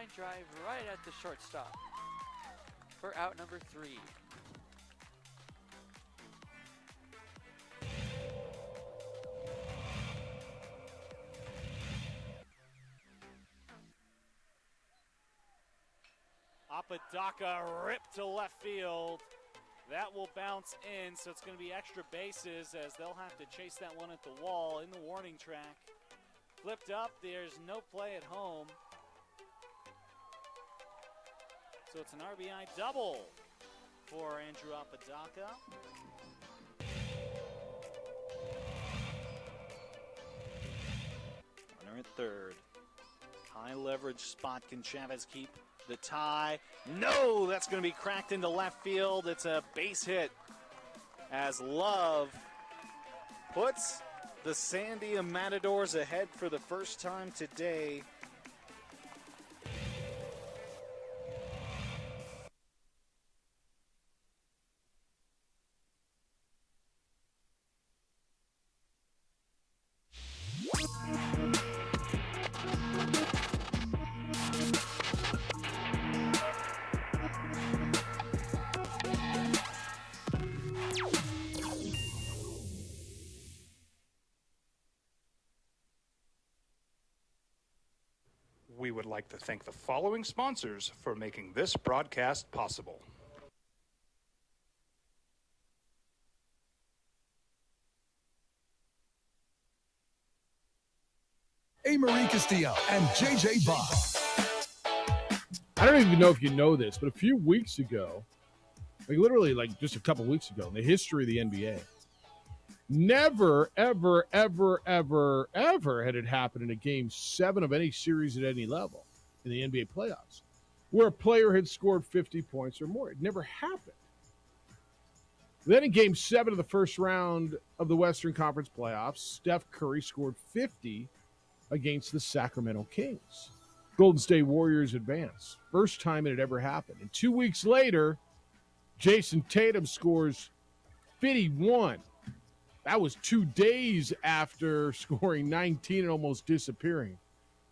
line drive right at the shortstop for out number 3. Apodaca ripped to left field. That will bounce in, so it's going to be extra bases as they'll have to chase that one at the wall in the warning track. Flipped up, there's no play at home. So it's an RBI double for Andrew Apodaca. Runner at third. High leverage spot. Can Chavez keep the tie? No, that's going to be cracked into left field. It's a base hit as Love puts the Sandia Matadors ahead for the first time today. We would like to thank the following sponsors for making this broadcast possible. A. Marie Castillo and JJ Buck. I don't even know if you know this, but a few weeks ago, literally just a couple weeks ago in the history of the NBA, never, ever, ever, ever, ever had it happened in a Game 7 of any series at any level in the NBA playoffs where a player had scored 50 points or more. It never happened. Then in Game 7 of the first round of the Western Conference playoffs, Steph Curry scored 50 against the Sacramento Kings. Golden State Warriors advance. First time it had ever happened. And 2 weeks later, Jason Tatum scores 51. That was 2 days after scoring 19 and almost disappearing.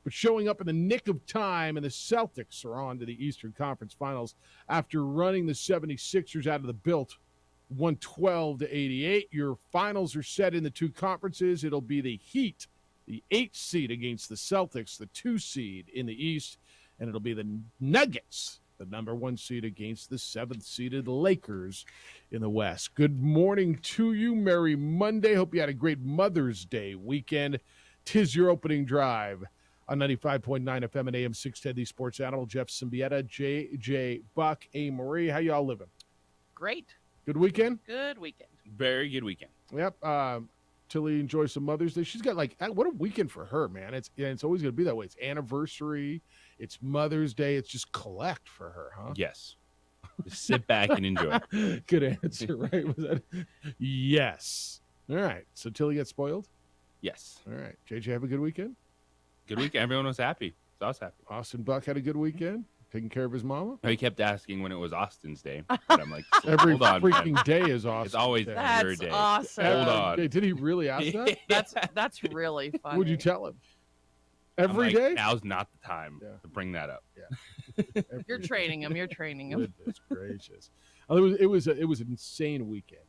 But showing up in the nick of time, and the Celtics are on to the Eastern Conference Finals after running the 76ers out of the built 112-88. Your finals are set in the two conferences. It'll be the Heat, the 8th seed, against the Celtics, the 2 seed in the East. And it'll be the Nuggets, the number 1 seed, against the 7th seeded Lakers in the West. Good morning to you. Merry Monday. Hope you had a great Mother's Day weekend. 'Tis your opening drive on 95.9 FM and AM 610, the Sports Animal. Jeff Symbieta, JJ Buck, A. Marie. How y'all living? Great. Good weekend? Good weekend. Very good weekend. Yep. Tilly enjoys some Mother's Day. She's got what a weekend for her, man. It's always going to be that way. It's anniversary. It's Mother's Day. It's just collect for her, huh? Yes. Just sit back and enjoy. Good answer, right? Was that? Yes. All right. So Tilly gets spoiled? Yes. All right. JJ, have a good weekend? Good weekend. Everyone was happy. So I was happy. Austin Buck had a good weekend? Taking care of his mama? He kept asking when it was Austin's day. But I'm like, every hold on, freaking man. day is Austin. It's always day. your That's day. awesome. Hold on. Did he really ask that? That's really funny. Would you tell him? I'm Every like, day? Now's not the time Yeah. to bring that up. You're training him. You're training him. Goodness gracious. It was an insane weekend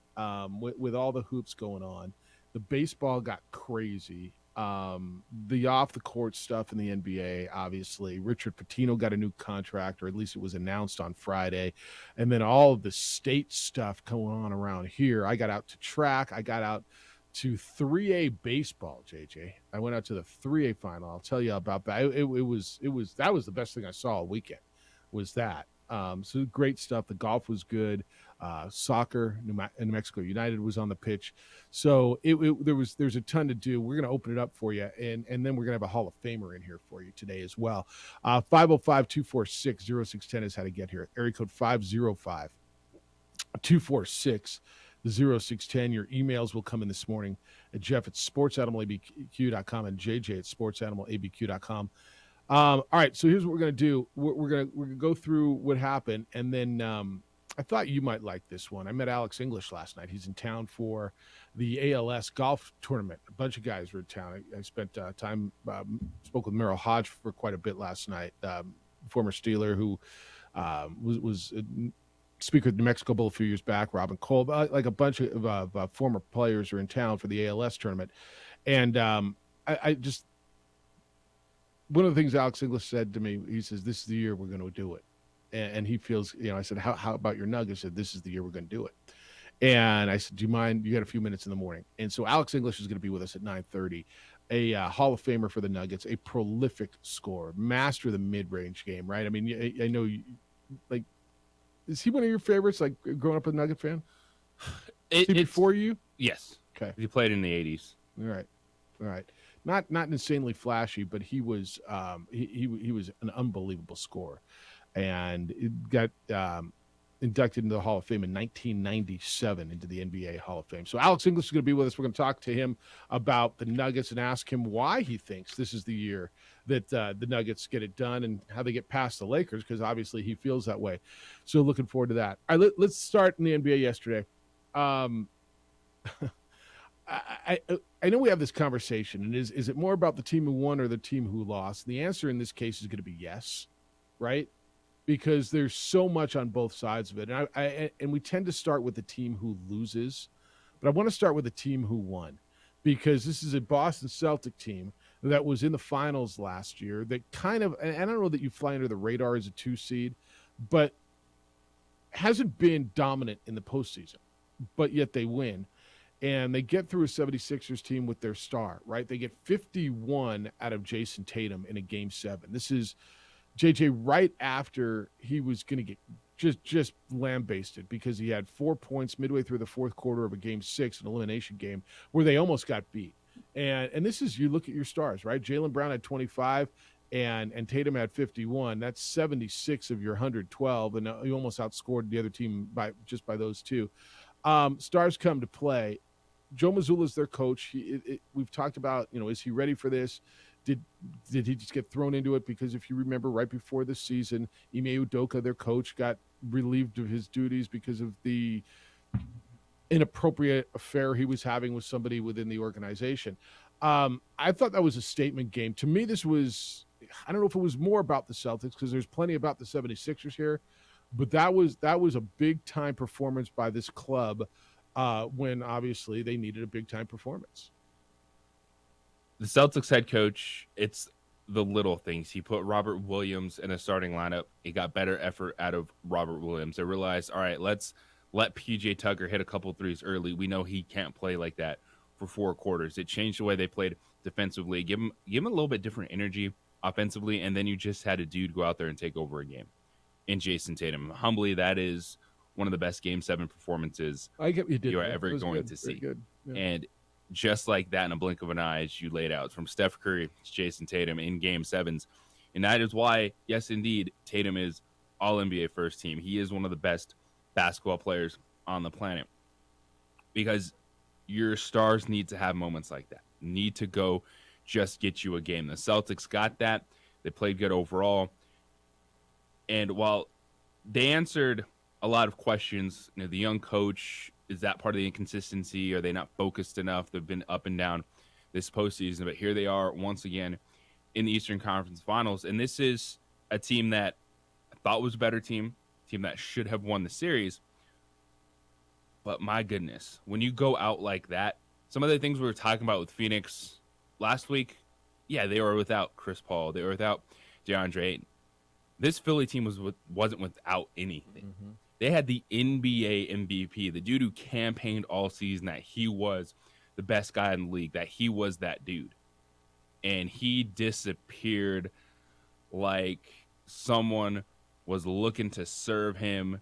with all the hoops going on. The baseball got crazy. The off the court stuff in the NBA, obviously. Richard Pitino got a new contract, or at least it was announced on Friday. And then all of the state stuff going on around here. I got out to track. I got out to 3A baseball, JJ. I went out to the 3A final. I'll tell you about that. That was the best thing I saw all weekend, was that. So great stuff. The golf was good. Soccer, New Mexico United was on the pitch. So there's a ton to do. We're going to open it up for you, and then we're going to have a Hall of Famer in here for you today as well. 505-246-0610 is how to get here. Area code 505-246-0610. Your emails will come in this morning at Jeff at sportsanimалabq.com and JJ at sportsanimалabq.com. All right, so here's what we're going to do. We're going to go through what happened, and then I thought you might like this one. I met Alex English last night. He's in town for the ALS golf tournament. A bunch of guys were in town. I spent time, spoke with Merrill Hodge for quite a bit last night. former Steeler who was Speaker of the New Mexico Bowl a few years back, Robin Cole, like a bunch of former players are in town for the ALS tournament. And I just, one of the things Alex English said to me, he says, this is the year we're going to do it. And he feels, I said, how about your Nuggets? He said, this is the year we're going to do it. And I said, do you mind? You got a few minutes in the morning. And so Alex English is going to be with us at 9:30, a Hall of Famer for the Nuggets, a prolific scorer, master of the mid-range game, right? I mean, I know you, like, is he one of your favorites, like growing up a Nugget fan? Is he before you? Yes. Okay. He played in the 80s. All right. Not insanely flashy, but he was he was an unbelievable scorer, and it got inducted into the Hall of Fame in 1997 into the NBA Hall of Fame. So Alex English is going to be with us. We're going to talk to him about the Nuggets and ask him why he thinks this is the year that the Nuggets get it done and how they get past the Lakers, because obviously he feels that way. So looking forward to that. All right, let's start in the NBA yesterday. I know we have this conversation, and is it more about the team who won or the team who lost? The answer in this case is going to be yes, right? Because there's so much on both sides of it. And we tend to start with the team who loses, but I want to start with the team who won, because this is a Boston Celtic team that was in the finals last year that kind of, and I don't know that you fly under the radar as a 2 seed, but hasn't been dominant in the postseason, but yet they win. And they get through a 76ers team with their star, right? They get 51 out of Jason Tatum in a Game 7. This is JJ right after he was going to get just lambasted because he had 4 points midway through the fourth quarter of a Game 6, an elimination game, where they almost got beat. And this is, you look at your stars, right? Jaylen Brown had 25 and Tatum had 51. That's 76 of your 112, and you almost outscored the other team by those two. Stars come to play. Joe Mazzulla is their coach. We've talked about, is he ready for this? Did he just get thrown into it? Because if you remember, right before the season, Ime Udoka, their coach, got relieved of his duties because of the inappropriate affair he was having with somebody within the organization. I thought that was a statement game. To me, this was, I don't know if it was more about the Celtics, because there's plenty about the 76ers here, but that was a big-time performance by this club when obviously they needed a big-time performance. The Celtics head coach, it's the little things. He put Robert Williams in a starting lineup. He got better effort out of Robert Williams. They realized, all right, let's let PJ Tucker hit a couple threes early. We know he can't play like that for 4 quarters. It changed the way they played defensively. Give him a little bit different energy offensively, and then you just had a dude go out there and take over a game. In Jason Tatum, humbly, that is one of the best Game 7 performances you are ever going to see. Yeah. And just like that, in a blink of an eye, as you laid out, from Steph Curry to Jason Tatum in Game 7s. And that is why, yes, indeed, Tatum is All-NBA first team. He is one of the best basketball players on the planet, because your stars need to have moments like that, need to go just get you a game. The Celtics got that. They played good overall. And while they answered a lot of questions, the young coach, is that part of the inconsistency? Are they not focused enough? They've been up and down this postseason, but here they are once again in the Eastern Conference Finals. And this is a team that I thought was a better team that should have won the series. But my goodness, when you go out like that, some of the things we were talking about with Phoenix last week, yeah, they were without Chris Paul. They were without DeAndre Ayton. This Philly team wasn't without anything. Mm-hmm. They had the NBA MVP, the dude who campaigned all season that he was the best guy in the league, that he was that dude. And he disappeared like someone was looking to serve him,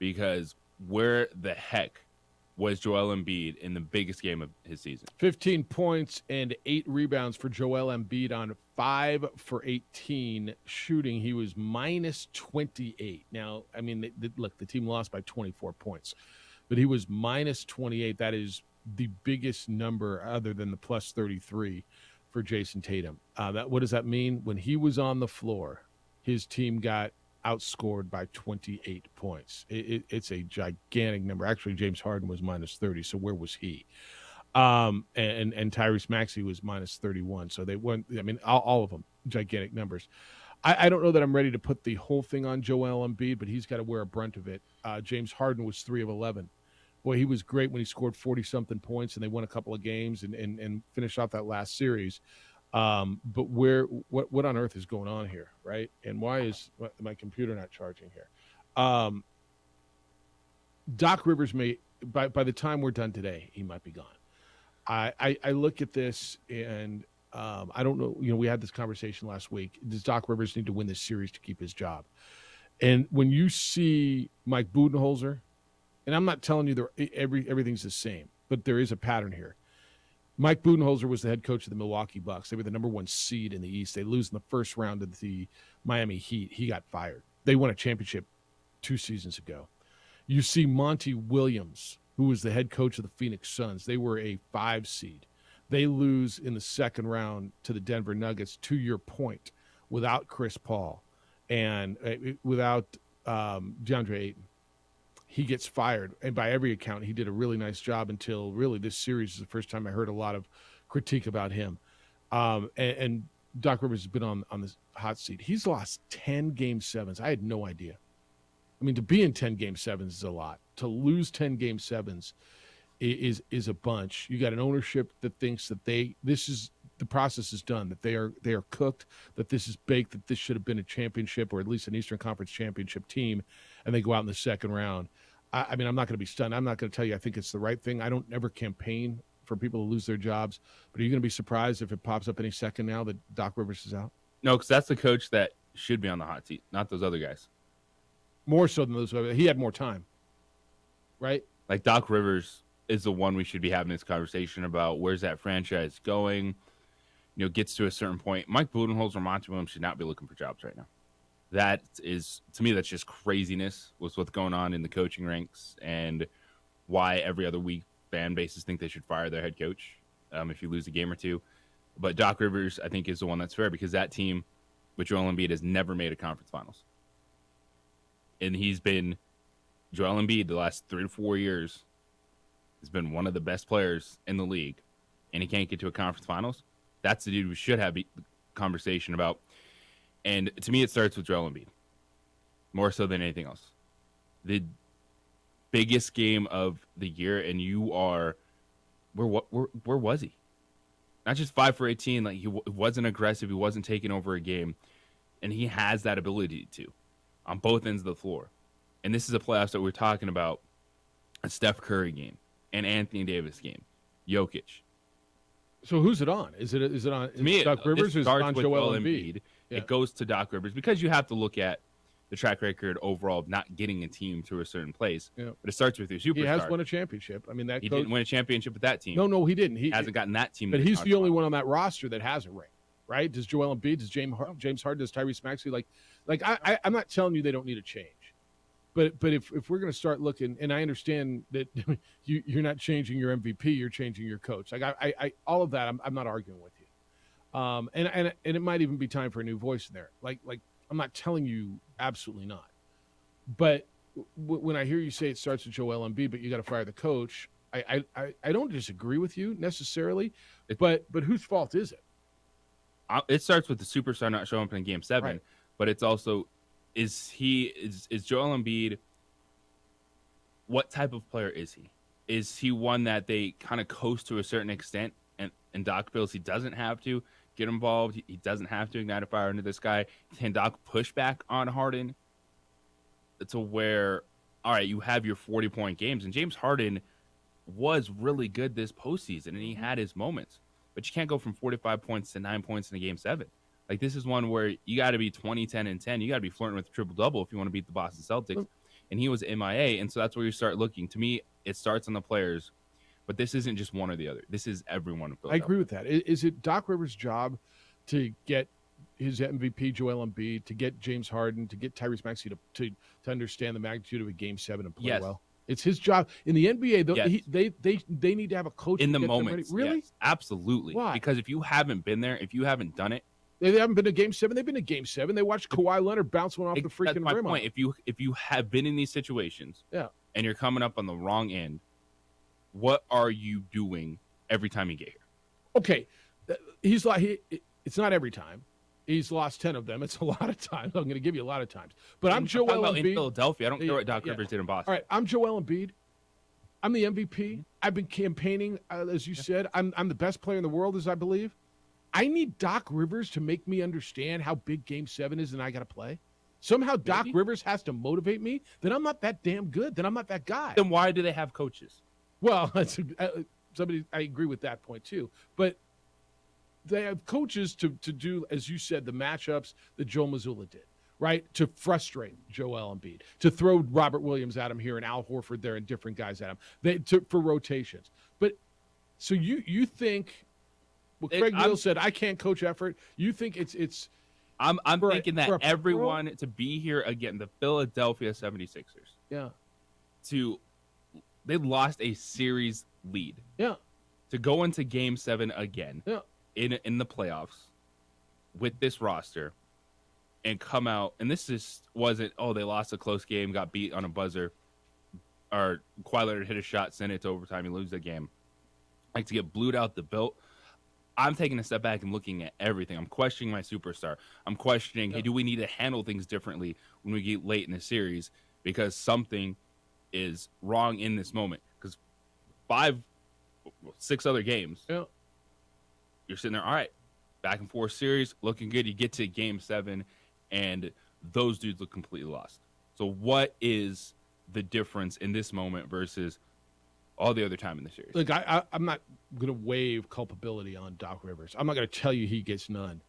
because where the heck was Joel Embiid in the biggest game of his season? 15 points and 8 rebounds for Joel Embiid on 5 for 18 shooting. He was minus 28. Now, I mean, look, the team lost by 24 points, but he was minus 28. That is the biggest number other than the plus 33 for Jason Tatum. What does that mean? When he was on the floor, his team got outscored by 28 points. It's a gigantic number. Actually, James Harden was minus 30. So where was he? And Tyrese Maxey was minus 31. So they weren't, I mean, all of them gigantic numbers. I don't know that I'm ready to put the whole thing on Joel Embiid, but he's got to wear a brunt of it. James Harden was 3 of 11. Boy, he was great when he scored 40-something points, and they won a couple of games and finished off that last series. But what on earth is going on here, right? And why is my computer not charging here? Doc Rivers may, by the time we're done today, he might be gone. I look at this and I don't know. We had this conversation last week. Does Doc Rivers need to win this series to keep his job? And when you see Mike Budenholzer, and I'm not telling you everything's the same, but there is a pattern here. Mike Budenholzer was the head coach of the Milwaukee Bucks. They were the number 1 seed in the East. They lose in the first round of the Miami Heat. He got fired. They won a championship 2 seasons ago. You see Monty Williams, who was the head coach of the Phoenix Suns. They were a 5 seed. They lose in the second round to the Denver Nuggets, to your point, without Chris Paul and without DeAndre Ayton. He gets fired, and by every account, he did a really nice job until really this series is the first time I heard a lot of critique about him. And Doc Rivers has been on this hot seat. He's lost 10 Game 7s. I had no idea. I mean, to be in 10 Game 7s is a lot. To lose 10 Game 7s is a bunch. You got an ownership that thinks that the process is done, that they are cooked, that this is baked, that this should have been a championship or at least an Eastern Conference championship team, and they go out in the second round. I mean, I'm not going to be stunned. I'm not going to tell you I think it's the right thing. I don't ever campaign for people to lose their jobs, but are you going to be surprised if it pops up any second now that Doc Rivers is out? No, because that's the coach that should be on the hot seat, not those other guys. More so than those other. He had more time, right? Like Doc Rivers is the one we should be having this conversation about. Where's that franchise going? Gets to a certain point. Mike Budenholzer, Monty Williams should not be looking for jobs right now. That is, to me, that's just craziness with what's going on in the coaching ranks and why every other week fan bases think they should fire their head coach if you lose a game or two. But Doc Rivers, I think, is the one that's fair because that team with Joel Embiid has never made a conference finals. And he's been, Joel Embiid, the last 3 to 4 years, has been one of the best players in the league, and he can't get to a conference finals. That's the dude we should have a conversation about. And to me, it starts with Joel Embiid, more so than anything else. The biggest game of the year, and where was he? Not just 5 for 18. Like he wasn't aggressive. He wasn't taking over a game, and he has that ability to, on both ends of the floor. And this is a playoffs that we're talking about: a Steph Curry game, an Anthony Davis game, Jokic. So who's it on? Is it on To me, Doc Rivers or is it on Joel Embiid? Yeah. It goes to Doc Rivers because you have to look at the track record overall of not getting a team to a certain place. Yeah. But it starts with your superstar. He has won a championship. I mean, he didn't win a championship with that team. No, he didn't. He hasn't gotten that team. But he's the only one on that roster that has a ring, right? Does Joel Embiid? Does James Harden? Does Tyrese Maxey? I'm not telling you they don't need a change. But if we're going to start looking, and I understand that you're not changing your MVP, you're changing your coach. Like I all of that, I'm not arguing with you. And it might even be time for a new voice in there. Like I'm not telling you absolutely not. But when I hear you say it starts with Joel Embiid, but you got to fire the coach, I don't disagree with you necessarily. But whose fault is it? It starts with the superstar not showing up in Game 7, right. But it's also. Is Joel Embiid, what type of player is he? Is he one that they kind of coast to a certain extent and Doc feels he doesn't have to get involved? He doesn't have to ignite a fire into this guy. Can Doc push back on Harden to where, all right, you have your 40-point games, and James Harden was really good this postseason, and he had his moments. But you can't go from 45 points to 9 points in a Game 7. Like, this is one where you got to be 20, 10, and 10. You got to be flirting with a triple-double if you want to beat the Boston Celtics. And he was MIA, and so that's where you start looking. To me, it starts on the players, but this isn't just one or the other. This is everyone. I agree with that. Is it Doc Rivers' job to get his MVP, Joel Embiid, to get James Harden, to get Tyrese Maxey to understand the magnitude of a Game 7 and play well? It's his job. In the NBA, though, they need to have a coach in the moment. Really? Yes, absolutely. Why? Because if you haven't been there, if you haven't done it, they haven't been to Game 7. They've been to Game 7. They watched Kawhi Leonard bounce one off the freaking that's my rim. point. If you have been in these situations, and you're coming up on the wrong end, what are you doing every time you get here? Okay, he's like it's not every time, He's lost 10 of them. It's a lot of times. I'm going to give you a lot of times. But I'm talking Joel about in Embiid. Philadelphia. I don't care what Doc Yeah. Rivers did in Boston. All right, I'm Joel Embiid. I'm the MVP. I've been campaigning, as you said. I'm the best player in the world, as I believe. I need Doc Rivers to make me understand how big Game 7 is and I got to play. Somehow Doc Rivers has to motivate me. Then I'm not that damn good. Then I'm not that guy. Then why do they have coaches? Well, I agree with that point too. But they have coaches to do, as you said, the matchups that Joe Mazzulla did, right? To frustrate Joel Embiid, to throw Robert Williams at him here and Al Horford there and different guys at him. For rotations. But so you think, well, Craig Neal said, I can't coach effort. You think it's I'm thinking that pro? everyone to be here again, the Philadelphia 76ers. Yeah. They lost a series lead. Yeah. To go into Game 7 again. Yeah. In the playoffs with this roster and come out, and this just wasn't, they lost a close game, got beat on a buzzer, or Kawhi Leonard hit a shot, send it to overtime, you lose the game. Like to get blued out the belt. I'm taking a step back and looking at everything. I'm questioning my superstar. I'm questioning, hey, do we need to handle things differently when we get late in the series because something is wrong in this moment? Because 6 other games. Yeah. You're sitting there, all right, back and forth series, looking good. You get to Game 7, and those dudes look completely lost. So what is the difference in this moment versus all the other time in the series? Look, I'm not going to waive culpability on Doc Rivers. I'm not going to tell you he gets none.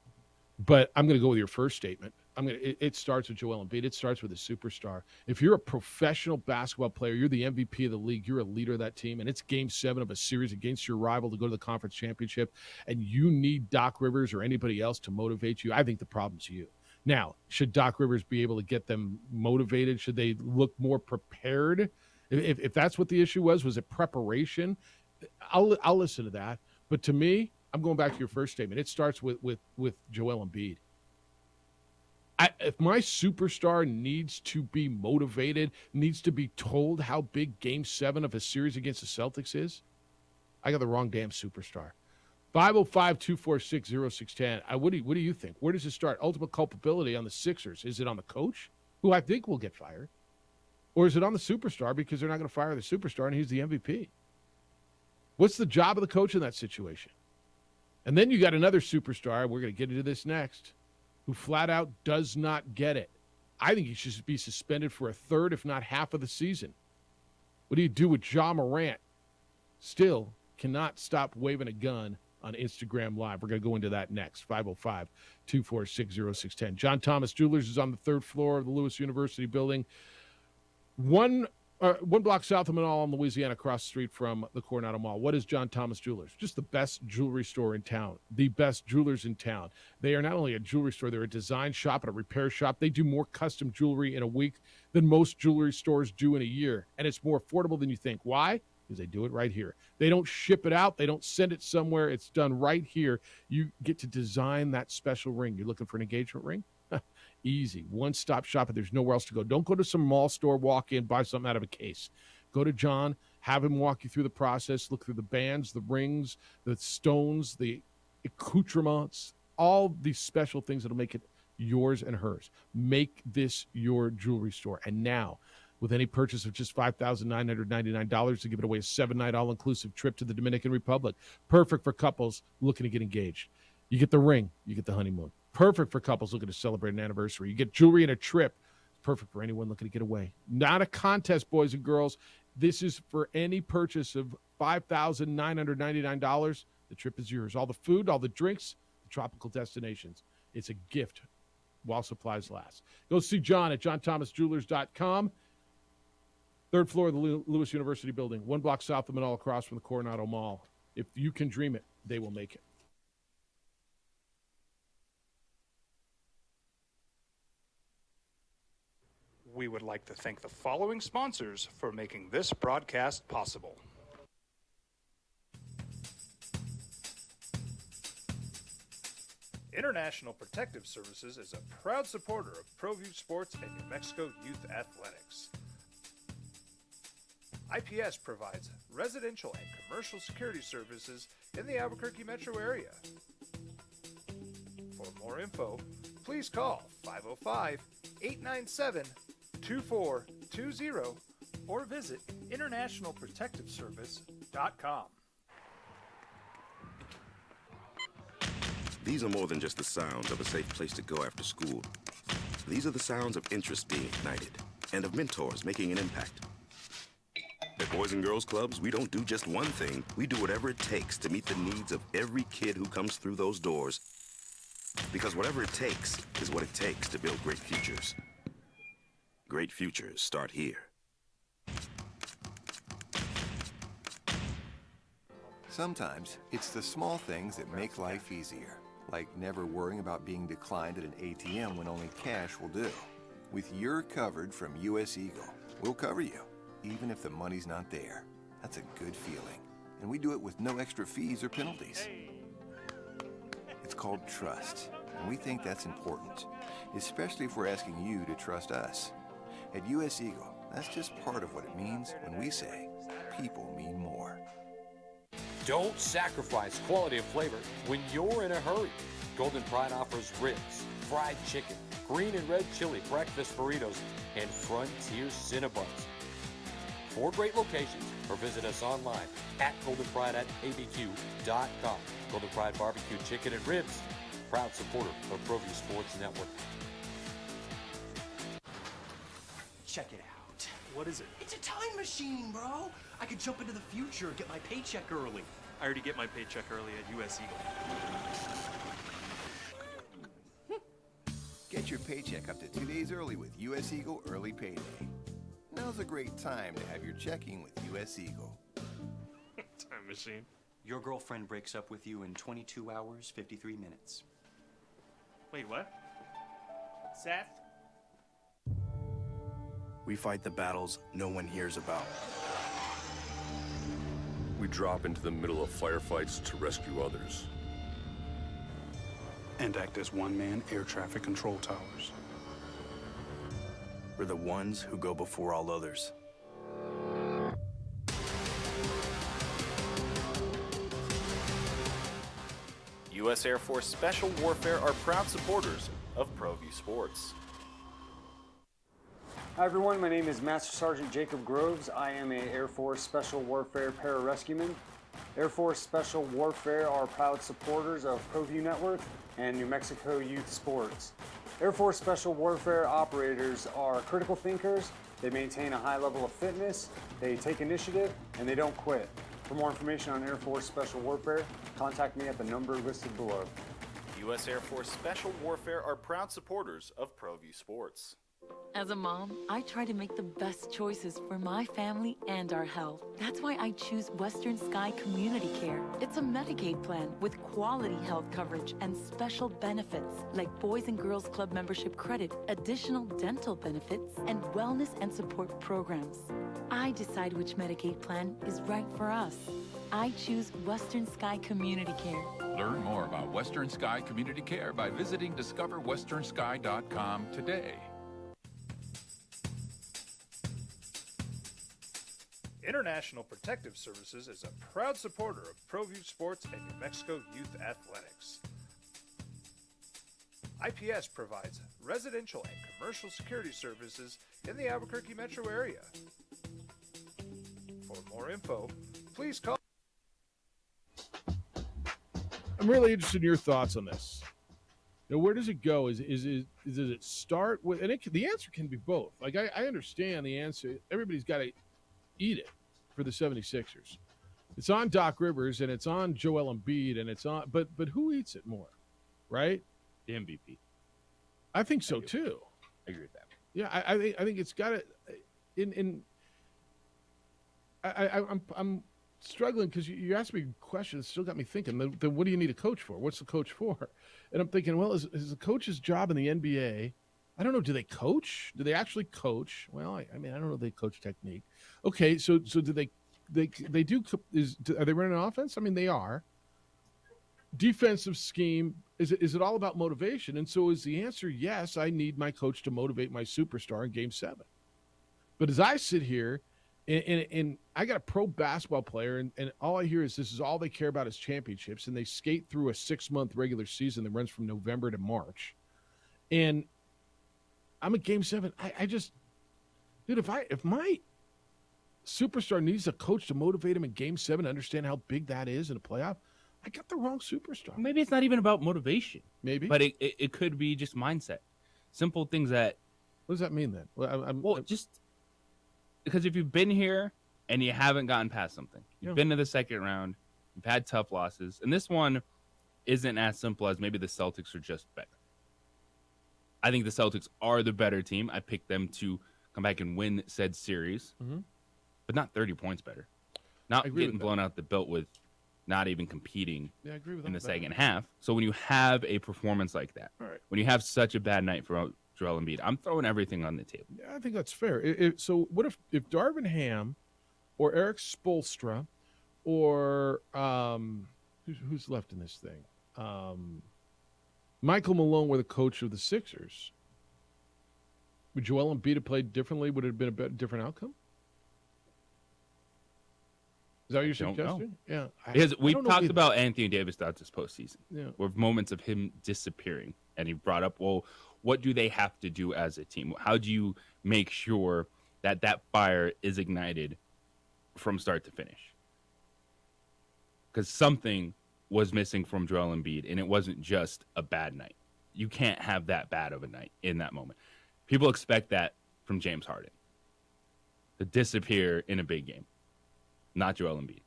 But I'm going to go with your first statement. It starts with Joel Embiid. It starts with a superstar. If you're a professional basketball player, you're the MVP of the league, you're a leader of that team, and it's Game 7 of a series against your rival to go to the conference championship, and you need Doc Rivers or anybody else to motivate you, I think the problem's you. Now, should Doc Rivers be able to get them motivated? Should they look more prepared? If that's what the issue was it preparation? I'll listen to that. But to me, I'm going back to your first statement. It starts with Joel Embiid. If my superstar needs to be motivated, needs to be told how big Game 7 of a series against the Celtics is, I got the wrong damn superstar. 505-246-0610. What do you think? Where does it start? Ultimate culpability on the Sixers. Is it on the coach, who I think will get fired? Or is it on the superstar because they're not going to fire the superstar and he's the MVP? What's the job of the coach in that situation? And then you got another superstar, we're going to get into this next, who flat out does not get it. I think he should be suspended for a third, if not half of the season. What do you do with Ja Morant? Still cannot stop waving a gun on Instagram Live. We're going to go into that next. 505-246-0610. John Thomas Jewelers is on the 3rd floor of the Lewis University building. One block south of Manal in Louisiana, across the street from the Coronado Mall. What is John Thomas Jewelers? Just the best jewelry store in town, the best jewelers in town. They are not only a jewelry store, they're a design shop and a repair shop. They do more custom jewelry in a week than most jewelry stores do in a year, and it's more affordable than you think. Why? Because they do it right here. They don't ship it out. They don't send it somewhere. It's done right here. You get to design that special ring. You're looking for an engagement ring? Easy. One-stop shop, and there's nowhere else to go. Don't go to some mall store, walk in, buy something out of a case. Go to John, have him walk you through the process, look through the bands, the rings, the stones, the accoutrements, all these special things that'll make it yours and hers. Make this your jewelry store. And now, with any purchase of just $5,999, to give it away a 7-night all-inclusive trip to the Dominican Republic. Perfect for couples looking to get engaged. You get the ring, you get the honeymoon. Perfect for couples looking to celebrate an anniversary. You get jewelry and a trip. Perfect for anyone looking to get away. Not a contest, boys and girls. This is for any purchase of $5,999. The trip is yours. All the food, all the drinks, the tropical destinations. It's a gift while supplies last. Go see John at johnthomasjewelers.com. 3rd floor of the Lewis University building, 1 block south of Manal, across from the Coronado Mall. If you can dream it, they will make it. We would like to thank the following sponsors for making this broadcast possible. International Protective Services is a proud supporter of ProView Sports and New Mexico Youth Athletics. IPS provides residential and commercial security services in the Albuquerque metro area. For more info, please call 505-897-2420 or visit internationalprotectiveservice.com. These are more than just the sounds of a safe place to go after school. These are the sounds of interest being ignited and of mentors making an impact. At Boys and Girls Clubs, we don't do just one thing. We do whatever it takes to meet the needs of every kid who comes through those doors. Because whatever it takes is what it takes to build great futures. Great futures start here. Sometimes it's the small things that make life easier, like never worrying about being declined at an ATM when only cash will do. With your covered from US Eagle, we'll cover you, even if the money's not there. That's a good feeling. And we do it with no extra fees or penalties. It's called trust, and we think that's important, especially if we're asking you to trust us. At US Eagle, that's just part of what it means when we say people mean more. Don't sacrifice quality of flavor when you're in a hurry. Golden Pride offers ribs, fried chicken, green and red chili breakfast burritos, and Frontier Cinnabons. 4 great locations, or visit us online at goldenpride@abq.com. Golden Pride Barbecue Chicken and Ribs, proud supporter of ProView Sports Network. Check it out. What is it? It's a time machine, bro. I could jump into the future, get my paycheck early. I already get my paycheck early at US Eagle. Get your paycheck up to 2 days early with US Eagle Early Payday. Now's a great time to have your checking with US Eagle. Time machine. Your girlfriend breaks up with you in 22 hours, 53 minutes. Wait, what? Seth? We fight the battles no one hears about. We drop into the middle of firefights to rescue others. And act as one-man air traffic control towers. We're the ones who go before all others. U.S. Air Force Special Warfare are proud supporters of ProView Sports. Hi everyone, my name is Master Sergeant Jacob Groves. I am a Air Force Special Warfare pararescueman. Air Force Special Warfare are proud supporters of ProView Network and New Mexico Youth Sports. Air Force Special Warfare operators are critical thinkers. They maintain a high level of fitness, they take initiative, and they don't quit. For more information on Air Force Special Warfare, contact me at the number listed below. U.S. Air Force Special Warfare are proud supporters of ProView Sports. As a mom, I try to make the best choices for my family and our health. That's why I choose Western Sky Community Care. It's a Medicaid plan with quality health coverage and special benefits like Boys and Girls Club membership credit, additional dental benefits, and wellness and support programs. I decide which Medicaid plan is right for us. I choose Western Sky Community Care. Learn more about Western Sky Community Care by visiting discoverwesternsky.com today. International Protective Services is a proud supporter of ProView Sports and New Mexico Youth Athletics. IPS provides residential and commercial security services in the Albuquerque metro area. For more info, please call. I'm really interested in your thoughts on this. Now, where does it go? Does it start with, and the answer can be both. Like, I understand the answer. Everybody's got to eat it for the 76ers. It's on Doc Rivers and it's on Joel Embiid and it's on, but who eats it more, right? The MVP. I think so too. I agree with that. Yeah, I think it's got to. I'm struggling because you asked me questions, still got me thinking. Then what do you need a coach for? What's the coach for? And I'm thinking, well, is the coach's job in the NBA? I don't know. Do they coach? Do they actually coach? Well, I mean, I don't know if they coach technique. Okay, so do they do? Are they running an offense? I mean, they are. Defensive scheme, is it all about motivation? And so is the answer yes, I need my coach to motivate my superstar in Game 7. But as I sit here, and I got a pro basketball player, and all I hear is this is all they care about is championships, and they skate through a 6-month regular season that runs from November to March. And I'm at Game 7. I just, dude, if my superstar needs a coach to motivate him in Game 7 to understand how big that is in a playoff, I got the wrong superstar. Maybe it's not even about motivation. Maybe. But it could be just mindset. Simple things that. What does that mean then? Well, just because if you've been here and you haven't gotten past something, you've been to the second round, you've had tough losses, and this one isn't as simple as maybe the Celtics are just better. I think the Celtics are the better team. I picked them to come back and win said series, but not 30 points better. Not getting blown out the belt with not even competing in the second half. So when you have a performance like that, when you have such a bad night for Joel Embiid, I'm throwing everything on the table. Yeah, I think that's fair. So what if Darvin Ham or Eric Spoelstra or who's left in this thing? Michael Malone were the coach of the Sixers. Would Joel Embiid have played differently? Would it have been a different outcome? Is that what you're suggesting? Yeah. Because we talked about Anthony Davis throughout this postseason. Yeah. With moments of him disappearing. And he brought up, well, what do they have to do as a team? How do you make sure that fire is ignited from start to finish? Because something was missing from Joel Embiid, and it wasn't just a bad night. You can't have that bad of a night in that moment. People expect that from James Harden, to disappear in a big game, not Joel Embiid.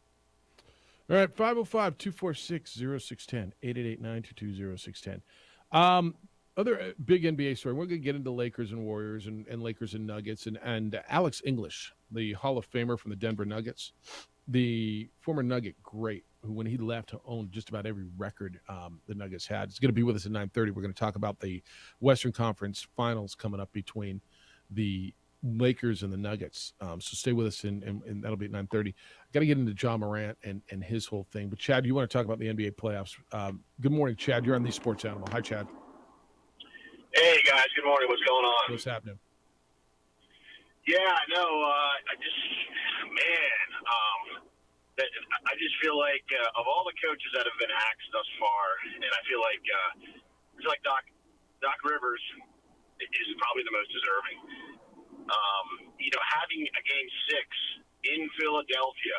All right, 505-246-0610, 888-922-0610. Other big NBA story, we're going to get into Lakers and Warriors and Lakers and Nuggets, and Alex English, the Hall of Famer from the Denver Nuggets, the former Nugget great, who when he left owned just about every record the Nuggets had. It's going to be with us at 9:30. We're going to talk about the Western Conference Finals coming up between the Lakers and the Nuggets. So stay with us, and that'll be at 9:30. Got to get into John Morant and his whole thing. But, Chad, you want to talk about the NBA playoffs. Good morning, Chad. You're on the Sports Animal. Hi, Chad. Hey, guys. Good morning. What's going on? What's happening? Yeah, no, I just feel like of all the coaches that have been axed thus far, and I feel like Doc Rivers is probably the most deserving. Having a Game 6 in Philadelphia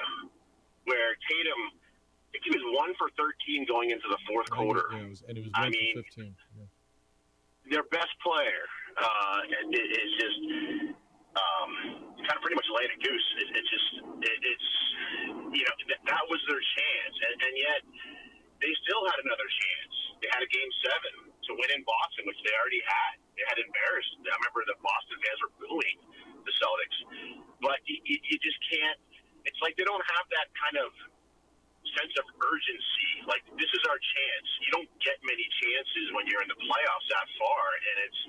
where Tatum, I think he was 1 for 13 going into the fourth quarter. And it was 1 for 15. Yeah. Their best player is just kind of pretty much laying a goose. That was their chance, and yet they still had another chance. They had a Game 7 to win in Boston, which they already had. They had embarrassed. I remember the Boston fans were booing the Celtics, but you just can't. It's like they don't have that kind of sense of urgency. Like, this is our chance. You don't get many chances when you're in the playoffs that far, and it's.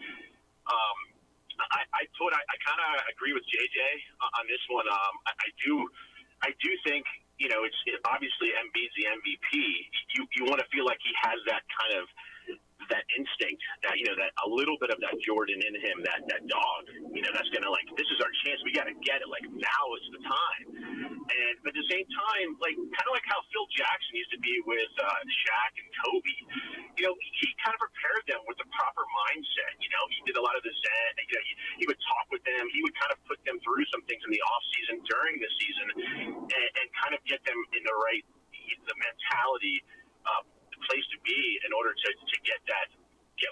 I kind of agree with JJ on this one. I do think it's obviously Embiid's the MVP. You want to feel like he has that kind of that instinct, that that a little bit of that Jordan in him, that dog. That's gonna this is our chance. We got to get it. Like, now is the time. And but at the same time, kind of like how Phil Jackson used to be with Shaq and Kobe. He kind of prepared them with the proper mindset. He did a lot of the Zen. He would talk with them. He would kind of put them through some things in the off season, during the season, and kind of get them in the mentality, the place to be in order to get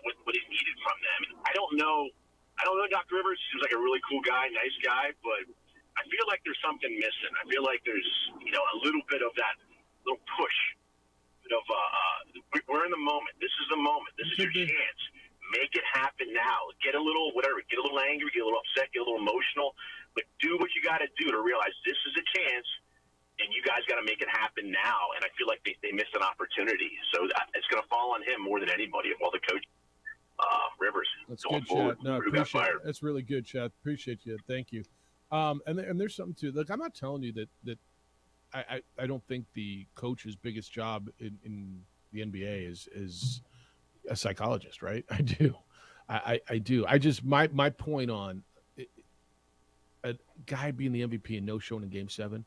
what is needed from them. And I don't know Dr. Rivers. He seems like a really cool guy, nice guy, but I feel like there's something missing. I feel like there's a little bit of that little push. We're in the moment. This is the moment. This is your chance. Make it happen now. Get a little angry, get a little upset, get a little emotional, but do what you got to do to realize this is a chance, and you guys got to make it happen now. And I feel like they missed an opportunity. So it's going to fall on him more than anybody of all the coaches. Rivers. That's good, Chad. No, I appreciate it. That's really good, Chad. Appreciate you. Thank you. And there's something too. Look, I'm not telling you that I don't think the coach's biggest job in the NBA is a psychologist, right? I do. I do. I just my point on a guy being the MVP and no showing in Game 7.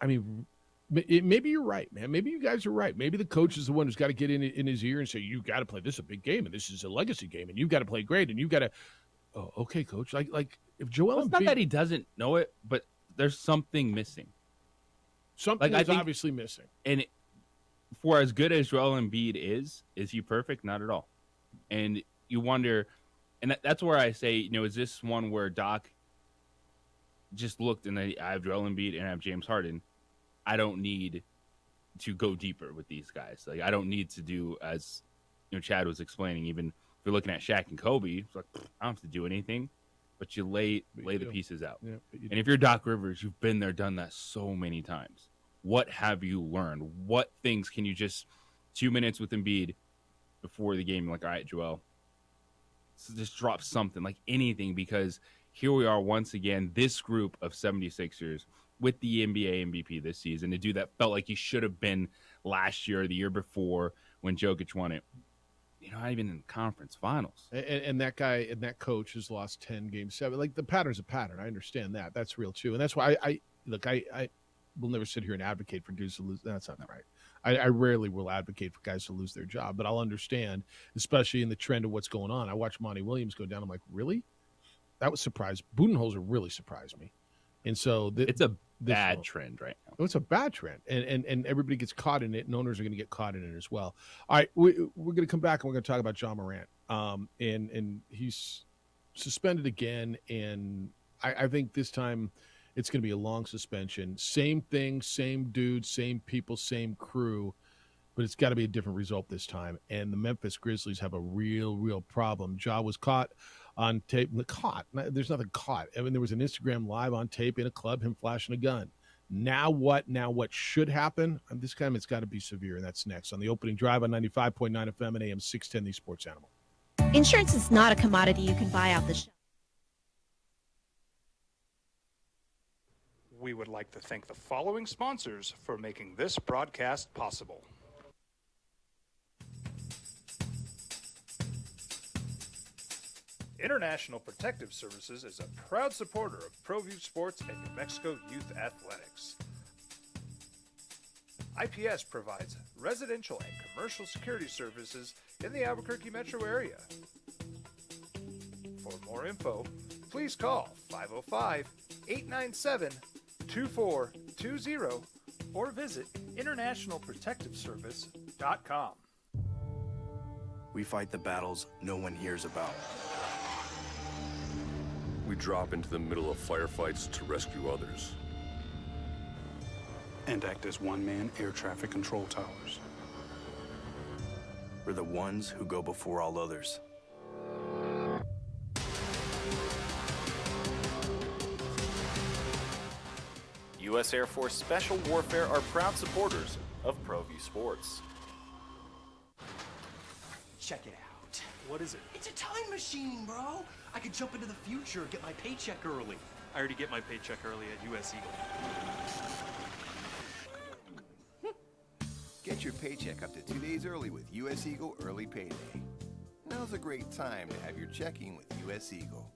I mean, maybe you're right, man. Maybe you guys are right. Maybe the coach is the one who's got to get in his ear and say, you got to play. This is a big game, and this is a legacy game, and you've got to play great, and you've got to. Oh, okay, coach. Like if Joel Well, it's not that he doesn't know it, but there's something missing. Something Like, is obviously missing. And for as good as Joel Embiid is he perfect? Not at all. And you wonder, and that's where I say, is this one where Doc just looked and I have Joel Embiid and I have James Harden. I don't need to go deeper with these guys. Like, I don't need to do, as Chad was explaining, even if you're looking at Shaq and Kobe, it's like, I don't have to do anything, but you lay the pieces out. Yeah, and if you're Doc Rivers, you've been there, done that so many times. What have you learned? What things can you just 2 minutes with Embiid before the game, like, all right, Joel, so just drop something, like anything, because here we are once again, this group of 76ers with the NBA MVP this season, a dude that felt like he should have been last year or the year before when Jokic won it. Not even in the conference finals. And that guy and that coach has lost 10 games, 7. Like, the pattern's a pattern. I understand that. That's real too. And that's why I will never sit here and advocate for dudes to lose. That's not right. I rarely will advocate for guys to lose their job, but I'll understand, especially in the trend of what's going on. I watched Monty Williams go down. I'm like, really? That was surprised. Budenholzer really surprised me. And so it's a bad trend right now. It's a bad trend, and everybody gets caught in it, and owners are going to get caught in it as well. All right, we're going to come back and we're going to talk about John Morant. And he's suspended again, and I think this time it's going to be a long suspension. Same thing, same dude, same people, same crew, but it's got to be a different result this time. And the Memphis Grizzlies have a real problem. Ja was caught on tape. There's nothing caught. I mean, there was an Instagram live on tape in a club, him flashing a gun. Now what should happen? This time it's got to be severe, and that's next on the opening drive on 95.9 FM and AM 610, the Sports Animal. Insurance is not a commodity you can buy off the shelf. We would like to thank the following sponsors for making this broadcast possible. International Protective Services is a proud supporter of ProView Sports and New Mexico Youth Athletics. IPS provides residential and commercial security services in the Albuquerque metro area. For more info, please call 505-897-2420 or visit internationalprotectiveservice.com. We fight the battles no one hears about. We drop into the middle of firefights to rescue others. And act as one-man air traffic control towers. We're the ones who go before all others. U.S. Air Force Special Warfare are proud supporters of ProView Sports. Check it out. What is it? It's a time machine, bro. I could jump into the future, get my paycheck early. I already get my paycheck early at U.S. Eagle. Get your paycheck up to 2 days early with U.S. Eagle Early Payday. Now's a great time to have your checking with U.S. Eagle.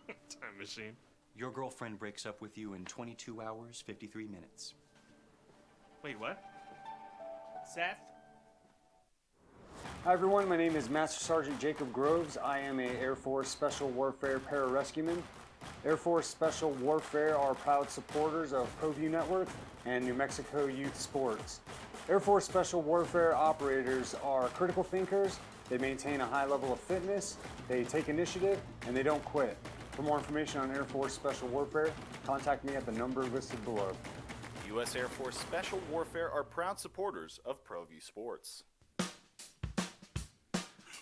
Time machine. Your girlfriend breaks up with you in 22 hours, 53 minutes. Wait, what? Seth? Hi everyone, my name is Master Sergeant Jacob Groves. I am a Air Force Special Warfare Pararescueman. Air Force Special Warfare are proud supporters of ProView Network and New Mexico Youth Sports. Air Force Special Warfare operators are critical thinkers. They maintain a high level of fitness, they take initiative, and they don't quit. For more information on Air Force Special Warfare, contact me at the number listed below. U.S. Air Force Special Warfare are proud supporters of ProView Sports.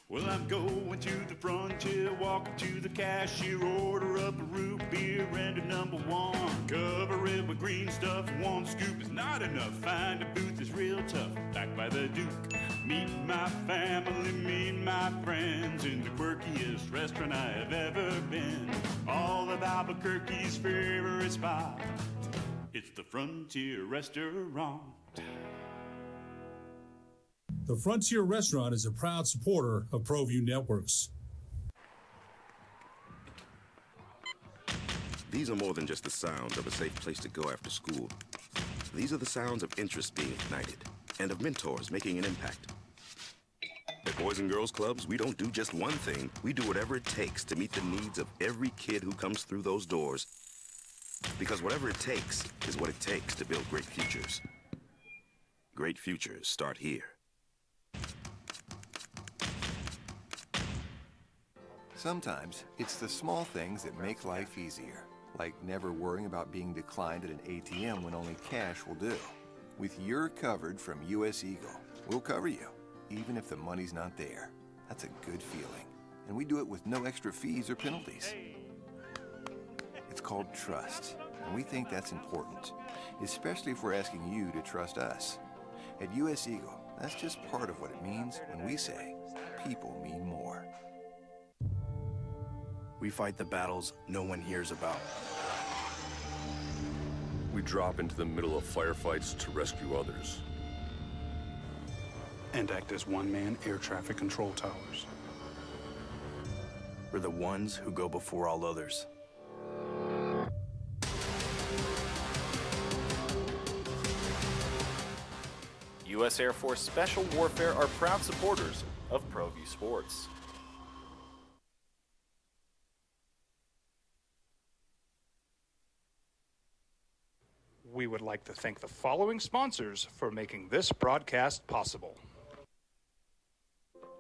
Well, I'm going to the frontier, walking to the cashier, order up a root beer and a number one. Cover it with green stuff, one scoop is not enough. Find a booth is real tough, back by the Duke. Meet my family, meet my friends in the quirkiest restaurant I have ever been. All of Albuquerque's favorite spot, it's the Frontier Restaurant. The Frontier Restaurant is a proud supporter of ProView Networks. These are more than just the sounds of a safe place to go after school. These are the sounds of interest being ignited and of mentors making an impact. At Boys and Girls Clubs, we don't do just one thing. We do whatever it takes to meet the needs of every kid who comes through those doors. Because whatever it takes is what it takes to build great futures. Great futures start here. Sometimes it's the small things that make life easier, like never worrying about being declined at an ATM when only cash will do. With You're Covered from US Eagle, we'll cover you, even if the money's not there. That's a good feeling. And we do it with no extra fees or penalties. It's called trust, and we think that's important, especially if we're asking you to trust us. At US Eagle, that's just part of what it means when we say people mean more. We fight the battles no one hears about. We drop into the middle of firefights to rescue others. And act as one-man air traffic control towers. We're the ones who go before all others. U.S. Air Force Special Warfare are proud supporters of ProView Sports. We would like to thank the following sponsors for making this broadcast possible.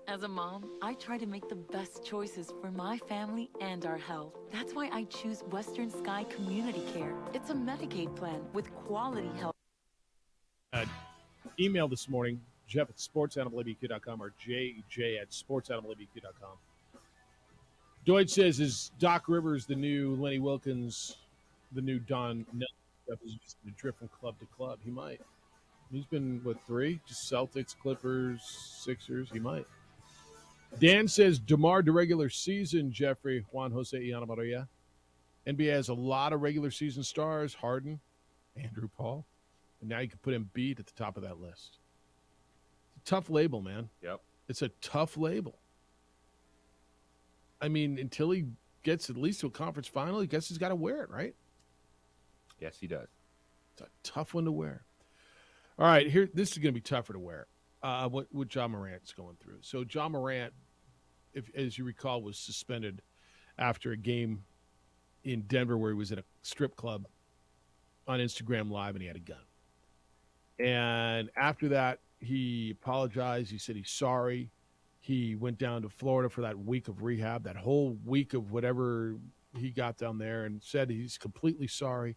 As a mom, I try to make the best choices for my family and our health. That's why I choose Western Sky Community Care. It's a Medicaid plan with quality health. Email this morning, Jeff at sportsanimalabq.com or JJ at sportsanimalabq.com. Deutsch says, is Doc Rivers the new Lenny Wilkins, the new Don Nelson? Is just going to drift from club to club. He might. He's been with 3, just Celtics, Clippers, Sixers. He might. Dan says DeMar to regular season. Jeffrey Juan Jose Iana Maria. NBA has a lot of regular season stars. Harden, Andrew Paul, and now you can put Embiid at the top of that list. It's a tough label, man. Yep. It's a tough label. I mean, until he gets at least to a conference final, I guess he's got to wear it, right? Yes, he does. It's a tough one to wear. All right, here. This is going to be tougher to wear. What John Morant's going through. So John Morant, if as you recall, was suspended after a game in Denver where he was at a strip club on Instagram Live and he had a gun. And after that, he apologized. He said he's sorry. He went down to Florida for that week of rehab, that whole week of whatever he got down there, and said he's completely sorry.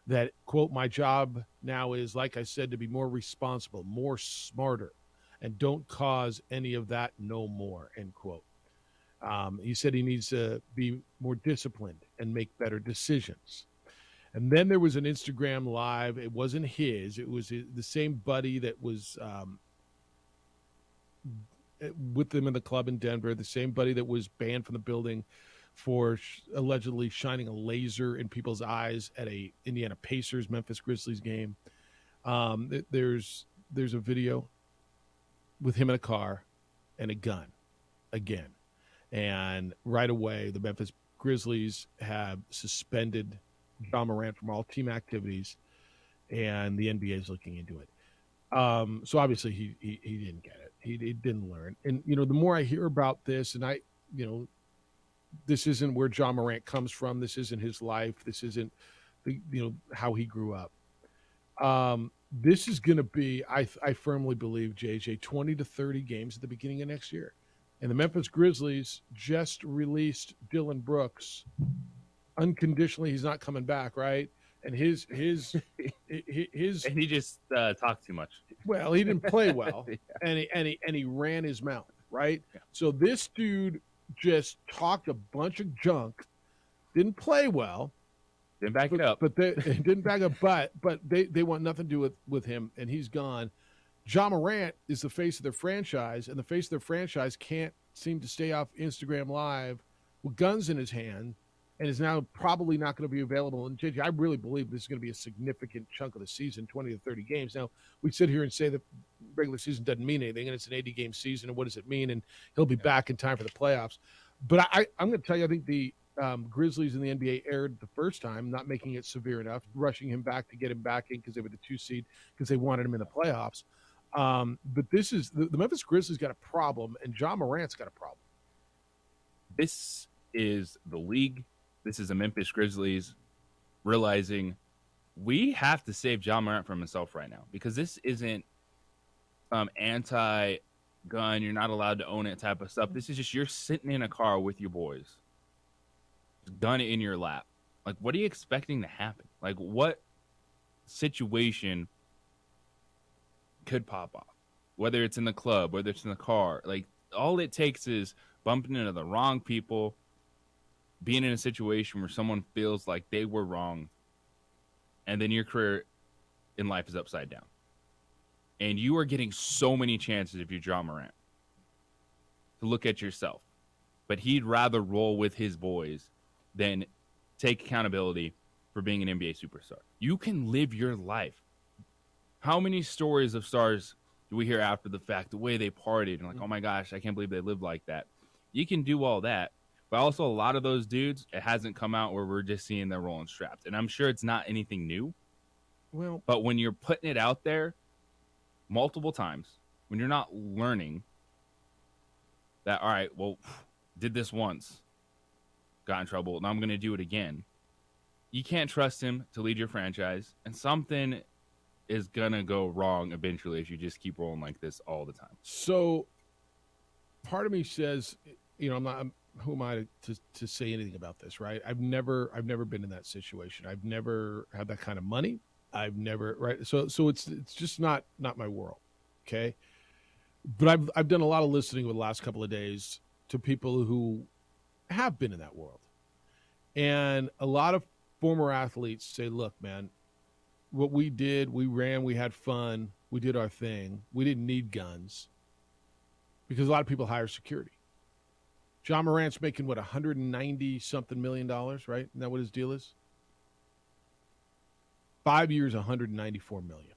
That, quote, my job now is, like I said, to be more responsible, more smarter, and don't cause any of that no more, end quote. He said he needs to be more disciplined and make better decisions. And then there was an Instagram Live. It wasn't his. It was the same buddy that was with them in the club in Denver, the same buddy that was banned from the building for allegedly shining a laser in people's eyes at a Indiana Pacers Memphis Grizzlies game. There's a video with him in a car and a gun again. And right away, the Memphis Grizzlies have suspended John Morant from all team activities, and the NBA is looking into it. So obviously he didn't get it. He didn't learn. And, the more I hear about this, and this isn't where John Morant comes from. This isn't his life. This isn't, how he grew up. This is going to be, I firmly believe, JJ, 20 to 30 games at the beginning of next year. And the Memphis Grizzlies just released Dylan Brooks unconditionally. He's not coming back, right? And his and he just talked too much. Well, he didn't play well, Yeah. and he ran his mouth, right? Yeah. So this dude just talked a bunch of junk, didn't play well, didn't back it up, but they didn't back up. But they want nothing to do with him, and he's gone. John Morant is the face of their franchise, and the face of their franchise can't seem to stay off Instagram Live with guns in his hand, and is now probably not going to be available. And JJ, I really believe this is going to be a significant chunk of the season, 20 to 30 games. Now, we sit here and say that regular season doesn't mean anything, and it's an 80-game season, and what does it mean? And he'll be back in time for the playoffs. But I'm going to tell you, I think the Grizzlies in the NBA aired the first time, not making it severe enough, rushing him back to get him back in because they were the 2 seed because they wanted him in the playoffs. But this is the Memphis Grizzlies got a problem, and John Morant's got a problem. This is the league. This is the Memphis Grizzlies realizing we have to save John Morant from himself right now, because this isn't anti-gun, you're not allowed to own it type of stuff. This is just you're sitting in a car with your boys, gun in your lap. Like, what are you expecting to happen? Like, what situation could pop off? Whether it's in the club, whether it's in the car, like, all it takes is bumping into the wrong people, being in a situation where someone feels like they were wrong, and then your career in life is upside down. And you are getting so many chances if you're John Morant to look at yourself. But he'd rather roll with his boys than take accountability for being an NBA superstar. You can live your life. How many stories of stars do we hear after the fact, the way they partied, and like, oh my gosh, I can't believe they lived like that. You can do all that, but also a lot of those dudes, it hasn't come out where we're just seeing them rolling straps. And I'm sure it's not anything new. Well, but when you're putting it out there multiple times, when you're not learning that, all right, well, did this once, got in trouble, now I'm going to do it again. You can't trust him to lead your franchise, and something is going to go wrong eventually if you just keep rolling like this all the time. So part of me says, you know, who am I to say anything about this, right? I've never been in that situation. I've never had that kind of money. I've never, right? So it's just not my world. Okay. But I've done a lot of listening over the last couple of days to people who have been in that world. And a lot of former athletes say, look, man, what we did, we ran, we had fun, we did our thing. We didn't need guns, because a lot of people hire security. John Morant's making, what, $190-something million, right? Isn't that what his deal is? 5 years, $194 million.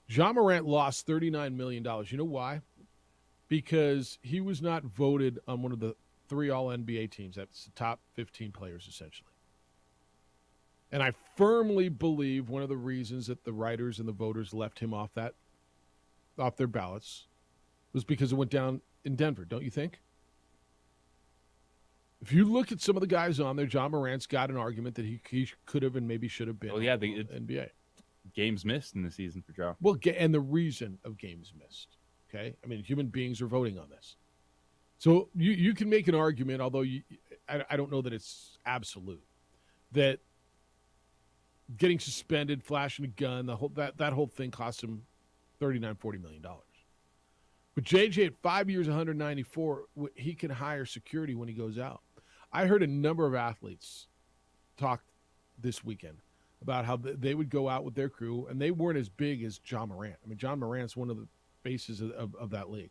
John Morant lost $39 million. You know why? Because he was not voted on one of the 3 All-NBA teams. That's the top 15 players, essentially. And I firmly believe one of the reasons that the writers and the voters left him off their ballots was because it went down in Denver, don't you think? If you look at some of the guys on there, John Morant's got an argument that he could have and maybe should have been. Well, yeah, NBA. Games missed in the season for John. Well, and the reason of games missed. Okay, I mean, human beings are voting on this, so you can make an argument, although I don't know that it's absolute, that getting suspended, flashing a gun, that whole thing cost him $39-40 million. But JJ at 5 years, 194, he can hire security when he goes out. I heard a number of athletes talk this weekend about how they would go out with their crew, and they weren't as big as John Morant. I mean, John Morant's one of the faces of that league.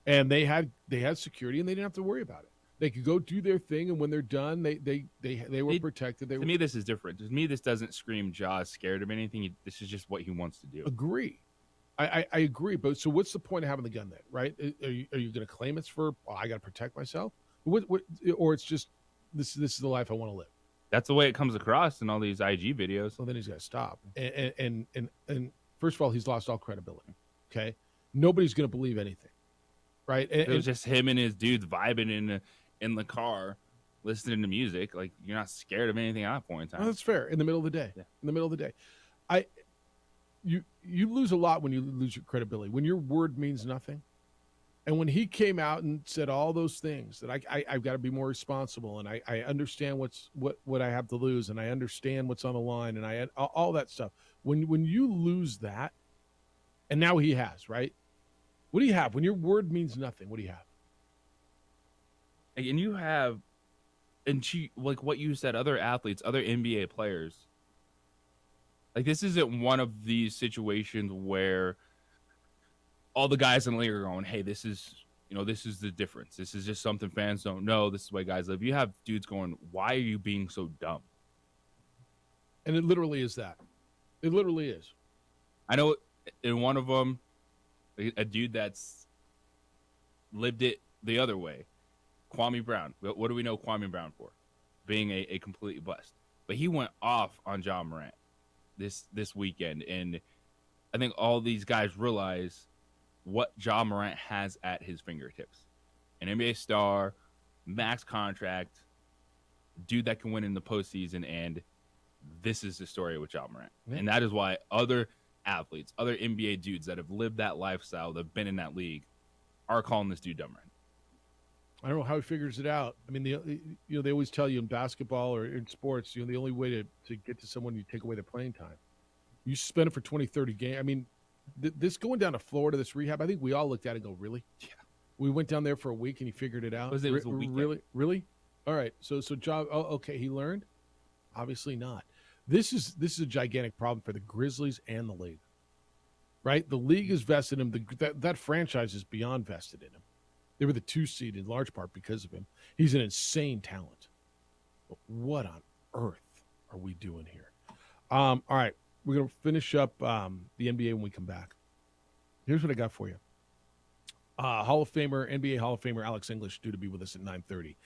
And they had security, and they didn't have to worry about it. They could go do their thing, and when they're done, they were protected. To me, this is different. To me, this doesn't scream Jaws scared of anything. This is just what he wants to do. Agree. I agree. But so what's the point of having the gun then, right? Are you going to claim it's for, I got to protect myself? Or it's just, this is the life I want to live? That's the way it comes across in all these IG videos. Well, then he's got to stop. And first of all, he's lost all credibility. Okay. Nobody's going to believe anything. Right. It was just him and his dudes vibing in the car, listening to music. Like, you're not scared of anything at that point in time. Well, that's fair. In the middle of the day. Yeah. In the middle of the day. You lose a lot when you lose your credibility, when your word means nothing. And when he came out and said all those things that I've got to be more responsible, and I understand what I have to lose, and I understand what's on the line, and all that stuff. When you lose that, and now he has, right? What do you have when your word means nothing? What do you have? And you have, like what you said, other athletes, other NBA players. Like, this isn't one of these situations where all the guys in the league are going, hey, this is the difference. This is just something fans don't know. This is the way guys live. You have dudes going, why are you being so dumb? And it literally is that. It literally is. I know in one of them, a dude that's lived it the other way. Kwame Brown. What do we know Kwame Brown for? Being a complete bust. But he went off on Ja Morant this weekend, and I think all these guys realize what Ja Morant has at his fingertips. An NBA star, max contract, dude that can win in the postseason, and this is the story with Ja Morant. Yeah. And that is why other athletes, other NBA dudes that have lived that lifestyle, that have been in that league, are calling this dude Ja Morant. I don't know how he figures it out. I mean, they always tell you in basketball or in sports, the only way to get to someone, you take away their playing time. You suspend it for 20, 30 games. I mean, this going down to Florida, this rehab, I think we all looked at it and go, really? Yeah. We went down there for a week and he figured it out. It was a weekend. Really? All right. So Ja, okay, he learned? Obviously not. This is a gigantic problem for the Grizzlies and the league. Right? The league is vested in him. That franchise is beyond vested in him. They were the 2 seed in large part because of him. He's an insane talent. But what on earth are we doing here? All right. We're going to finish up the NBA when we come back. Here's what I got for you. NBA Hall of Famer Alex English due to be with us at 9:30.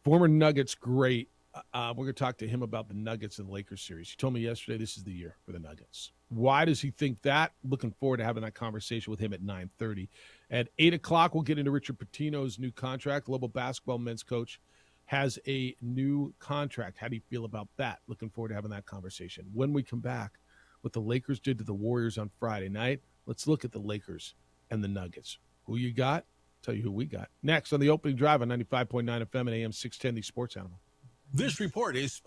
Former Nuggets great. We're going to talk to him about the Nuggets and the Lakers series. He told me yesterday this is the year for the Nuggets. Why does he think that? Looking forward to having that conversation with him at 9:30. At 8 o'clock, we'll get into Richard Pitino's new contract. Global basketball men's coach has a new contract. How do you feel about that? Looking forward to having that conversation. When we come back, what the Lakers did to the Warriors on Friday night, let's look at the Lakers and the Nuggets. Who you got? Tell you who we got. Next on the opening drive on 95.9 FM and AM 610, the Sports Animal. This report is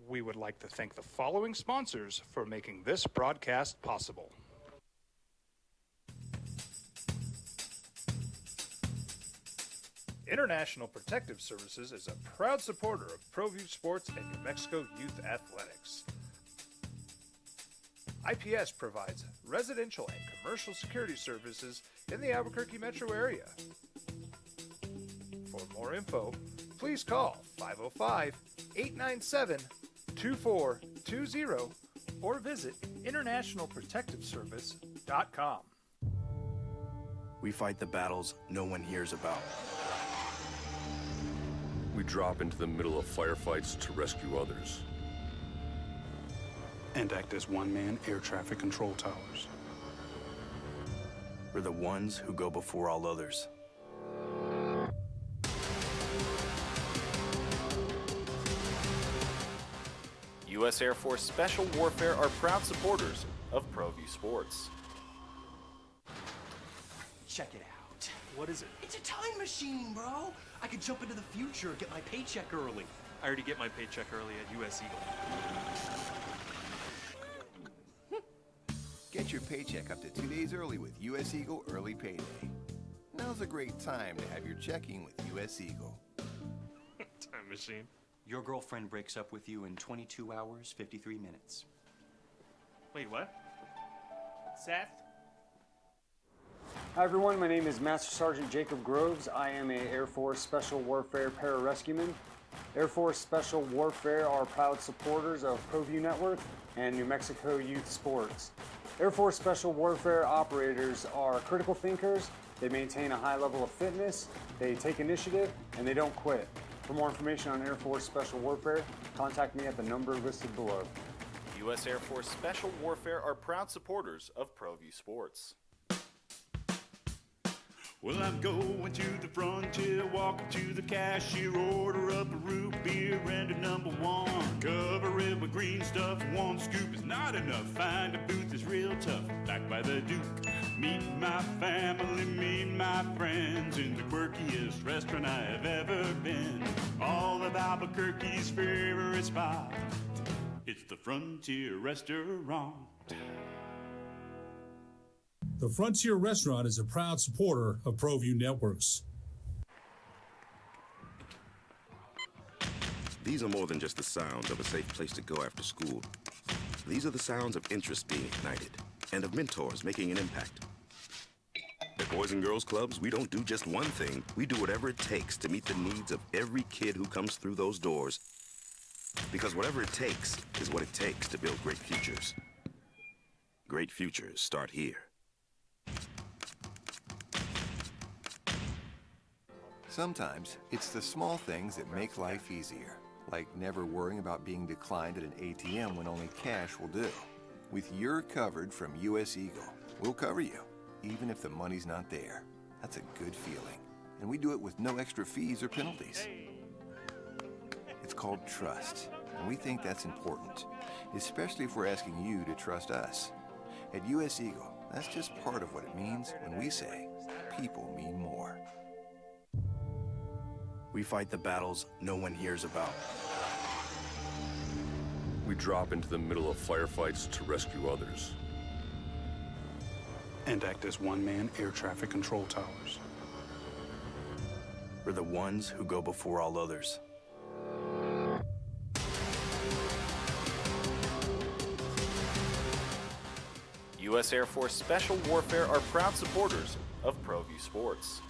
We would like to thank the following sponsors for making this broadcast possible. International Protective Services is a proud supporter of ProView Sports and New Mexico Youth Athletics. IPS provides residential and commercial security services in the Albuquerque metro area. For more info, please call 505-897-2420 or visit internationalprotectiveservice.com. We fight the battles no one hears about. We drop into the middle of firefights to rescue others. And act as one-man air traffic control towers. We're the ones who go before all others. U.S. Air Force Special Warfare are proud supporters of ProView Sports. Check it out. What is it? It's a time machine, bro. I could jump into the future, get my paycheck early. I already get my paycheck early at U.S. Eagle. Get your paycheck up to 2 days early with U.S. Eagle Early Payday. Now's a great time to have your checking with U.S. Eagle. Time machine. Your girlfriend breaks up with you in 22 hours, 53 minutes. Wait, what? Seth? Hi everyone, my name is Master Sergeant Jacob Groves. I am a Air Force Special Warfare Pararescueman. Air Force Special Warfare are proud supporters of ProView Network and New Mexico Youth Sports. Air Force Special Warfare operators are critical thinkers. They maintain a high level of fitness, they take initiative, and they don't quit. For more information on Air Force Special Warfare, contact me at the number listed below. U.S. Air Force Special Warfare are proud supporters of ProView Sports. Well, I'm going to the frontier, walking to the cashier, order up a root beer and a number one. Cover it with green stuff, one scoop is not enough. Find a booth is real tough, back by the Duke. Meet my family, meet my friends in the quirkiest restaurant I have ever been. All of Albuquerque's favorite spot, it's the Frontier Restaurant. The Frontier Restaurant is a proud supporter of ProView Networks. These are more than just the sounds of a safe place to go after school. These are the sounds of interest being ignited and of mentors making an impact. At Boys and Girls Clubs, we don't do just one thing. We do whatever it takes to meet the needs of every kid who comes through those doors. Because whatever it takes is what it takes to build great futures. Great futures start here. Sometimes it's the small things that make life easier, like never worrying about being declined at an ATM when only cash will do. With You're Covered from US Eagle, we'll cover you, even if the money's not there. That's a good feeling. And we do it with no extra fees or penalties. It's called trust, and we think that's important, especially if we're asking you to trust us. At US Eagle, that's just part of what it means when we say people mean more. We fight the battles no one hears about. We drop into the middle of firefights to rescue others. And act as one-man air traffic control towers. We're the ones who go before all others. U.S. Air Force Special Warfare are proud supporters of ProView Sports.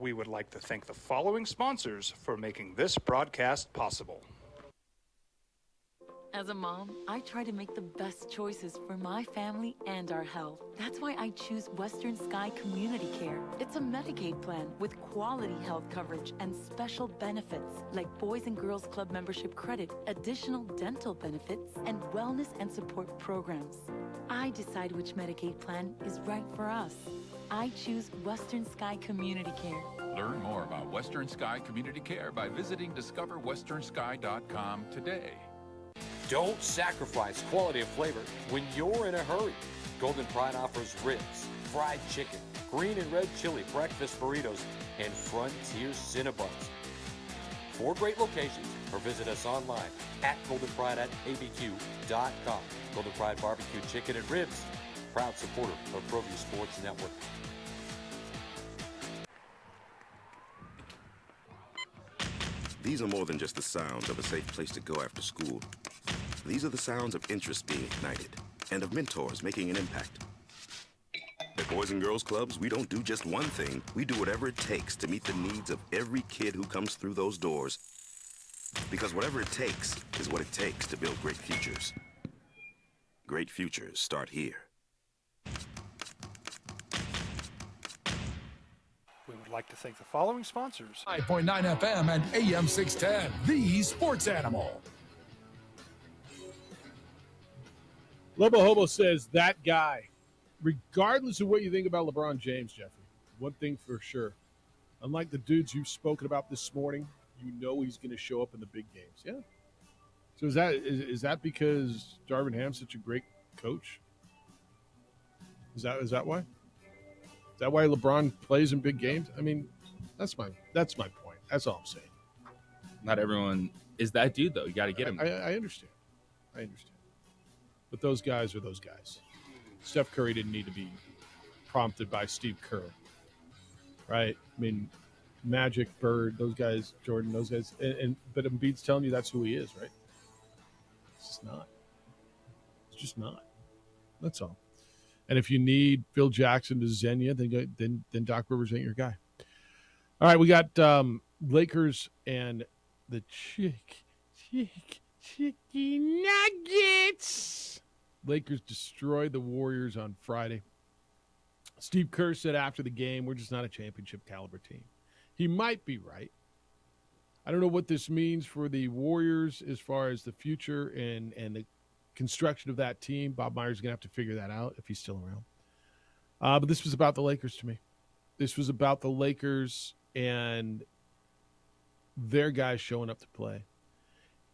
We would like to thank the following sponsors for making this broadcast possible. As a mom, I try to make the best choices for my family and our health. That's why I choose Western Sky Community Care. It's a Medicaid plan with quality health coverage and special benefits like Boys and Girls Club membership credit, additional dental benefits, and wellness and support programs. I decide which Medicaid plan is right for us. I choose Western Sky Community Care. Learn more about Western Sky Community Care by visiting discoverwesternsky.com today. Don't sacrifice quality of flavor when you're in a hurry. Golden Pride offers ribs, fried chicken, green and red chili breakfast burritos, and Frontier Cinnabons. 4 great locations, or visit us online at goldenpride@abq.com. Golden Pride Barbecue Chicken and Ribs, proud supporter of ProView Sports Network. These are more than just the sounds of a safe place to go after school. These are the sounds of interest being ignited and of mentors making an impact. At Boys and Girls Clubs, we don't do just one thing. We do whatever it takes to meet the needs of every kid who comes through those doors. Because whatever it takes is what it takes to build great futures. Great futures start here. We would like to thank the following sponsors. 5.9 FM and AM 610, the sports animal. Lobo Hobo says that guy, regardless of what you think about LeBron James, Jeffrey, one thing for sure, unlike the dudes you've spoken about this morning, you know he's going to show up in the big games. Yeah. So is that because Darvin Ham's such a great coach? Is that why? Is that why LeBron plays in big games? I mean, that's my point. That's all I'm saying. Not everyone is that dude, though. You got to get him. I understand. But those guys are those guys. Steph Curry didn't need to be prompted by Steve Kerr, right? I mean, Magic, Bird, those guys, Jordan, those guys. But Embiid's telling you that's who he is, right? It's just not. It's just not. That's all. And if you need Phil Jackson to zen you, then Doc Rivers ain't your guy. All right, we got Lakers and the Chicken Nuggets. Lakers destroyed the Warriors on Friday. Steve Kerr said after the game, we're just not a championship caliber team. He might be right. I don't know what this means for the Warriors as far as the future and the construction of that team. Bob Myers is going to have to figure that out if he's still around. But this was about the Lakers to me. This was about the Lakers and their guys showing up to play.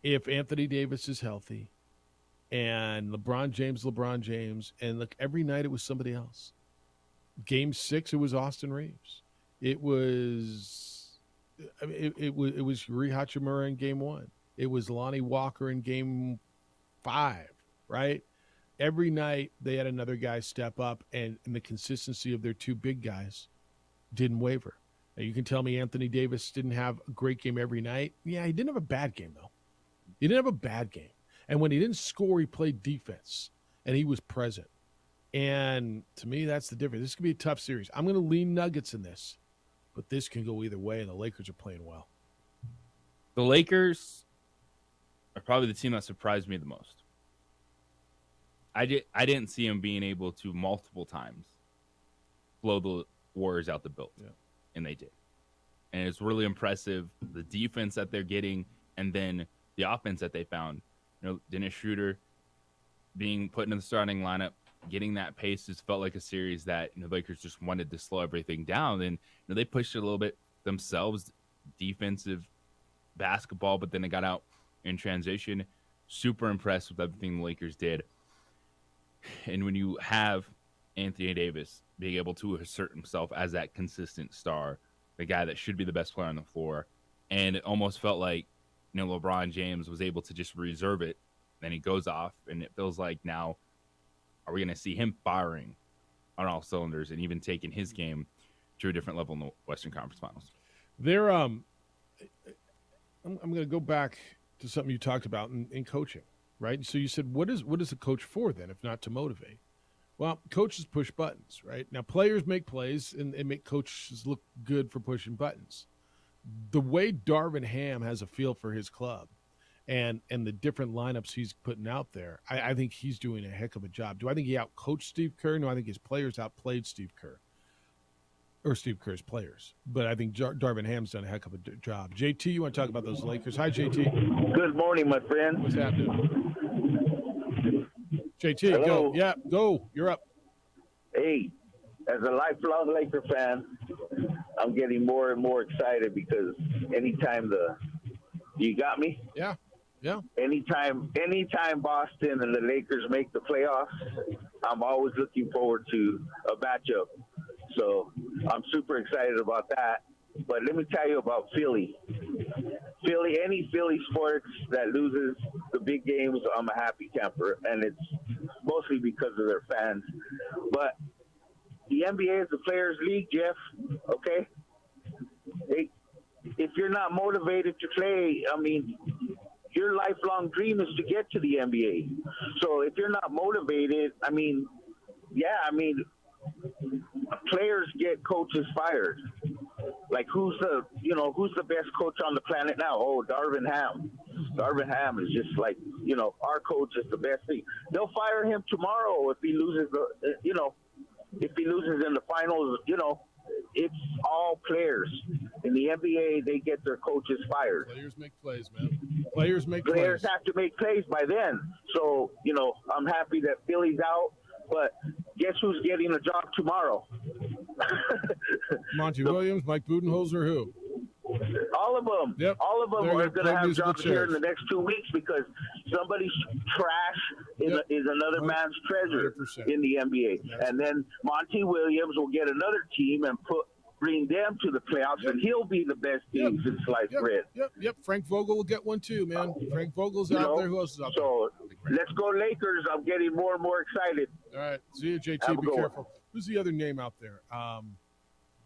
If Anthony Davis is healthy and LeBron James, and look, every night it was somebody else. Game 6, it was Austin Reeves. It was Rui Hachimura in Game 1. It was Lonnie Walker in Game 5, right? Every night they had another guy step up, and the consistency of their two big guys didn't waver. Now, you can tell me Anthony Davis didn't have a great game every night. Yeah, he didn't have a bad game, though. He didn't have a bad game. And when he didn't score, he played defense, and he was present. And to me, that's the difference. This could be a tough series. I'm going to lean Nuggets in this, but this can go either way, and the Lakers are playing well. The Lakers are probably the team that surprised me the most. I didn't see him being able to multiple times blow the Warriors out the build, and they did. And it's really impressive, the defense that they're getting, and then the offense that they found. Dennis Schroeder being put in the starting lineup, getting that pace just felt like a series that the Lakers just wanted to slow everything down. And they pushed it a little bit themselves, defensive basketball, but then they got out in transition. Super impressed with everything the Lakers did. And when you have Anthony Davis being able to assert himself as that consistent star, the guy that should be the best player on the floor, and it almost felt like LeBron James was able to just reserve it. Then he goes off, and it feels like now, are we going to see him firing on all cylinders and even taking his game to a different level in the Western Conference Finals? There, I'm going to go back to something you talked about in coaching, right? So you said, what is a coach for then, if not to motivate? Well, coaches push buttons, right? Now, players make plays and make coaches look good for pushing buttons. The way Darvin Ham has a feel for his club and the different lineups he's putting out there, I think he's doing a heck of a job. Do I think he outcoached Steve Kerr? No, I think his players outplayed Steve Kerr. Or Steve Kerr's players. But I think Darvin Ham's done a heck of a job. JT, you want to talk about those Lakers? Hi, JT. Good morning, my friend. What's happening? JT, Hello. go. Yeah, go. You're up. Hey, as a lifelong Laker fan, I'm getting more and more excited because anytime you got me? Yeah. Anytime Boston and the Lakers make the playoffs, I'm always looking forward to a matchup. So I'm super excited about that. But let me tell you about Philly. Any Philly sports that loses the big games, I'm a happy camper, and it's mostly because of their fans. But the NBA is a players' league, Jeff. Okay, if you're not motivated to play, your lifelong dream is to get to the NBA. So if you're not motivated, players get coaches fired. Like who's the best coach on the planet now? Oh, Darvin Ham. Darvin Ham is just like, our coach is the best thing. They'll fire him tomorrow if he loses if he loses in the finals. It's all players. In the NBA, they get their coaches fired. Players make plays, man. Players have to make plays by then. So, I'm happy that Philly's out, but guess who's getting a job tomorrow? Monty Williams, Mike Budenholzer, who? All of them. Yep. All of them are going to have jobs here in the next 2 weeks because somebody's trash is another man's treasure 100%. in the NBA. And then Monty Williams will get another team and bring them to the playoffs, and he'll be the best team since sliced bread. Yep. Frank Vogel will get one too, man. Frank Vogel's out there. Who else is out there? So let's go Lakers. I'm getting more and more excited. All right. See you, JT. Have a Be good careful. Who's the other name out there?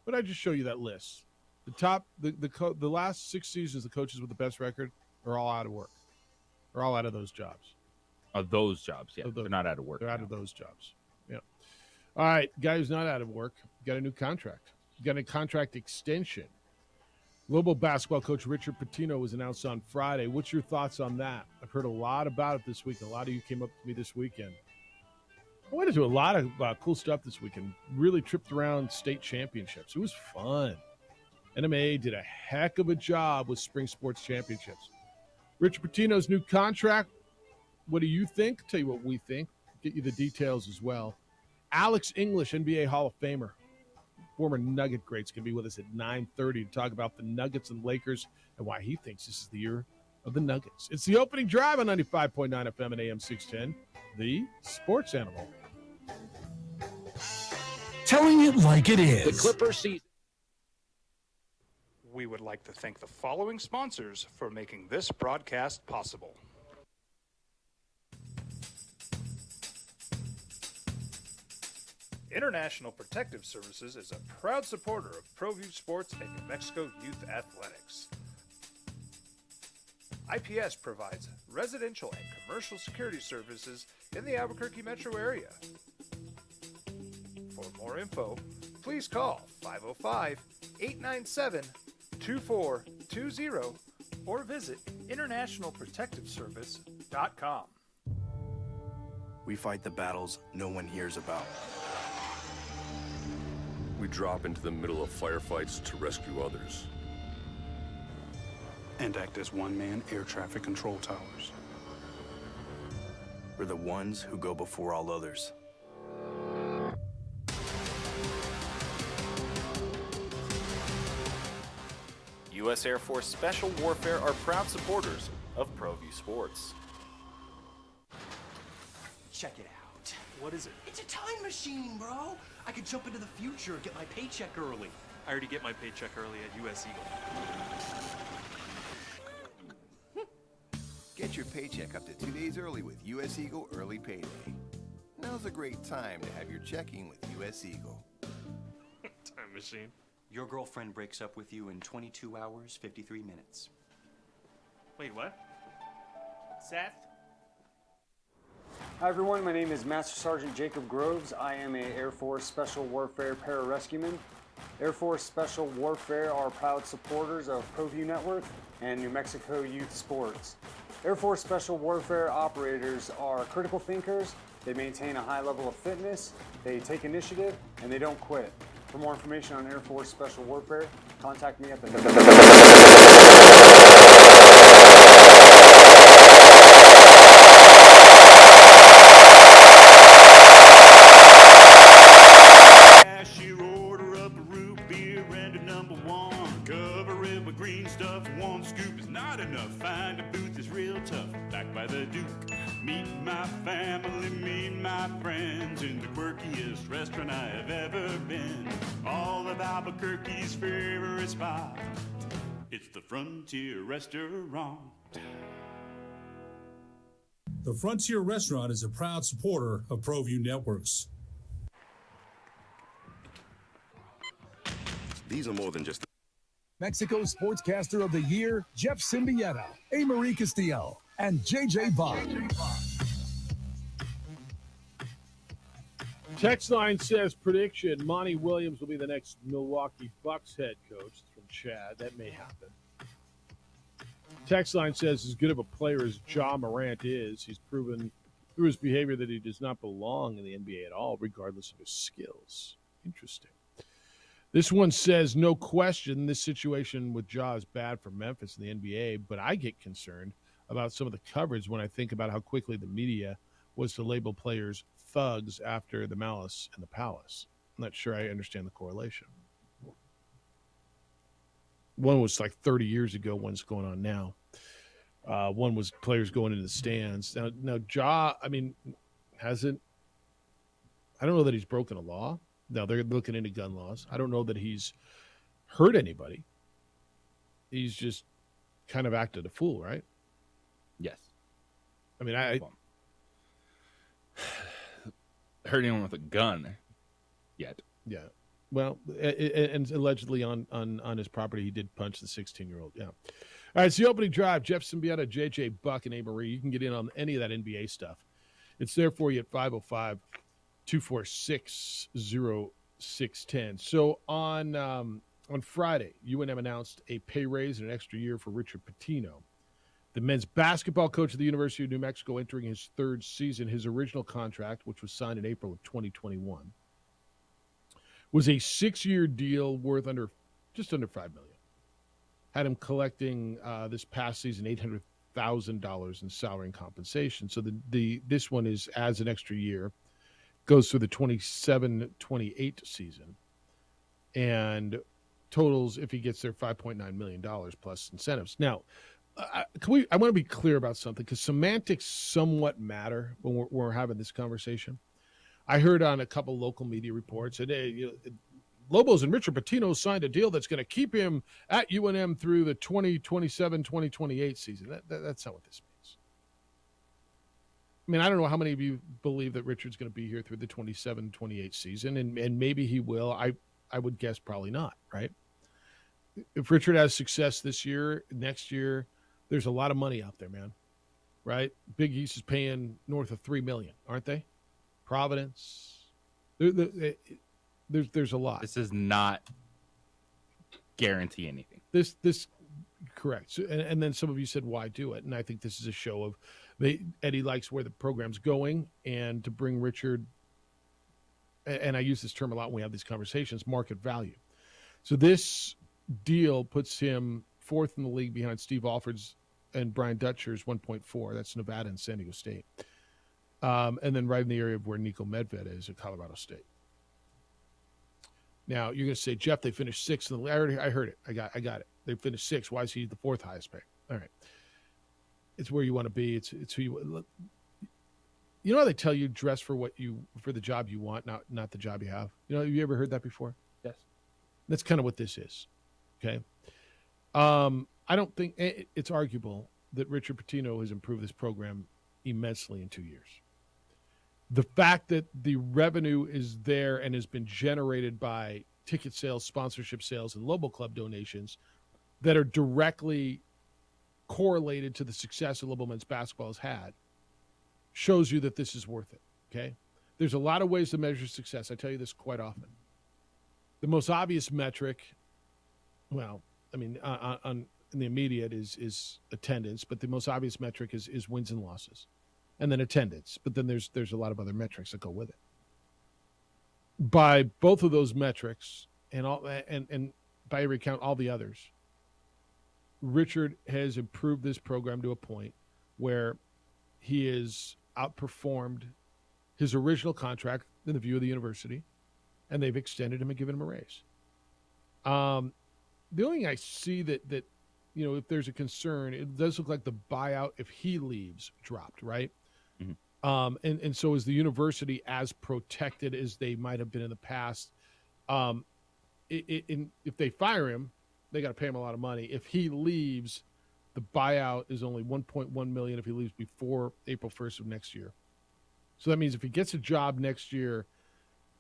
But I just show you that list. The top, the last 6 seasons, the coaches with the best record are all out of work. They're all out of those jobs. Of those jobs, yeah. They're not out of work. They're out of those jobs. Yeah. All right, guy who's not out of work, got a new contract. Got a contract extension. Global basketball coach Richard Pitino was announced on Friday. What's your thoughts on that? I've heard a lot about it this week. A lot of you came up to me this weekend. I went into a lot of cool stuff this weekend. Really tripped around state championships. It was fun. NMA did a heck of a job with spring sports championships. Richard Pitino's new contract. What do you think? Tell you what we think. Get you the details as well. Alex English, NBA Hall of Famer, former Nugget greats, can be with us at 9:30 to talk about the Nuggets and Lakers and why he thinks this is the year of the Nuggets. It's the opening drive on 95.9 FM and AM 610, the Sports Animal. Telling it like it is. The Clippers season. We would like to thank the following sponsors for making this broadcast possible. International Protective Services is a proud supporter of ProView Sports and New Mexico Youth Athletics. IPS provides residential and commercial security services in the Albuquerque metro area. For more info, please call 505-897-2420 or visit internationalprotectiveservice.com. We fight the battles no one hears about. We drop into the middle of firefights to rescue others. And act as one-man air traffic control towers. We're the ones who go before all others. U.S. Air Force Special Warfare are proud supporters of ProView Sports. Check it out. What is it? It's a time machine, bro. I could jump into the future, get my paycheck early. I already get my paycheck early at U.S. Eagle. Get your paycheck up to 2 days early with U.S. Eagle Early Payday. Now's a great time to have your checking with U.S. Eagle. Time machine. Your girlfriend breaks up with you in 22 hours, 53 minutes. Wait, what? Seth? Hi everyone, my name is Master Sergeant Jacob Groves. I am a Air Force Special Warfare pararescueman. Air Force Special Warfare are proud supporters of ProView Network and New Mexico Youth Sports. Air Force Special Warfare operators are critical thinkers. They maintain a high level of fitness, they take initiative, and they don't quit. For more information on Air Force Special Warfare, contact me at the Cashier, order up a root beer and a number one. Cover it with green stuff. One scoop is not enough. Find a booth is real tough. Back by the Duke. Meet my family, meet my friends in the quirkiest restaurant I have ever been. All of Albuquerque's favorite spot. It's the Frontier Restaurant. The Frontier Restaurant is a proud supporter of ProView Networks. These are more than just Mexico Sportscaster of the Year, Jeff Symbieta, A. Marie Castillo, and J.J. Bond. Text line says prediction: Monty Williams will be the next Milwaukee Bucks head coach. It's from Chad. That may happen. Text line says as good of a player as Ja Morant is, he's proven through his behavior that he does not belong in the NBA at all, regardless of his skills. Interesting. This one says, no question, this situation with Ja is bad for Memphis and the NBA, but I get concerned about some of the coverage when I think about how quickly the media was to label players thugs after the Malice and the Palace. I'm not sure I understand the correlation. One was like 30 years ago, one's going on now. One was players going into the stands. Now Ja, I mean, I don't know that he's broken a law. No, they're looking into gun laws. I don't know that he's hurt anybody. He's just kind of acted a fool, right? Yes. I mean, hurt anyone with a gun yet. Yeah. Well, and allegedly on his property, he did punch the 16-year-old. Yeah. All right, it's the opening drive. Jeff Symbieta, J.J. Buck, and A. Marie. You can get in on any of that NBA stuff. It's there for you at 505-246-0610. So on Friday, UNM announced a pay raise and an extra year for Richard Pitino, the men's basketball coach of the University of New Mexico, entering his third season. His original contract, which was signed in April of 2021, was a 6-year deal worth just under $5 million. Had him collecting this past season $800,000 in salary and compensation. So this one is as an extra year, goes through the 27-28 season, and totals, if he gets there, $5.9 million plus incentives. Now, I want to be clear about something, because semantics somewhat matter when we're having this conversation. I heard on a couple local media reports that Lobos and Richard Pitino signed a deal that's going to keep him at UNM through the 2027-2028 season. That's not what this means. I mean, I don't know how many of you believe that Richard's going to be here through the 27-28 season, and maybe he will. I would guess probably not, right? If Richard has success this year, next year, there's a lot of money out there, man, right? Big East is paying north of $3 million, aren't they? Providence. There's a lot. This does not guarantee anything. This correct. So, and then some of you said, why do it? And I think this is a show of Eddie likes where the program's going, and to bring Richard, and I use this term a lot when we have these conversations, market value. So this deal puts him fourth in the league behind Steve Alford's and Brian Dutcher's 1.4. That's Nevada and San Diego State. And then right in the area of where Nico Medved is at Colorado State. Now, you're going to say, Jeff, they finished sixth in the league. I heard it. I got it. They finished sixth. Why is he the fourth highest paid? All right. It's where you want to be. It's who you know how they tell you dress for the job you want, not the job you have? Have you ever heard that before? Yes. That's kind of what this is. Okay. I don't think it's arguable that Richard Pitino has improved this program immensely in 2 years. The fact that the revenue is there and has been generated by ticket sales, sponsorship sales, and Lobo Club donations that are directly correlated to the success that Lobo men's basketball has had shows you that this is worth it. Okay. There's a lot of ways to measure success. I tell you this quite often. The most obvious metric, in the immediate is attendance, but the most obvious metric is wins and losses, and then attendance. But then there's a lot of other metrics that go with it. By both of those metrics and by every count, all the others, Richard has improved this program to a point where he has outperformed his original contract in the view of the university, and they've extended him and given him a raise. The only thing I see that if there's a concern, it does look like the buyout, if he leaves, dropped, right? Mm-hmm. And so is the university as protected as they might have been in the past? If they fire him, they got to pay him a lot of money. If he leaves, the buyout is only $1.1 million if he leaves before April 1st of next year. So that means if he gets a job next year,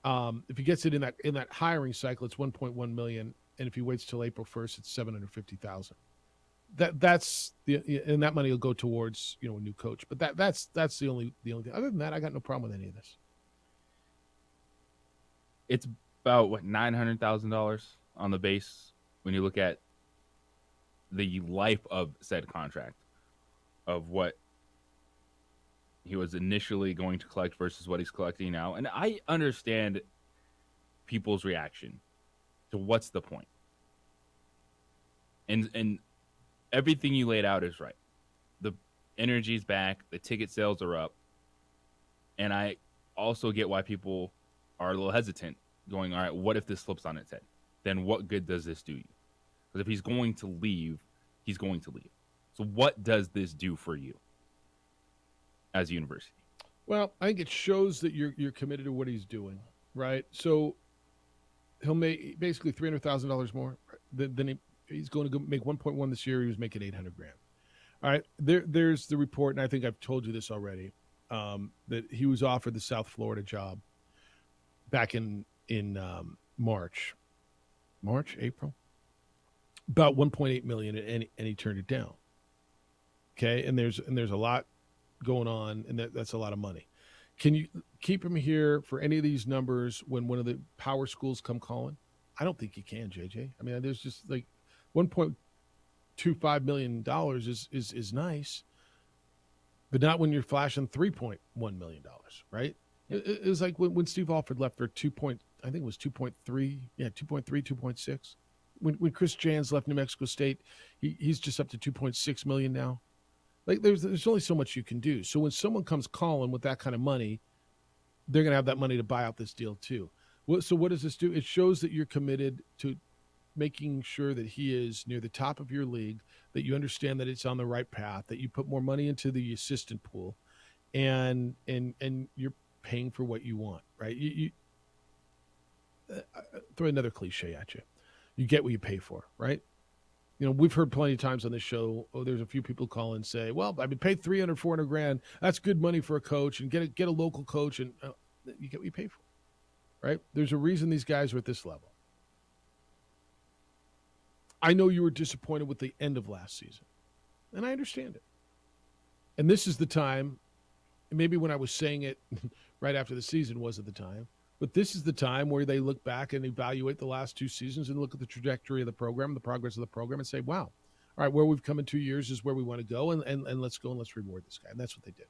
if he gets it in that hiring cycle, it's $1.1 million, and if he waits till April 1st, it's $750,000. That's and that money will go towards a new coach. But that's the only thing. Other than that, I got no problem with any of this. It's about $900,000 on the base when you look at the life of said contract, of what he was initially going to collect versus what he's collecting now. And I understand people's reaction to what's the point. And everything you laid out is right. The energy's back, the ticket sales are up. And I also get why people are a little hesitant, going, all right, what if this flips on its head? Then what good does this do you? Because if he's going to leave, he's going to leave. So what does this do for you as a university? Well, I think it shows that you're committed to what he's doing, right? So he'll make basically $300,000 more than he's going to go make 1.1 this year. He was making $800,000. All right, there's the report, and I think I've told you this already, that he was offered the South Florida job back in April, about $1.8 million, and he turned it down. Okay, and there's a lot going on, and that's a lot of money. Can you keep him here for any of these numbers when one of the power schools come calling? I don't think you can, JJ. I mean, there's just like $1.25 million is nice, but not when you're flashing $3.1 million, right? It was like when Steve Alford left for 2.3, 2.6. When Chris Jans left New Mexico State, he's just up to $2.6 million now. Like there's only so much you can do. So when someone comes calling with that kind of money, they're going to have that money to buy out this deal too. So what does this do? It shows that you're committed to making sure that he is near the top of your league, that you understand that it's on the right path, that you put more money into the assistant pool, and you're paying for what you want, right? You throw another cliche at you. You get what you pay for, right? We've heard plenty of times on this show, there's a few people call and say, well, I've been paid $300,000, $400,000. That's good money for a coach, and get a local coach, and you get what you pay for, right? There's a reason these guys are at this level. I know you were disappointed with the end of last season, and I understand it. And this is the time, maybe when I was saying it right after the season wasn't the time, but this is the time where they look back and evaluate the last two seasons and look at the trajectory of the program, the progress of the program, and say, wow, all right, where we've come in 2 years is where we want to go, and let's go and let's reward this guy. And that's what they did.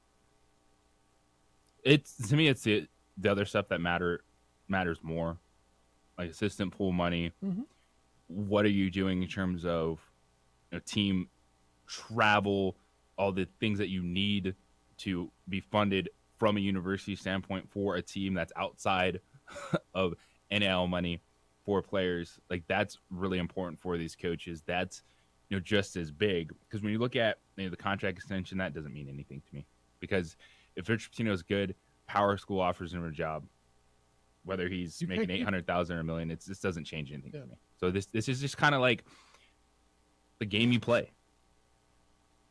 To me, it's the other stuff that matters more, like assistant pool money. Mm-hmm. What are you doing in terms of team travel, all the things that you need to be funded from a university standpoint for a team that's outside of NIL money for players? Like, that's really important for these coaches. That's just as big, because when you look at the contract extension, that doesn't mean anything to me, because if Rich Pitino is good, Power School offers him a job, whether he's making 800,000 or $1 million. This doesn't change anything to me. So this is just kind of like the game you play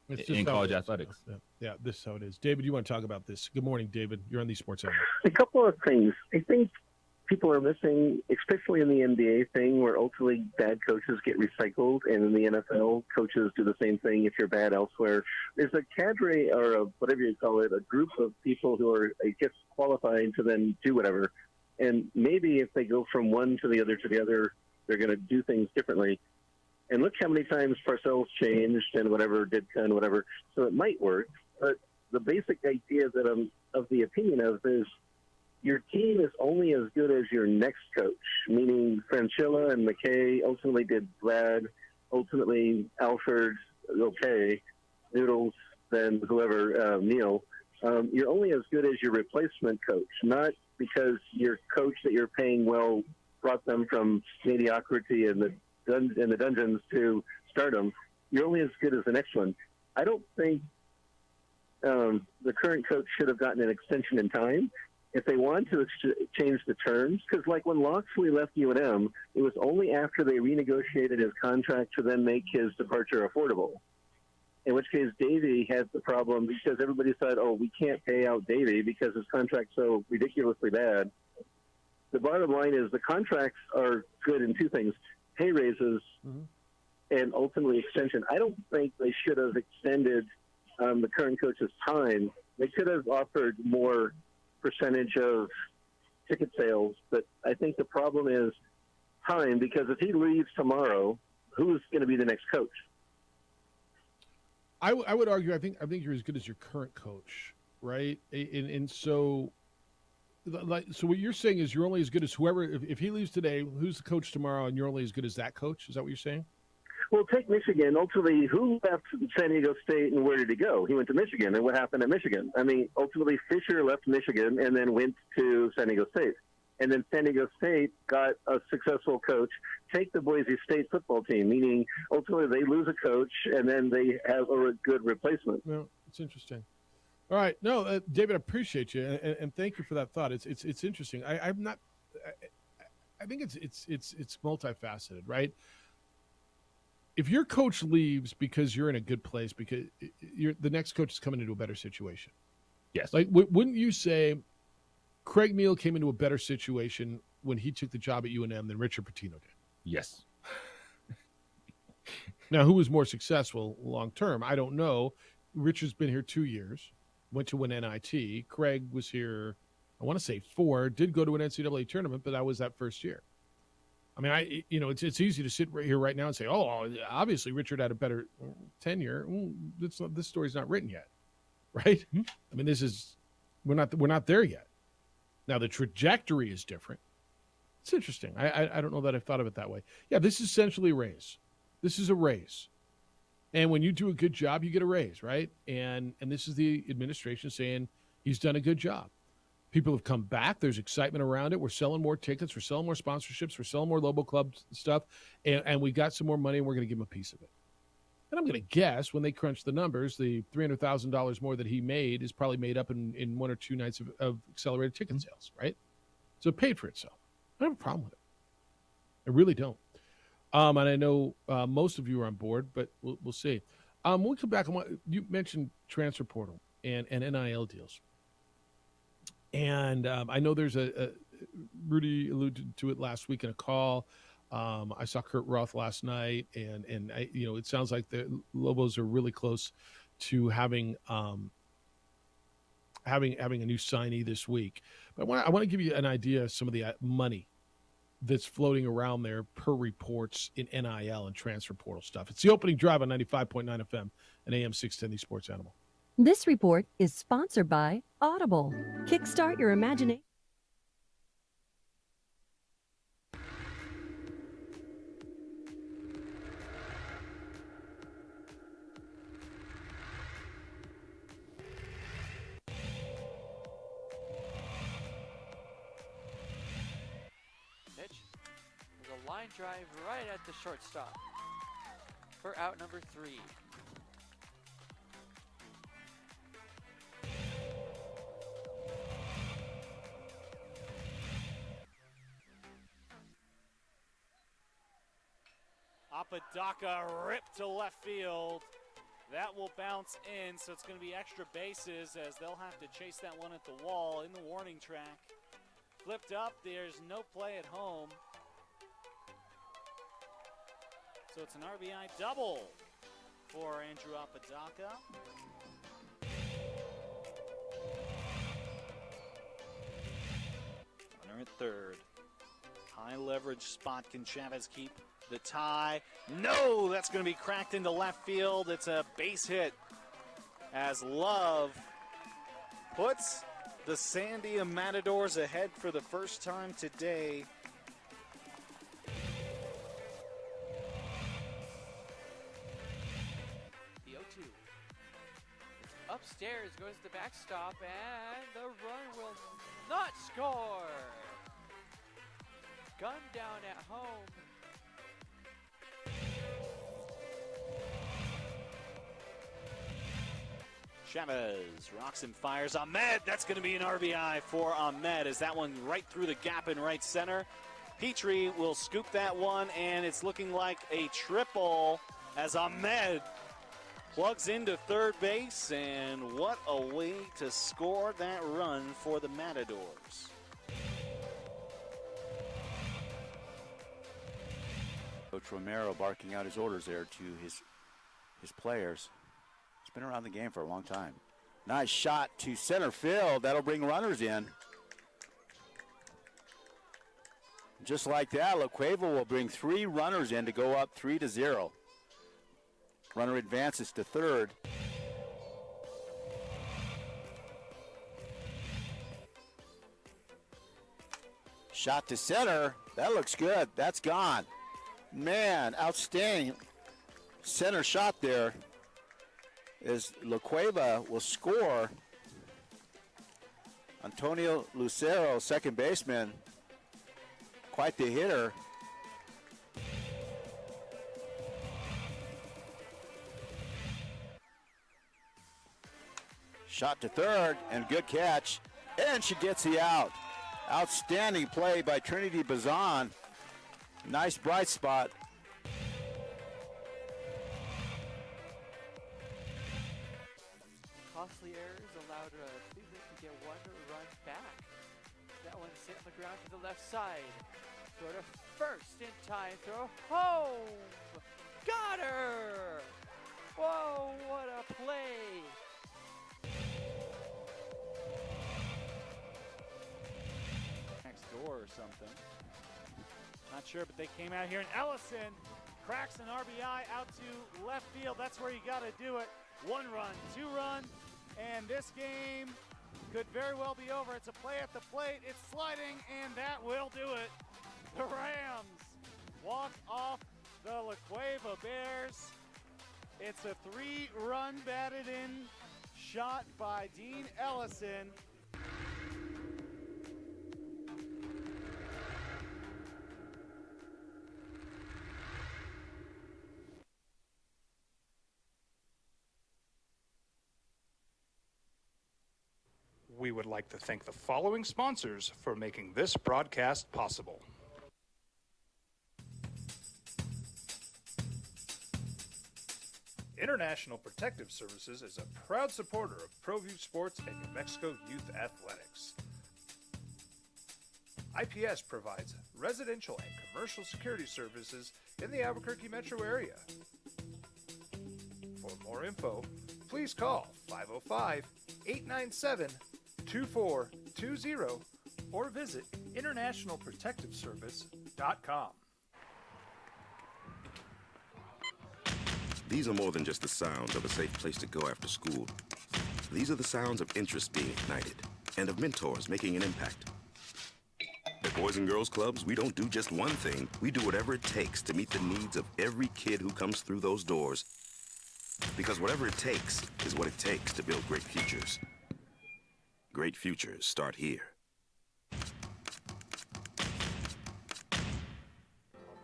in college athletics. Yeah, this is how it is. David, you want to talk about this? Good morning, David. You're on the Sports Center. A couple of things. I think people are missing, especially in the NBA thing, where ultimately bad coaches get recycled, and in the NFL, coaches do the same thing if you're bad elsewhere. There's a cadre, or whatever you call it, a group of people who are, I guess, qualified to then do whatever. And maybe if they go from one to the other, they're going to do things differently. And look how many times Parcells changed and whatever, did kind of whatever. So it might work. But the basic idea that I'm of the opinion of is your team is only as good as your next coach, meaning Franchilla and McKay ultimately did bad. Ultimately, Alford, okay. Noodles, then whoever, Neil. You're only as good as your replacement coach, not because your coach that you're paying well brought them from mediocrity in the dungeons to stardom. You're only as good as the next one. I don't think the current coach should have gotten an extension in time. If they want to change the terms, because like when Loxley left UNM, it was only after they renegotiated his contract to then make his departure affordable. In which case, Davey had the problem because everybody said, oh, we can't pay out Davey because his contract's so ridiculously bad. The bottom line is the contracts are good in two things, pay raises and ultimately extension. I don't think they should have extended the current coach's time. They could have offered more percentage of ticket sales, but I think the problem is time, because if he leaves tomorrow, who's going to be the next coach? I would argue I think you're as good as your current coach, right? And so what you're saying is you're only as good as whoever. If he leaves today, who's the coach tomorrow, and you're only as good as that coach? Is that what you're saying? Well, take Michigan. Ultimately, who left San Diego State and where did he go? He went to Michigan, and what happened at Michigan? I mean, ultimately, Fisher left Michigan and then went to San Diego State. And then San Diego State got a successful coach. Take the Boise State football team, meaning ultimately they lose a coach and then they have a good replacement. Well, it's interesting. All right. No, David, I appreciate you. And thank you for that thought. It's interesting. I think it's multifaceted, right? If your coach leaves because you're in a good place, because the next coach is coming into a better situation. Yes. Like, wouldn't you say Craig Neal came into a better situation when he took the job at UNM than Richard Pitino did? Yes. Now, who was more successful long term? I don't know. Richard's been here 2 years, went to win NIT. Craig was here, I want to say 4, did go to an NCAA tournament, but that was that first year. I mean, it's easy to sit right here right now and say, oh, obviously Richard had a better tenure. Well, this story's not written yet, right? I mean, we're not there yet. Now the trajectory is different. It's interesting. I don't know that I've thought of it that way. Yeah, this is essentially a raise. This is a raise, and when you do a good job, you get a raise, right? And this is the administration saying he's done a good job. People have come back. There's excitement around it. We're selling more tickets. We're selling more sponsorships. We're selling more Lobo Club stuff. And we got some more money, and we're going to give him a piece of it. And I'm going to guess when they crunch the numbers, the $300,000 more that he made is probably made up in 1 or 2 nights of accelerated ticket sales, right? So it paid for itself. I don't have a problem with it. I really don't. And I know most of you are on board, but we'll see. When we come back, you mentioned transfer portal and NIL deals. And I know there's Rudy alluded to it last week in a call. I saw Kurt Roth last night, and it sounds like the Lobos are really close to having a new signee this week. But I want to give you an idea of some of the money that's floating around there per reports in NIL and transfer portal stuff. It's the opening drive on 95.9 FM and AM 610, the Sports Animal. This report is sponsored by Audible. Kickstart your imagination. There's a line drive right at the shortstop for out number 3. Apodaca ripped to left field. That will bounce in, so it's going to be extra bases as they'll have to chase that one at the wall in the warning track. Flipped up, there's no play at home. So it's an RBI double for Andrew Apodaca. Runner at third. High leverage spot. Can Chavez keep the tie? No, that's going to be cracked into left field. It's a base hit as Love puts the Sandia Matadors ahead for the first time today. The 0-2. Upstairs goes the backstop, and the run will not score. Gun down at home. Chavez rocks and fires. Ahmed, that's going to be an RBI for Ahmed as that one right through the gap in right center. Petrie will scoop that one, and it's looking like a triple as Ahmed plugs into third base, and what a way to score that run for the Matadors. Coach Romero barking out his orders there to his players. He's been around the game for a long time. Nice shot to center field. That'll bring runners in. Just like that, LaCueva will bring 3 runners in to go up 3-0. Runner advances to third. Shot to center. That looks good. That's gone. Man, outstanding center shot there. As LaCueva will score. Antonio Lucero, second baseman, quite the hitter. Shot to third, and good catch, and she gets the out. Outstanding play by Trinity Bazan. Nice bright spot. Costly errors allowed Cleveland to get 1 run back. That one hit on the ground to the left side. Throw to first in time. Throw home. Got her. Whoa, what a play. Next door or something. Not sure, but they came out here, and Ellison cracks an RBI out to left field. That's where you got to do it. 1 run, 2 run, and this game could very well be over. It's a play at the plate. It's sliding, and that will do it. The Rams walk off the LaCueva Bears. It's a 3-run batted in shot by Dean Ellison. We would like to thank the following sponsors for making this broadcast possible. International Protective Services is a proud supporter of ProView Sports and New Mexico Youth Athletics. IPS provides residential and commercial security services in the Albuquerque metro area. For more info, please call 505-897-2420 or visit internationalprotectiveservice.com. These are more than just the sounds of a safe place to go after school. These are the sounds of interest being ignited and of mentors making an impact. At Boys and Girls Clubs, we don't do just one thing. We do whatever it takes to meet the needs of every kid who comes through those doors. Because whatever it takes is what it takes to build great futures. Great futures start here.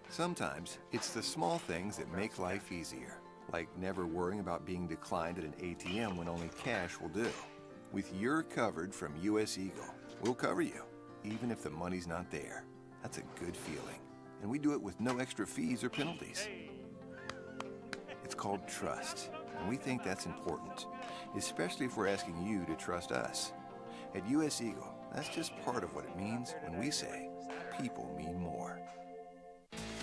Sometimes it's the small things that make life easier, like never worrying about being declined at an ATM when only cash will do. With You're Covered from US Eagle, we'll cover you, even if the money's not there. That's a good feeling. And we do it with no extra fees or penalties. It's called trust, and we think that's important, especially if we're asking you to trust us. At US Eagle, that's just part of what it means when we say people mean more.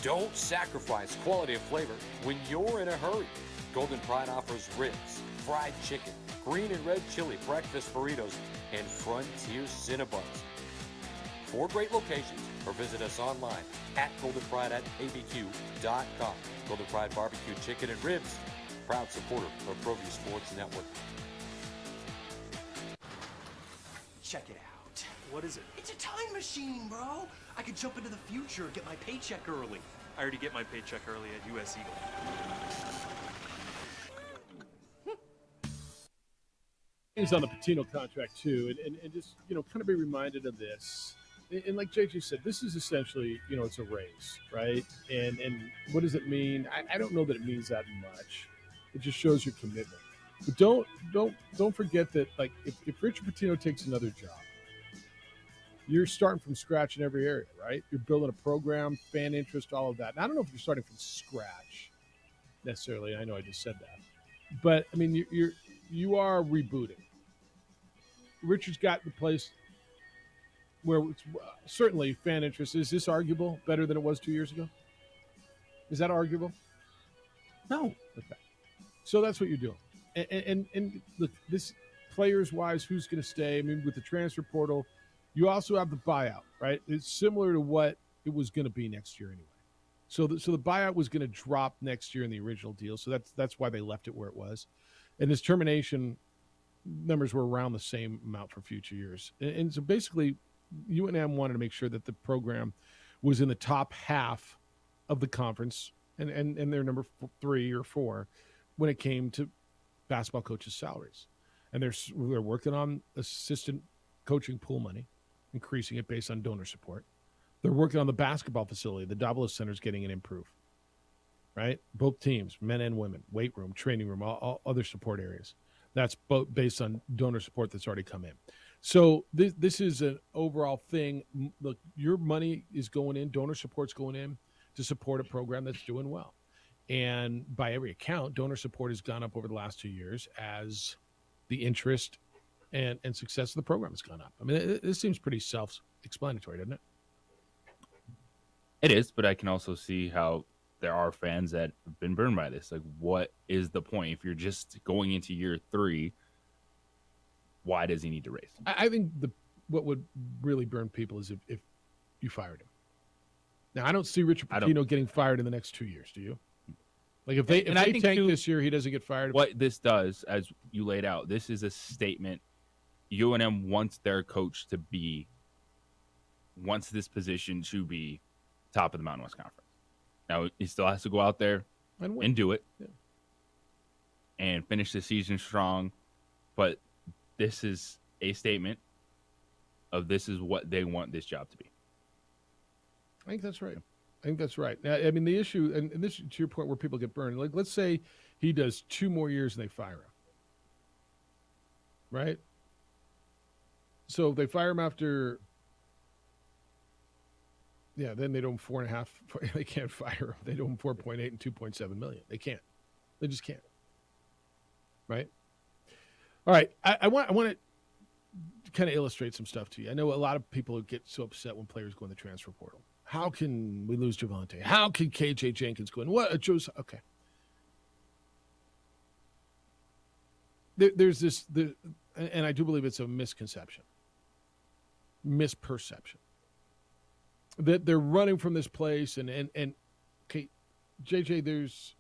Don't sacrifice quality and flavor when you're in a hurry. Golden Pride offers ribs, fried chicken, green and red chili breakfast burritos, and Frontier Cinnabons. 4 great locations, or visit us online at goldenpride@abq.com. Golden Pride Barbecue Chicken and Ribs, proud supporter of ProView Sports Network. Check it out. What is it? It's a time machine, bro. I could jump into the future, get my paycheck early. I already get my paycheck early at US Eagle. He's on the Patino contract too, and just kind of be reminded of this. And like JJ said, this is essentially it's a race, right? And what does it mean? I don't know that it means that much. It just shows your commitment. But don't forget that if Richard Patino takes another job, you're starting from scratch in every area, right? You're building a program, fan interest, all of that. And I don't know if you're starting from scratch necessarily. I know I just said that, but I mean you are rebooting. Richard's got the place where it's certainly fan interest. Is this arguable better than it was 2 years ago? Is that arguable? No. Okay. So that's what you're doing. And look, this players wise, who's going to stay? I mean, with the transfer portal, you also have the buyout, right? It's similar to what it was going to be next year anyway. So the buyout was going to drop next year in the original deal. So that's why they left it where it was. And his termination numbers were around the same amount for future years. And so basically, UNM wanted to make sure that the program was in the top half of the conference and they're number 3 or 4 when it came to basketball coaches' salaries. And they're working on assistant coaching pool money, increasing it based on donor support. They're working on the basketball facility. The Davalos Center is getting an improve, right? Both teams, men and women, weight room, training room, all other support areas. That's both based on donor support that's already come in. So this is an overall thing. Look, your money is going in, donor support's going in to support a program that's doing well. And by every account, donor support has gone up over the last 2 years as the interest and success of the program has gone up. I mean, this seems pretty self-explanatory, doesn't it? It is, but I can also see how there are fans that have been burned by this. Like, what is the point? If you're just going into year 3, why does he need to raise? I think what would really burn people is if you fired him. Now, I don't see Richard Pitino getting fired in the next 2 years. Do you? Like, if they tank this year, he doesn't get fired. What this does, as you laid out, this is a statement. UNM wants their coach to be, wants this position to be top of the Mountain West Conference. Now, he still has to go out there and do it and finish the season strong. But this is a statement of this is what they want this job to be. I think that's right. I mean, the issue, and this is to your point where people get burned. Like, let's say he does 2 more years and they fire him. Right? So if they fire him after, then they don't 4.5. They can't fire him. They don't 4.8 and 2.7 million. They can't. They just can't. Right? All right. I want to kind of illustrate some stuff to you. I know a lot of people get so upset when players go in the transfer portal. How can we lose Javante? How can KJ Jenkins go in? What? Okay. There's this, and I do believe it's a misconception. misperception that they're running from this place. And okay, JJ, there's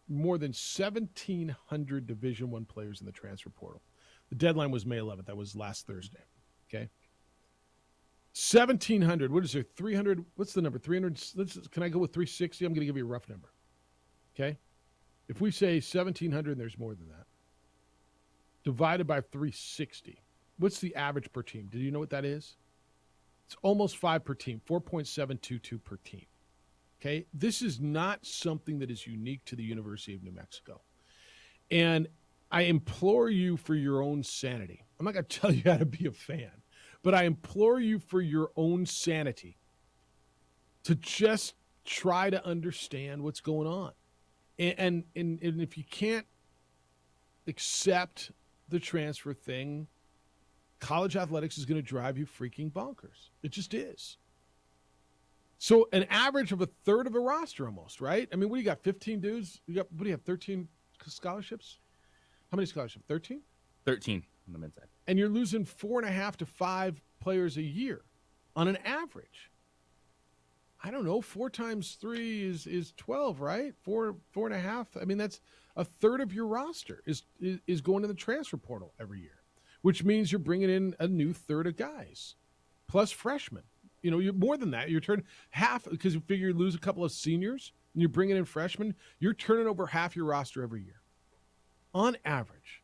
more than 1,700 Division I players in the transfer portal. The deadline was May 11th. That was last Thursday. Okay. 1,700. What is there? 300. What's the number? 300. Can I go with 360? I'm going to give you a rough number. Okay. If we say 1,700 and there's more than that, divided by 360, what's the average per team? Do you know what that is? It's almost 5 per team, 4.722 per team. Okay. This is not something that is unique to the University of New Mexico. And I implore you for your own sanity. I'm not going to tell you how to be a fan, but I implore you for your own sanity to just try to understand what's going on. And if you can't accept the transfer thing, college athletics is going to drive you freaking bonkers. It just is. So an average of a third of a roster almost, right? I mean, what do you got, 15 dudes? What do you have, 13 scholarships? How many scholarships? 13? 13 on the men's side. And you're losing 4.5 to 5 players a year on an average. I don't know, 4 times 3 is 12, right? 4.5. I mean, that's a third of your roster is going to the transfer portal every year, which means you're bringing in a new third of guys, plus freshmen. You know, you're more than that. You're turning half, because you figure you lose a couple of seniors and you're bringing in freshmen. You're turning over half your roster every year, on average.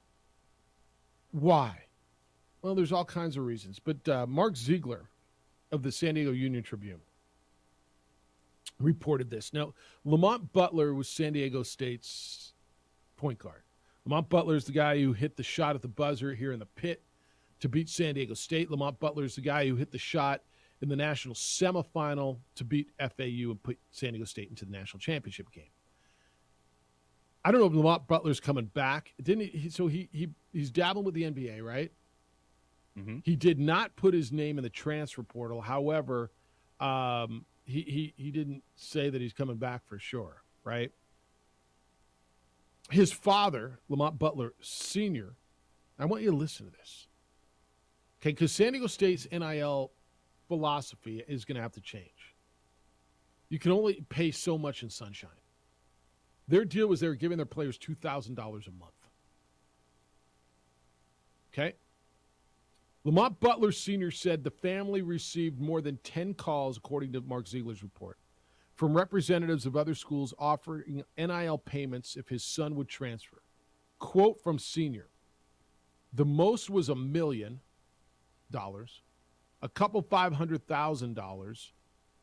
Why? Well, there's all kinds of reasons. But Mark Ziegler of the San Diego Union Tribune reported this. Now, Lamont Butler was San Diego State's point guard. Lamont Butler is the guy who hit the shot at the buzzer here in the pit to beat San Diego State. Lamont Butler is the guy who hit the shot in the national semifinal to beat FAU and put San Diego State into the national championship game. I don't know if Lamont Butler's coming back. Didn't he? So he's dabbling with the NBA, right? Mm-hmm. He did not put his name in the transfer portal. However, he didn't say that he's coming back for sure, right? His father, Lamont Butler Sr., I want you to listen to this. Okay, because San Diego State's NIL philosophy is going to have to change. You can only pay so much in Sunshine. Their deal was they were giving their players $2,000 a month. Okay? Lamont Butler Sr. said the family received more than 10 calls, according to Mark Ziegler's report, from representatives of other schools offering NIL payments if his son would transfer. Quote from Senior, the most was $1 million, a couple $500,000,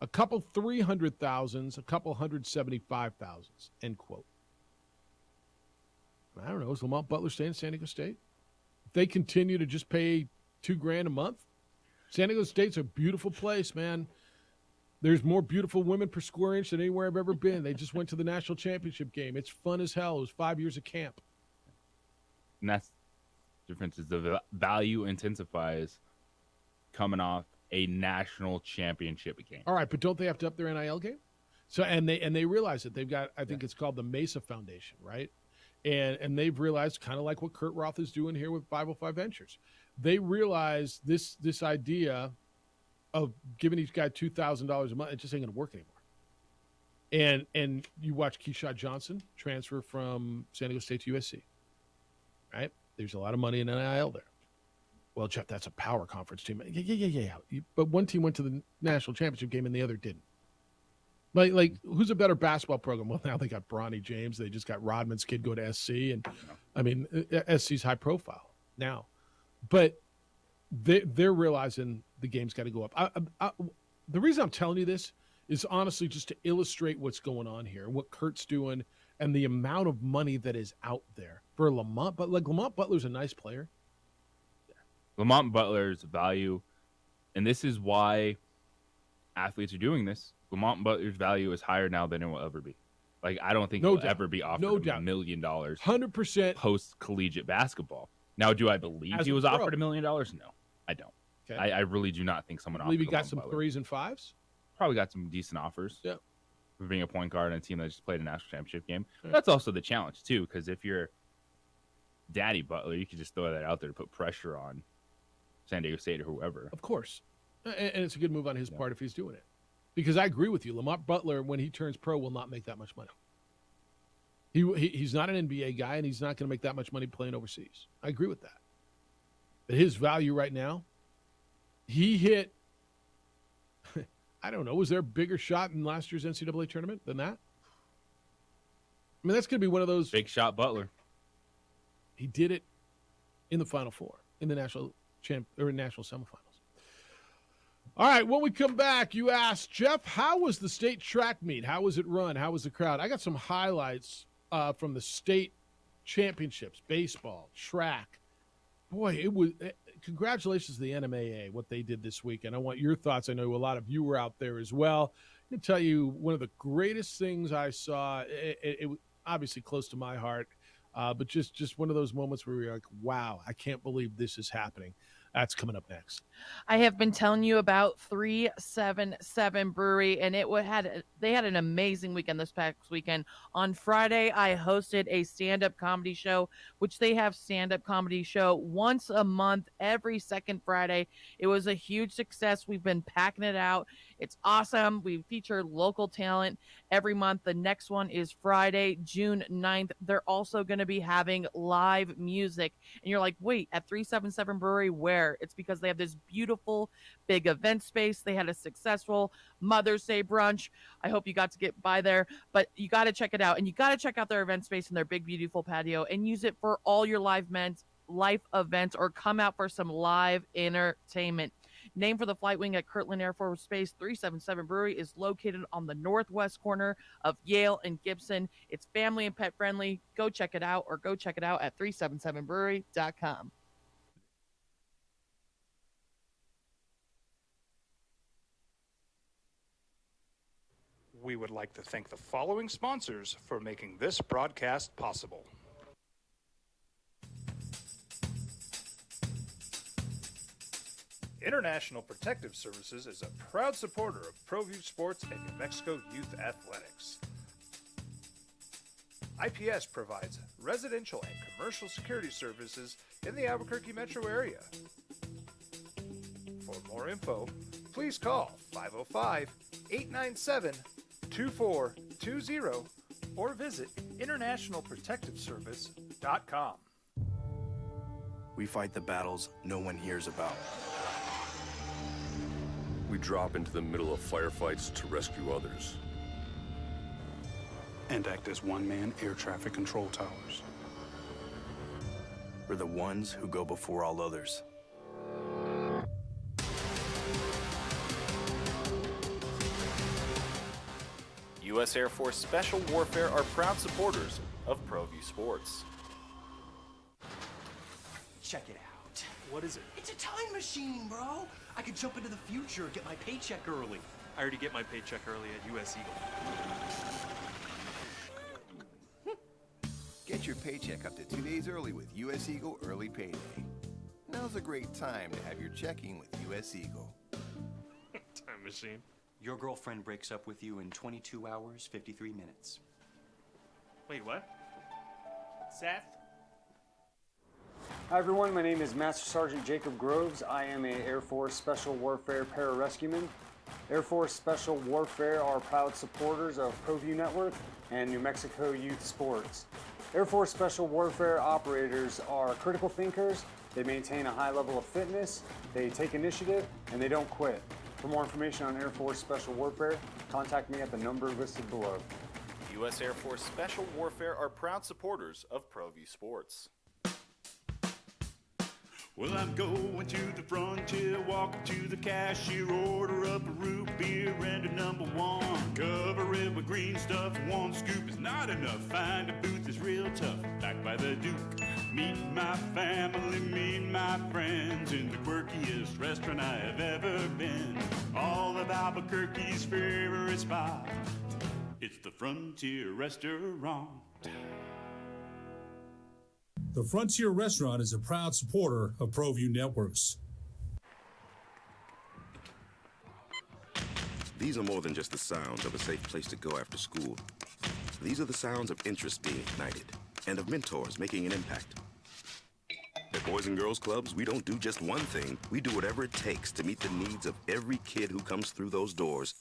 a couple $300,000, a couple $175,000, end quote. I don't know. Is Lamont Butler staying at San Diego State? If they continue to just pay $2,000 a month, San Diego State's a beautiful place, man. There's more beautiful women per square inch than anywhere I've ever been. They just went to the national championship game. It's fun as hell. It was 5 years of camp. And that's the difference, is the value intensifies coming off a national championship game. All right, but don't they have to up their NIL game? So and they realize that they've got, I think it's called the Mesa Foundation, right? And they've realized, kind of like what Kurt Roth is doing here with 505 Ventures. They realize this idea of giving each guy $2,000 a month, it just ain't going to work anymore. And you watch Keyshawn Johnson transfer from San Diego State to USC, right? There's a lot of money in NIL there. Well, Jeff, that's a power conference team. Yeah. But one team went to the national championship game and the other didn't. Like who's a better basketball program? Well, now they got Bronny James. They just got Rodman's kid go to SC. And, I mean, SC's high profile now. But they're realizing the game's got to go up. The reason I'm telling you this is honestly just to illustrate what's going on here, what Kurt's doing, and the amount of money that is out there for Lamont. But like Lamont Butler's a nice player. Lamont Butler's value, and this is why athletes are doing this. Lamont Butler's value is higher now than it will ever be. Like, I don't think he'll ever be offered $1 million 100% post-collegiate basketball. Now, do I believe he was offered $1 million? No, I don't. Okay. I really do not think someone offered Believe he got Lamont some Butler. 3s and 5s? Probably got some decent offers. Yeah. For being a point guard on a team that just played a national championship game. Yeah. That's also the challenge, too, because if you're Daddy Butler, you could just throw that out there to put pressure on San Diego State or whoever. Of course. And it's a good move on his part if he's doing it. Because I agree with you. Lamont Butler, when he turns pro, will not make that much money. He's not an NBA guy, and he's not going to make that much money playing overseas. I agree with that. But his value right now, he hit, I don't know, was there a bigger shot in last year's NCAA tournament than that? I mean, that's going to be one of those. Big shot Butler. He did it in the Final Four, in the national semifinals. All right, when we come back, you asked, Jeff, how was the state track meet? How was it run? How was the crowd? I got some highlights from the state championships, baseball, track. Boy, it was congratulations to the NMAA, what they did this weekend. I want your thoughts. I know a lot of you were out there as well. I can tell you one of the greatest things I saw, it was obviously close to my heart, but just one of those moments where you're like, wow, I can't believe this is happening. That's coming up next. I have been telling you about 377 Brewery, and they had an amazing weekend this past weekend. On Friday, I hosted a stand-up comedy show, which they have stand-up comedy show once a month, every second Friday. It was a huge success. We've been packing it out. It's awesome. We feature local talent every month. The next one is Friday, June 9th. They're also going to be having live music. And you're like, wait, at 377 Brewery, where? It's because they have this beautiful big event space. They had a successful Mother's Day brunch. I hope you got to get by there, but you got to check it out. And you got to check out their event space and their big, beautiful patio and use it for all your live events, or come out for some live entertainment. Named for the flight wing at Kirtland Air Force Base, 377 Brewery is located on the northwest corner of Yale and Gibson. It's family and pet friendly. Go check it out, or go check it out at 377brewery.com. We would like to thank the following sponsors for making this broadcast possible. International Protective Services is a proud supporter of ProView Sports and New Mexico Youth Athletics. IPS provides residential and commercial security services in the Albuquerque metro area. For more info, please call 505-897-2420 or visit internationalprotectiveservice.com. We fight the battles no one hears about. We drop into the middle of firefights to rescue others. And act as one-man air traffic control towers. We're the ones who go before all others. U.S. Air Force Special Warfare are proud supporters of ProView Sports. Check it out. What is it? It's a time machine, bro. I could jump into the future, get my paycheck early. I already get my paycheck early at U.S. Eagle. Get your paycheck up to 2 days early with U.S. Eagle Early Payday. Now's a great time to have your checking with U.S. Eagle. Time machine. Your girlfriend breaks up with you in 22 hours, 53 minutes. Wait, what? Seth? Hi everyone, my name is Master Sergeant Jacob Groves. I am a Air Force Special Warfare pararescueman. Air Force Special Warfare are proud supporters of ProView Network and New Mexico Youth Sports. Air Force Special Warfare operators are critical thinkers. They maintain a high level of fitness, they take initiative, and they don't quit. For more information on Air Force Special Warfare, contact me at the number listed below. U.S. Air Force Special Warfare are proud supporters of ProView Sports. Well, I'm going to the frontier, walking to the cashier, order up a root beer and a number one. Cover it with green stuff, one scoop is not enough. Find a booth that's real tough, back by the Duke. Meet my family, meet my friends in the quirkiest restaurant I have ever been. All of Albuquerque's favorite spot, it's the Frontier Restaurant. The Frontier Restaurant is a proud supporter of ProView Networks. These are more than just the sounds of a safe place to go after school. These are the sounds of interest being ignited and of mentors making an impact. At Boys and Girls Clubs, we don't do just one thing. We do whatever it takes to meet the needs of every kid who comes through those doors.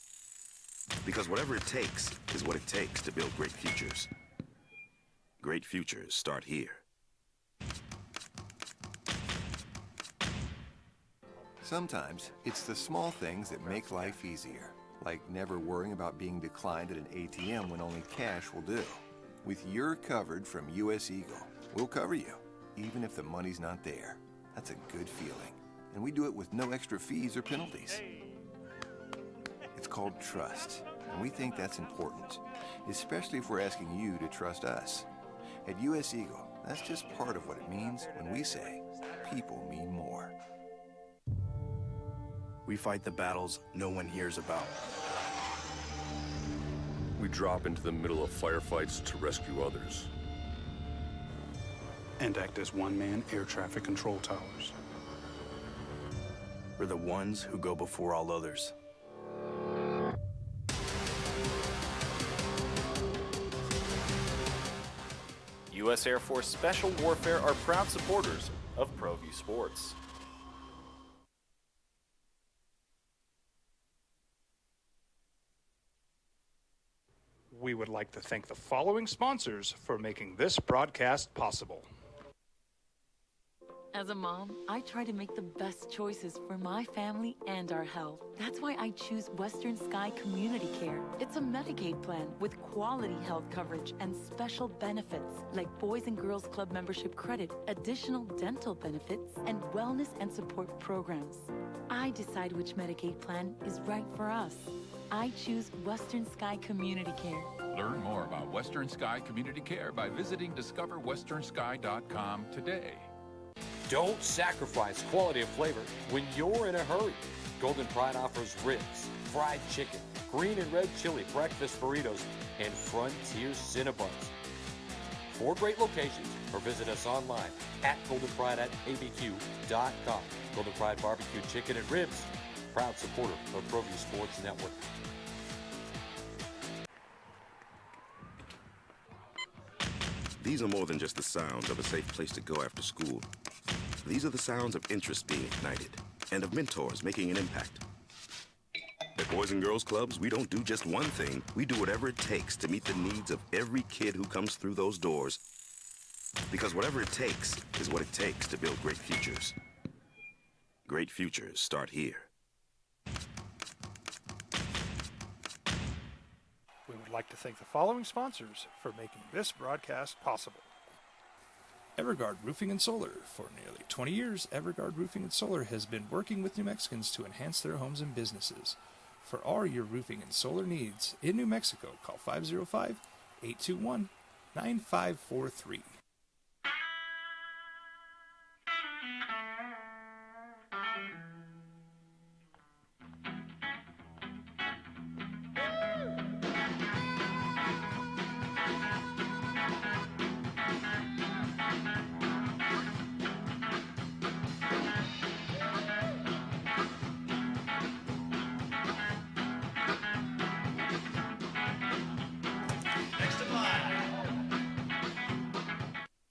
Because whatever it takes is what it takes to build great futures. Great futures start here. Sometimes it's the small things that make life easier, like never worrying about being declined at an ATM when only cash will do. With You're Covered from US Eagle, we'll cover you, even if the money's not there. That's a good feeling. And we do it with no extra fees or penalties. It's called trust, and we think that's important, especially if we're asking you to trust us. At US Eagle, that's just part of what it means when we say people mean more. We fight the battles no one hears about. We drop into the middle of firefights to rescue others. And act as one-man air traffic control towers. We're the ones who go before all others. U.S. Air Force Special Warfare are proud supporters of ProView Sports. We would like to thank the following sponsors for making this broadcast possible. As a mom, I try to make the best choices for my family and our health. That's why I choose Western Sky Community Care. It's a Medicaid plan with quality health coverage and special benefits like Boys and Girls Club membership credit, additional dental benefits, and wellness and support programs. I decide which Medicaid plan is right for us. I choose Western Sky Community Care. Learn more about Western Sky Community Care by visiting discoverwesternsky.com today. Don't sacrifice quality of flavor when you're in a hurry. Golden Pride offers ribs, fried chicken, green and red chili breakfast burritos, and Frontier Cinnabons. 4 great locations, or visit us online at goldenpride@abq.com. Golden Pride Barbecue Chicken and Ribs, proud supporter of ProView Sports Network. These are more than just the sounds of a safe place to go after school. These are the sounds of interest being ignited and of mentors making an impact. At Boys and Girls Clubs, we don't do just one thing. We do whatever it takes to meet the needs of every kid who comes through those doors. Because whatever it takes is what it takes to build great futures. Great futures start here. We would like to thank the following sponsors for making this broadcast possible. Everguard Roofing and Solar. For nearly 20 years, Everguard Roofing and Solar has been working with New Mexicans to enhance their homes and businesses. For all your roofing and solar needs in New Mexico, call 505-821-9543.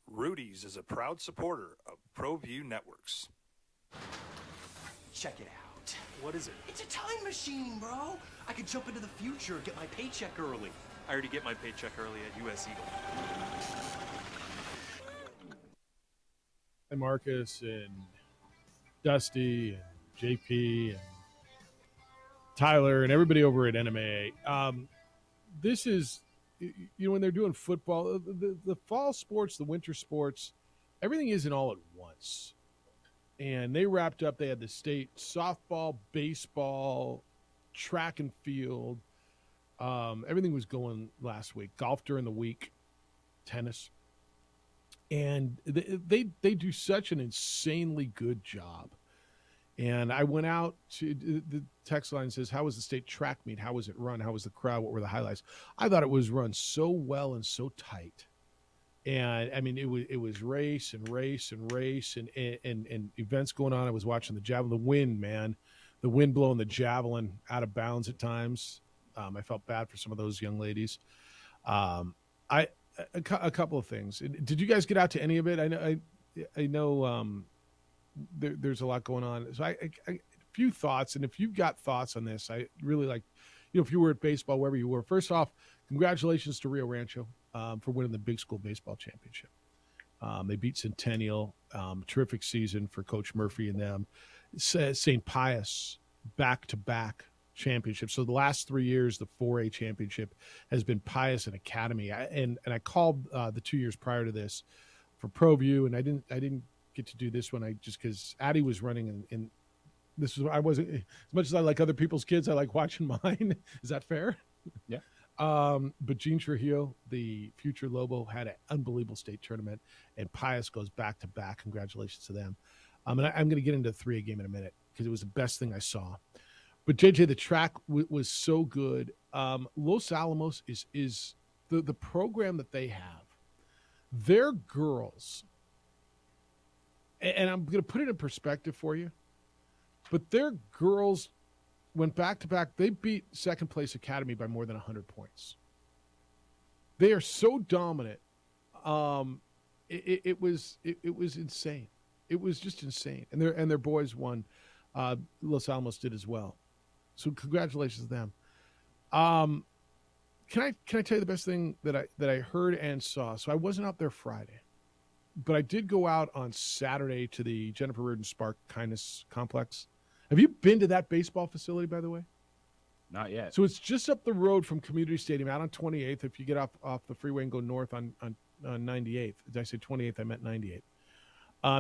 Rudy's is a proud supporter of ProView Networks. Check it out. What is it? It's a time machine, bro. I could jump into the future, get my paycheck early. I already get my paycheck early at US Eagle. And Marcus and Dusty and JP and Tyler and everybody over at NMA. This is, when they're doing football, the fall sports, the winter sports, everything isn't all at once. And they wrapped up, they had the state softball, baseball, track and field. Everything was going last week. Golf during the week, tennis. And they do such an insanely good job. And I went out to the text line says, how was the state track meet? How was it run? How was the crowd? What were the highlights? I thought it was run so well and so tight. And I mean, it was race and events going on. I was watching the javelin, the wind, man, the wind blowing the javelin out of bounds at times. I felt bad for some of those young ladies. A couple of things. Did you guys get out to any of it? I know I know there's a lot going on. So I few thoughts, and if you've got thoughts on this, I really like, if you were at baseball, wherever you were. First off, congratulations to Rio Rancho for winning the Big School Baseball Championship. They beat Centennial. Terrific season for Coach Murphy and them. St. Pius back-to-back championships. So the last 3 years, the 4A championship has been Pius and Academy. And I called the 2 years prior to this for ProView, and I didn't get to do this one. Because Addie was running, and this was, I wasn't, as much as I like other people's kids, I like watching mine. Is that fair? Yeah. But Gene Trujillo, the future Lobo, had an unbelievable state tournament, and Pius goes back to back. Congratulations to them. And I'm going to get into the 3A game in a minute because it was the best thing I saw. But JJ, the track was so good. Los Alamos is the program that they have. Their girls, and I'm going to put it in perspective for you, but their girls went back to back. They beat second place Academy by more than 100 points. They are so dominant. It was insane. It was just insane. And their boys won. Los Alamos did as well. So congratulations to them. Can I tell you the best thing that I heard and saw? So I wasn't out there Friday, but I did go out on Saturday to the Jennifer Reardon Spark Kindness Complex. Have you been to that baseball facility, by the way? Not yet. So it's just up the road from Community Stadium, out on 28th. If you get off the freeway and go north on 98th. Did I say 28th? I meant 98th.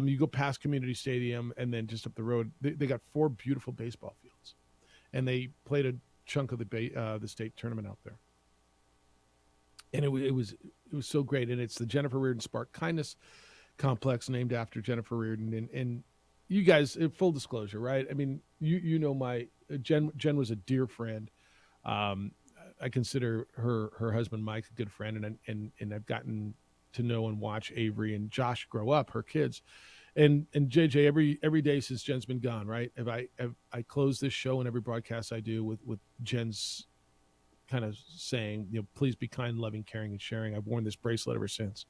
You go past Community Stadium and then just up the road. They got 4 beautiful baseball fields, and they played a chunk of the state tournament out there. And it was so great. And it's the Jennifer Reardon Spark Kindness Complex, named after Jennifer Reardon. And you guys, full disclosure, right? I mean, you know, my Jen was a dear friend. I consider her husband Mike a good friend, and I've gotten to know and watch Avery and Josh grow up, her kids, and JJ every day since Jen's been gone, right? I close this show and every broadcast I do with Jen's kind of saying, please be kind, loving, caring, and sharing. I've worn this bracelet ever since.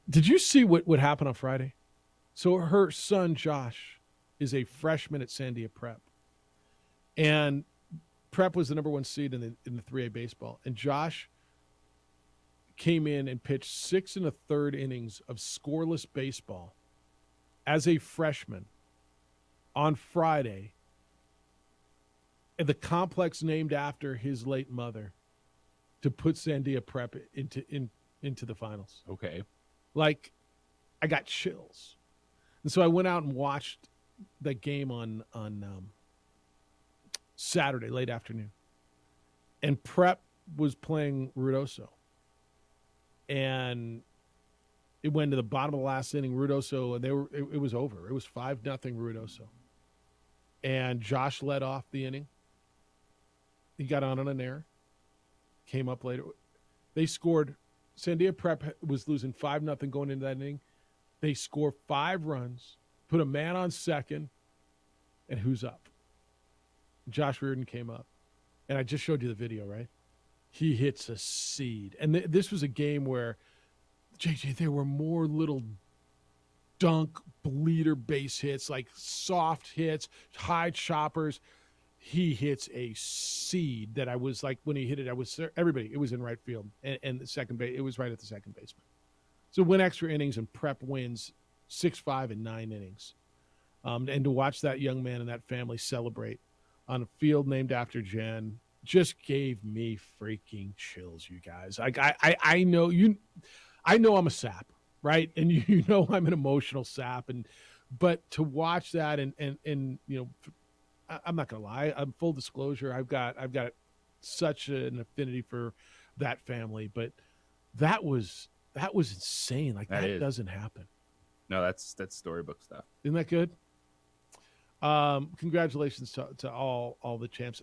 Did you see what happened on Friday? So her son, Josh, is a freshman at Sandia Prep. And Prep was the number 1 seed in the 3A baseball. And Josh came in and pitched 6 1/3 innings of scoreless baseball as a freshman on Friday at the complex named after his late mother to put Sandia Prep into the finals. Okay. Like, I got chills. And so I went out and watched that game on Saturday, late afternoon. And Prep was playing Ruidoso. And it went to the bottom of the last inning, Ruidoso, and it was over. It was 5-0 Ruidoso. And Josh led off the inning. He got on an error. Came up later. They scored. Sandia Prep was losing 5-0 going into that inning. They score 5 runs, put a man on second, and who's up? Josh Reardon came up. And I just showed you the video, right? He hits a seed. And this was a game where, JJ, there were more little dunk, bleeder base hits, like soft hits, high choppers. He hits a seed that I was like, when he hit it, everybody, it was in right field. And the second base, it was right at the second baseman. So win extra innings, and Prep wins 6-5 in 9 innings. And to watch that young man and that family celebrate on a field named after Jen just gave me freaking chills, you guys. Like I know I'm a sap, right? And you know I'm an emotional sap, but to watch that and I'm not gonna lie, I'm full disclosure, I've got such an affinity for that family, but that was insane. Like that doesn't happen. No, that's storybook stuff. Isn't that good? Congratulations to all the champs.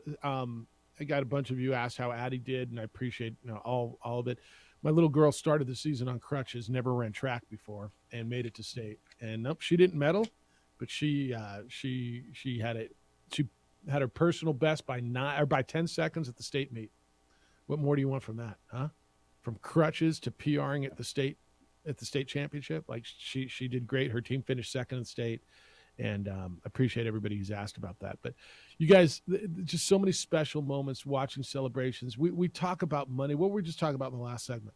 I got a bunch of you asked how Addie did, and I appreciate all of it. My little girl started the season on crutches, never ran track before, and made it to state. And nope, she didn't medal, but she had it. She had her personal best by 10 seconds at the state meet. What more do you want from that, huh? From crutches to PRing at the state at the state championship. Like she did great. Her team finished second in state, and appreciate everybody who's asked about that. But you guys, just so many special moments watching celebrations. We talk about money. What were we just talking about in the last segment?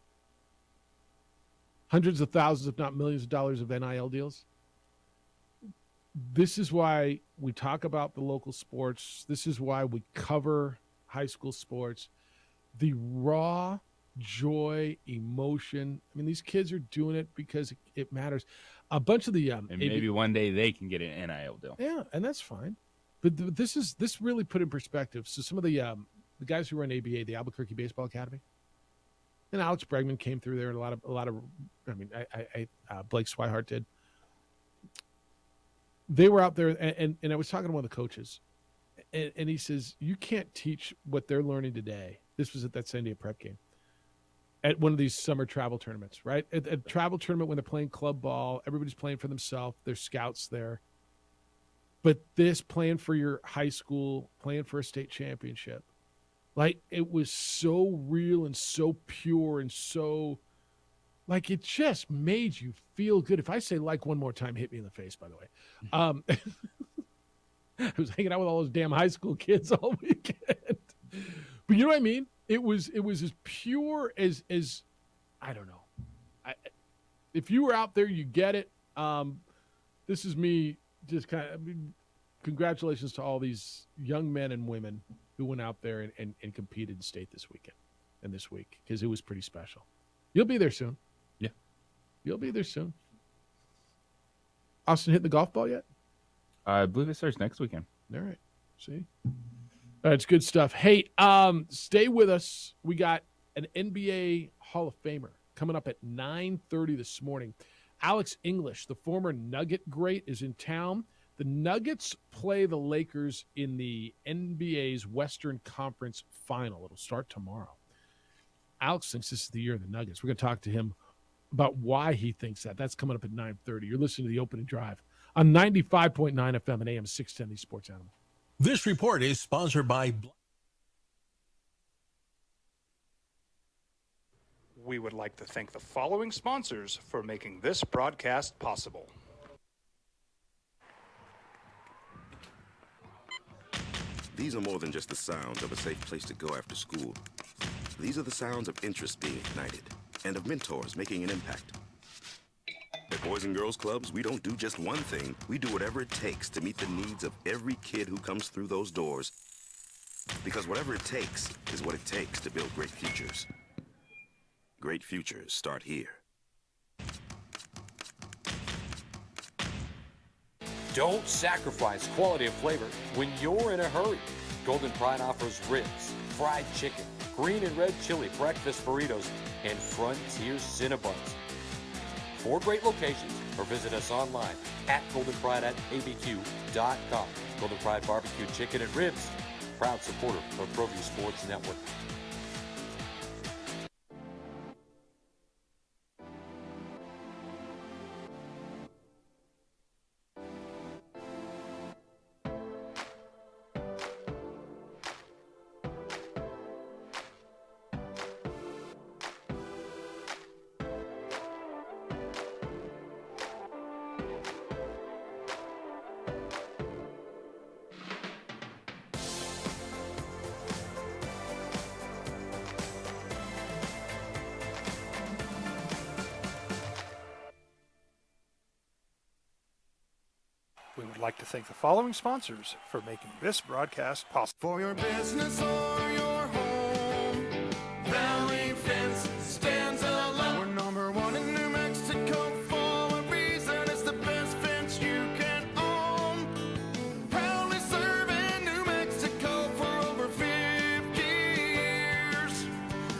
Hundreds of thousands, if not millions of dollars of NIL deals. This is why we talk about the local sports. This is why we cover high school sports. The raw joy, emotion. I mean, these kids are doing it because it matters. A bunch of the and maybe one day they can get an NIL deal. Yeah, and that's fine. But this really put in perspective. So some of the guys who run ABA, the Albuquerque Baseball Academy, and Alex Bregman came through there, and a lot of. I mean, Blake Swihart did. They were out there, and I was talking to one of the coaches, and he says, you can't teach what they're learning today. This was at that San Diego Prep game. At one of these summer travel tournaments, right? At a travel tournament when they're playing club ball, everybody's playing for themselves. There's scouts there. But this, playing for your high school, playing for a state championship, like, it was so real and so pure and so, like, it just made you feel good. If I say like one more time, hit me in the face, by the way. I was hanging out with all those damn high school kids all weekend. But you know what I mean? It was as pure as I don't know. If you were out there, you get it. This is me just kind of, congratulations to all these young men and women who went out there and competed in state this weekend and this week, because it was pretty special. You'll be there soon. Yeah. You'll be there soon. Austin hit the golf ball yet? I believe it starts next weekend. All right. See? It's good stuff. Hey, stay with us. We got an NBA Hall of Famer coming up at 9:30 this morning. Alex English, the former Nugget great, is in town. The Nuggets play the Lakers in the NBA's Western Conference Final. It'll start tomorrow. Alex thinks this is the year of the Nuggets. We're going to talk to him about why he thinks that. That's coming up at 9:30. You're listening to the Opening Drive on 95.9 FM and AM 610, the Sports Animal. This report is sponsored by... We would like to thank the following sponsors for making this broadcast possible. These are more than just the sounds of a safe place to go after school. These are the sounds of interest being ignited and of mentors making an impact. At Boys and Girls Clubs, we don't do just one thing. We do whatever it takes to meet the needs of every kid who comes through those doors. Because whatever it takes is what it takes to build great futures. Great futures start here. Don't sacrifice quality and flavor when you're in a hurry. Golden Pride offers ribs, fried chicken, green and red chili breakfast burritos, and Frontier Cinnabons. 4 great locations, or visit us online at goldenpride@abq.com. Golden Pride Barbecue Chicken and Ribs, proud supporter of ProView Sports Network. We would like to thank the following sponsors for making this broadcast possible. For your business or your home, Valley Fence stands alone. We're number 1 in New Mexico for a reason. It's the best fence you can own. Proudly serving New Mexico for over 50 years.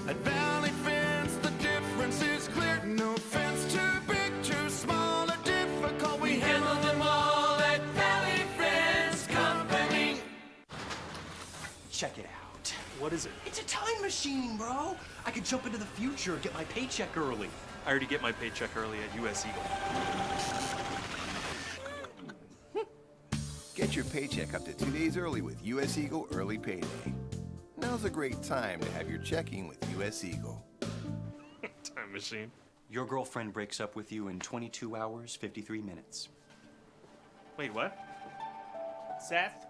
At Valley Fence, the difference is clear. No fence too big, too small, or difficult. We handle them all. Check it out. What is it? It's a time machine, bro. I could jump into the future, get my paycheck early. I already get my paycheck early at US Eagle. Get your paycheck up to 2 days early with US Eagle Early Payday. Now's a great time to have your checking with US Eagle. Time machine. Your girlfriend breaks up with you in 22 hours, 53 minutes. Wait, what? Seth?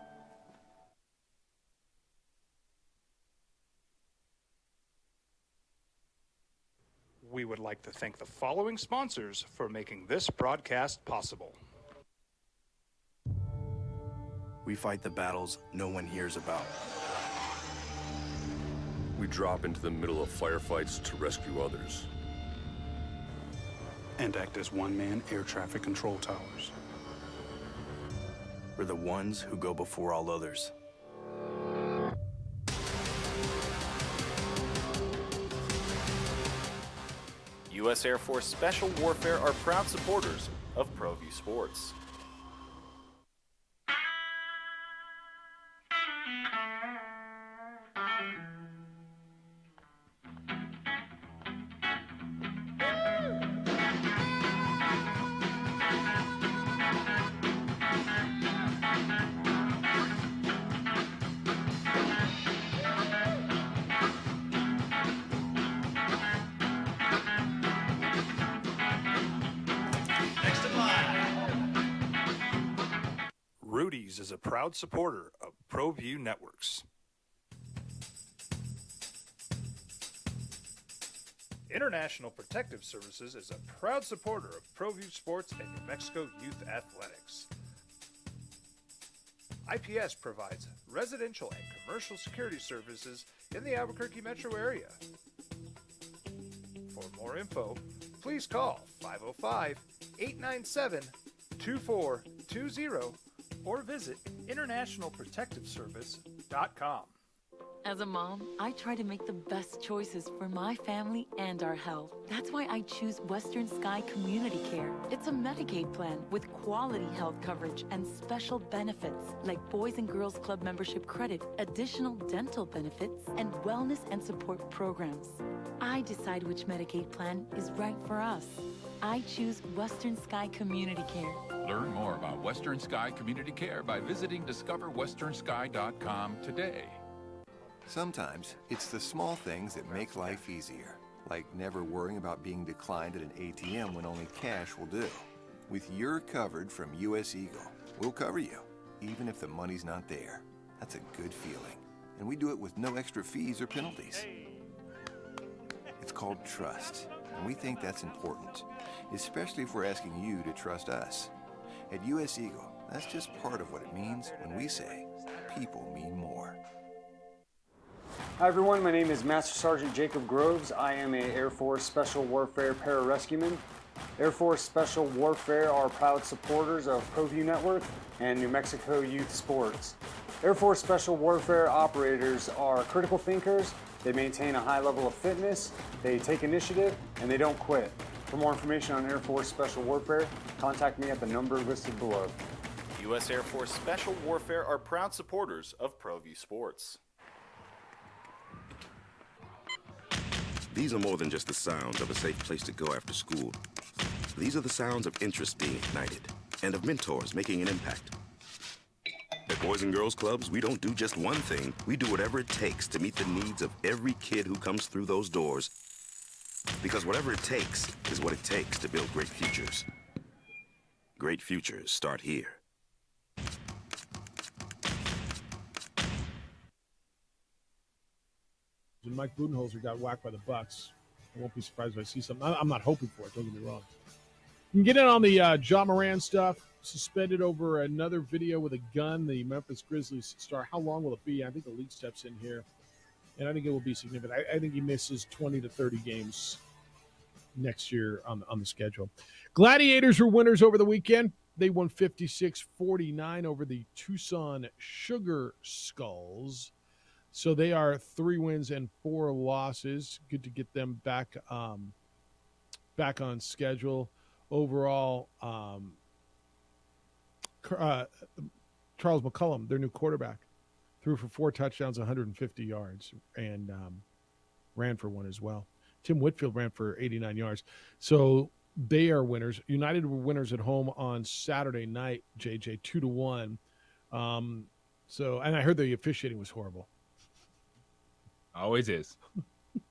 We would like to thank the following sponsors for making this broadcast possible. We fight the battles no one hears about. We drop into the middle of firefights to rescue others. And act as one-man air traffic control towers. We're the ones who go before all others. U.S. Air Force Special Warfare are proud supporters of ProView Sports. Rudy's is a proud supporter of ProView Networks. International Protective Services is a proud supporter of ProView Sports and New Mexico Youth Athletics. IPS provides residential and commercial security services in the Albuquerque metro area. For more info, please call 505-897-2420 or visit internationalprotectiveservice.com. As a mom, I try to make the best choices for my family and our health. That's why I choose Western Sky Community Care. It's a Medicaid plan with quality health coverage and special benefits like Boys and Girls Club membership credit, additional dental benefits, and wellness and support programs. I decide which Medicaid plan is right for us. I choose Western Sky Community Care. Learn more about Western Sky Community Care by visiting discoverwesternsky.com today. Sometimes it's the small things that make life easier, like never worrying about being declined at an ATM when only cash will do. With You're Covered from US Eagle, we'll cover you, even if the money's not there. That's a good feeling. And we do it with no extra fees or penalties. It's called trust, and we think that's important, especially if we're asking you to trust us. At US Eagle, that's just part of what it means when we say people mean more. Hi everyone, my name is Master Sergeant Jacob Groves. I am a Air Force Special Warfare Pararescueman. Air Force Special Warfare are proud supporters of ProView Network and New Mexico Youth Sports. Air Force Special Warfare operators are critical thinkers. They maintain a high level of fitness, they take initiative, and they don't quit. For more information on Air Force Special Warfare, contact me at the number listed below. U.S. Air Force Special Warfare are proud supporters of ProView Sports. These are more than just the sounds of a safe place to go after school. These are the sounds of interest being ignited and of mentors making an impact. At Boys and Girls Clubs, we don't do just one thing. We do whatever it takes to meet the needs of every kid who comes through those doors. Because whatever it takes is what it takes to build great futures. Great futures start here. And Mike Budenholzer got whacked by the Bucks. I won't be surprised if I see something. I'm not hoping for it. Don't get me wrong. You can get in on the Ja Moran stuff. Suspended over another video with a gun. The Memphis Grizzlies star. How long will it be? I think the league steps in here, and I think it will be significant. I think he misses 20 to 30 games next year on the schedule. Gladiators were winners over the weekend. They won 56-49 over the Tucson Sugar Skulls. So they are 3 wins and 4 losses. Good to get them back on schedule. Overall, Charles McCullum, their new quarterback, threw for 4 touchdowns, 150 yards, and ran for 1 as well. Tim Whitfield ran for 89 yards. So they are winners. United were winners at home on Saturday night, JJ, 2-1. And I heard the officiating was horrible. Always is.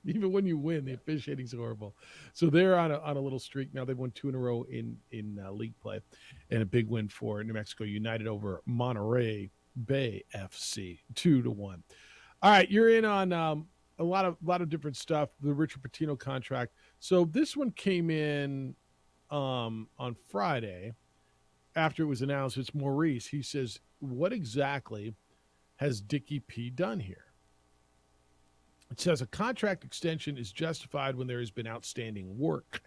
Even when you win, the officiating's horrible. So they're on a little streak now. They've won 2 in a row in league play, and a big win for New Mexico United over Monterey Bay FC, 2-1. All right, you're in on a lot of different stuff. The Richard Pitino contract. So this one came in on Friday after it was announced. It's Maurice. He says, "What exactly has Dickie P done here?" It says a contract extension is justified when there has been outstanding work.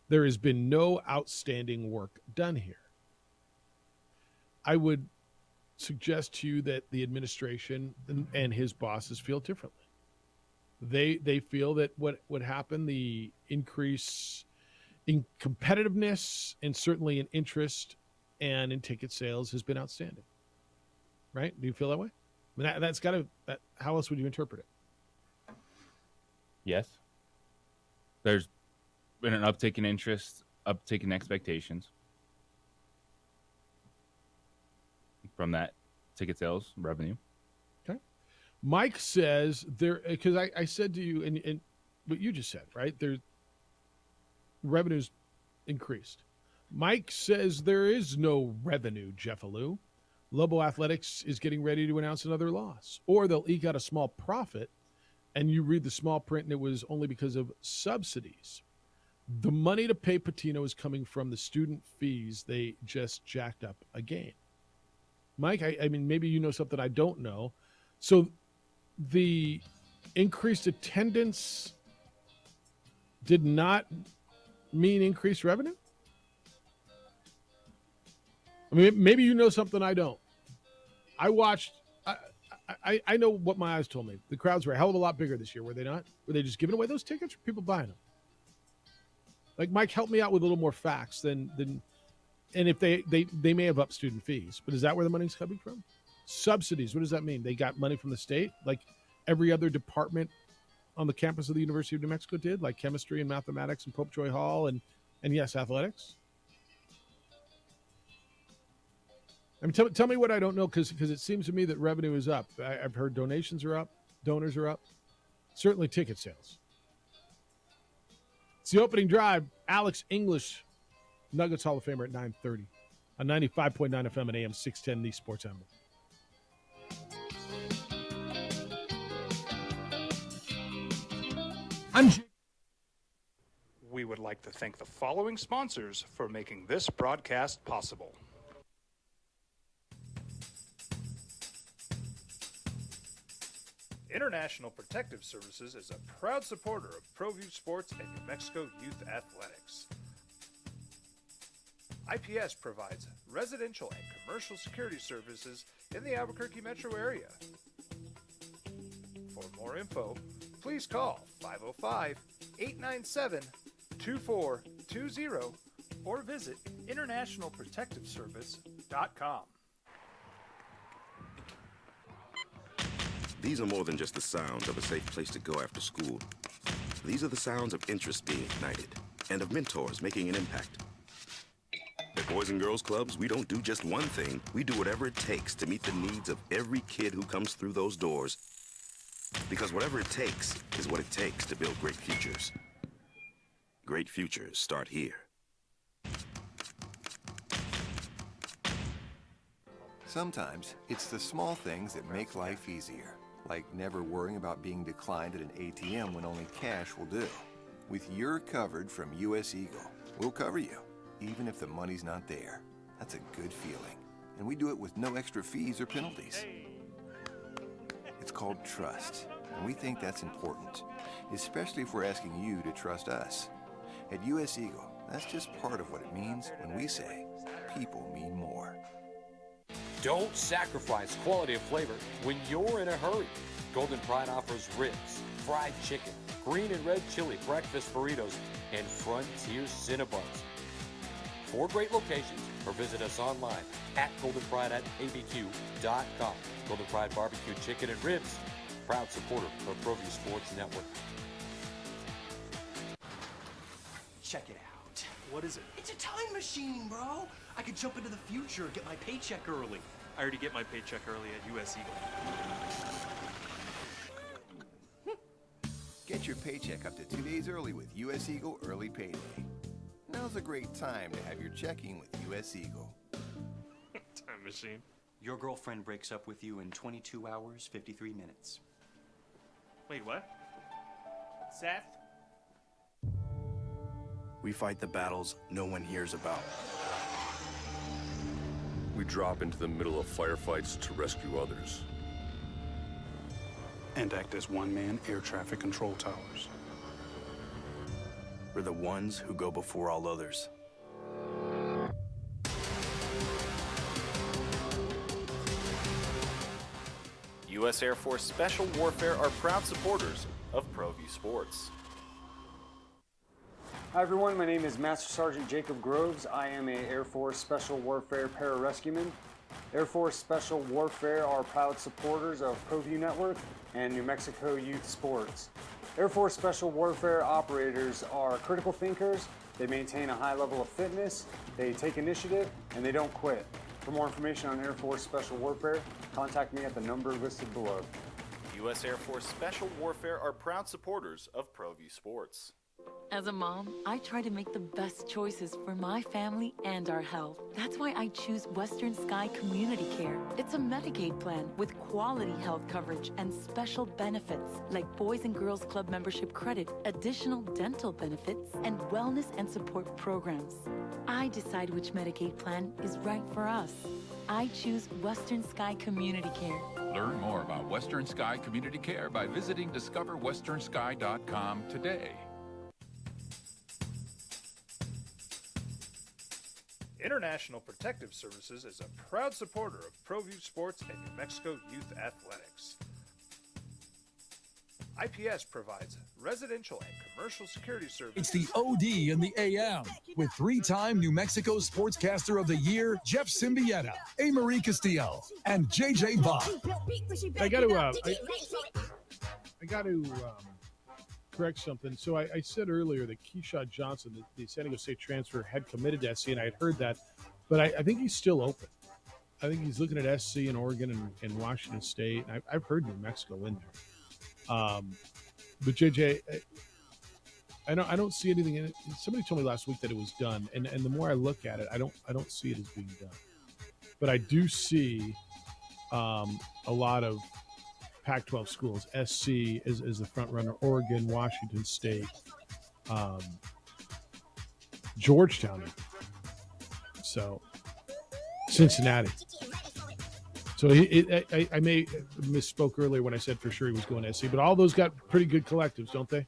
There has been no outstanding work done here. I would suggest to you that the administration and his bosses feel differently. They feel that what happened, the increase in competitiveness and certainly in interest and in ticket sales, has been outstanding. Right? Do you feel that way? I mean, that's got to. How else would you interpret it? Yes. There's been an uptick in interest, uptick in expectations from that ticket sales revenue. Okay. Mike says there, because I said to you, and what you just said, right? There's revenues increased. Mike says there is no revenue, Jeffaloo. Lobo Athletics is getting ready to announce another loss, or they'll eke out a small profit. And you read the small print, and it was only because of subsidies. The money to pay Pitino is coming from the student fees they just jacked up again. Mike, I mean, maybe you know something I don't know. So the increased attendance did not mean increased revenue? I mean, maybe you know something I don't. I watched... I know what my eyes told me. The crowds were a hell of a lot bigger this year, were they not? Were they just giving away those tickets, or people buying them? Like, Mike, help me out with a little more facts than and if they may have upped student fees, but is that where the money's coming from? Subsidies, what does that mean? They got money from the state, like every other department on the campus of the University of New Mexico did, like chemistry and mathematics and Pope Joy Hall and yes, athletics? I mean, tell me what I don't know, because it seems to me that revenue is up. I've heard donations are up, donors are up, certainly ticket sales. It's the opening drive. Alex English, Nuggets Hall of Famer at 9:30 on 95.9 FM and AM 610, the Sports Animal. We would like to thank the following sponsors for making this broadcast possible. International Protective Services is a proud supporter of ProView Sports and New Mexico Youth Athletics. IPS provides residential and commercial security services in the Albuquerque metro area. For more info, please call 505-897-2420 or visit internationalprotectiveservice.com. These are more than just the sounds of a safe place to go after school. These are the sounds of interest being ignited and of mentors making an impact. At Boys and Girls Clubs, we don't do just one thing. We do whatever it takes to meet the needs of every kid who comes through those doors. Because whatever it takes is what it takes to build great futures. Great futures start here. Sometimes it's the small things that make life easier, like never worrying about being declined at an ATM when only cash will do. With You're Covered from US Eagle, we'll cover you, even if the money's not there. That's a good feeling. And we do it with no extra fees or penalties. It's called trust, and we think that's important, especially if we're asking you to trust us. At US Eagle, that's just part of what it means when we say people mean more. Don't sacrifice quality of flavor when you're in a hurry. Golden Pride offers ribs, fried chicken, green and red chili breakfast burritos, and Frontier Cinnabons. 4 great locations, or visit us online at goldenprideabq.com. Golden Pride Barbecue Chicken and Ribs, proud supporter of ProView Sports Network. Check it out. What is it? It's a time machine, bro. I could jump into the future, get my paycheck early. I already get my paycheck early at US Eagle. Get Get your paycheck up to 2 days early with U.S. Eagle Early Payday. Now's a great time to have your checking with U.S. Eagle. Time machine. Your girlfriend breaks up with you in 22 hours, 53 minutes. Wait, what? Seth? We fight the battles no one hears about. We drop into the middle of firefights to rescue others. And act as one-man air traffic control towers. We're the ones who go before all others. U.S. Air Force Special Warfare are proud supporters of ProView Sports. Hi everyone, my name is Master Sergeant Jacob Groves. I am a Air Force Special Warfare pararescueman. Air Force Special Warfare are proud supporters of ProView Network and New Mexico Youth Sports. Air Force Special Warfare operators are critical thinkers. They maintain a high level of fitness, they take initiative, and they don't quit. For more information on Air Force Special Warfare, contact me at the number listed below. U.S. Air Force Special Warfare are proud supporters of ProView Sports. As a mom, I try to make the best choices for my family and our health. That's why I choose Western Sky Community Care. It's a Medicaid plan with quality health coverage and special benefits like Boys and Girls Club membership credit, additional dental benefits, and wellness and support programs. I decide which Medicaid plan is right for us. I choose Western Sky Community Care. Learn more about Western Sky Community Care by visiting discoverwesternsky.com today. International Protective Services is a proud supporter of ProView Sports and New Mexico Youth Athletics. IPS provides residential and commercial security services. It's the OD and the AM with three-time New Mexico Sportscaster of the Year, Jeff Symbieta, A. Marie Castillo, and JJ Bob. I got to correct something. So I said earlier that Keyshawn Johnson, the San Diego State transfer, had committed to SC, and I had heard that, but I think he's still open. I think he's looking at SC in Oregon and Washington State. And I've heard New Mexico in there. But JJ, I don't see anything in it. Somebody told me last week that it was done, and the more I look at it, I don't see it as being done. But I do see a lot of Pac-12 schools, SC is the front runner, Oregon, Washington State, Georgetown, so Cincinnati. So I may misspoke earlier when I said for sure he was going to SC, but all those got pretty good collectives, don't they?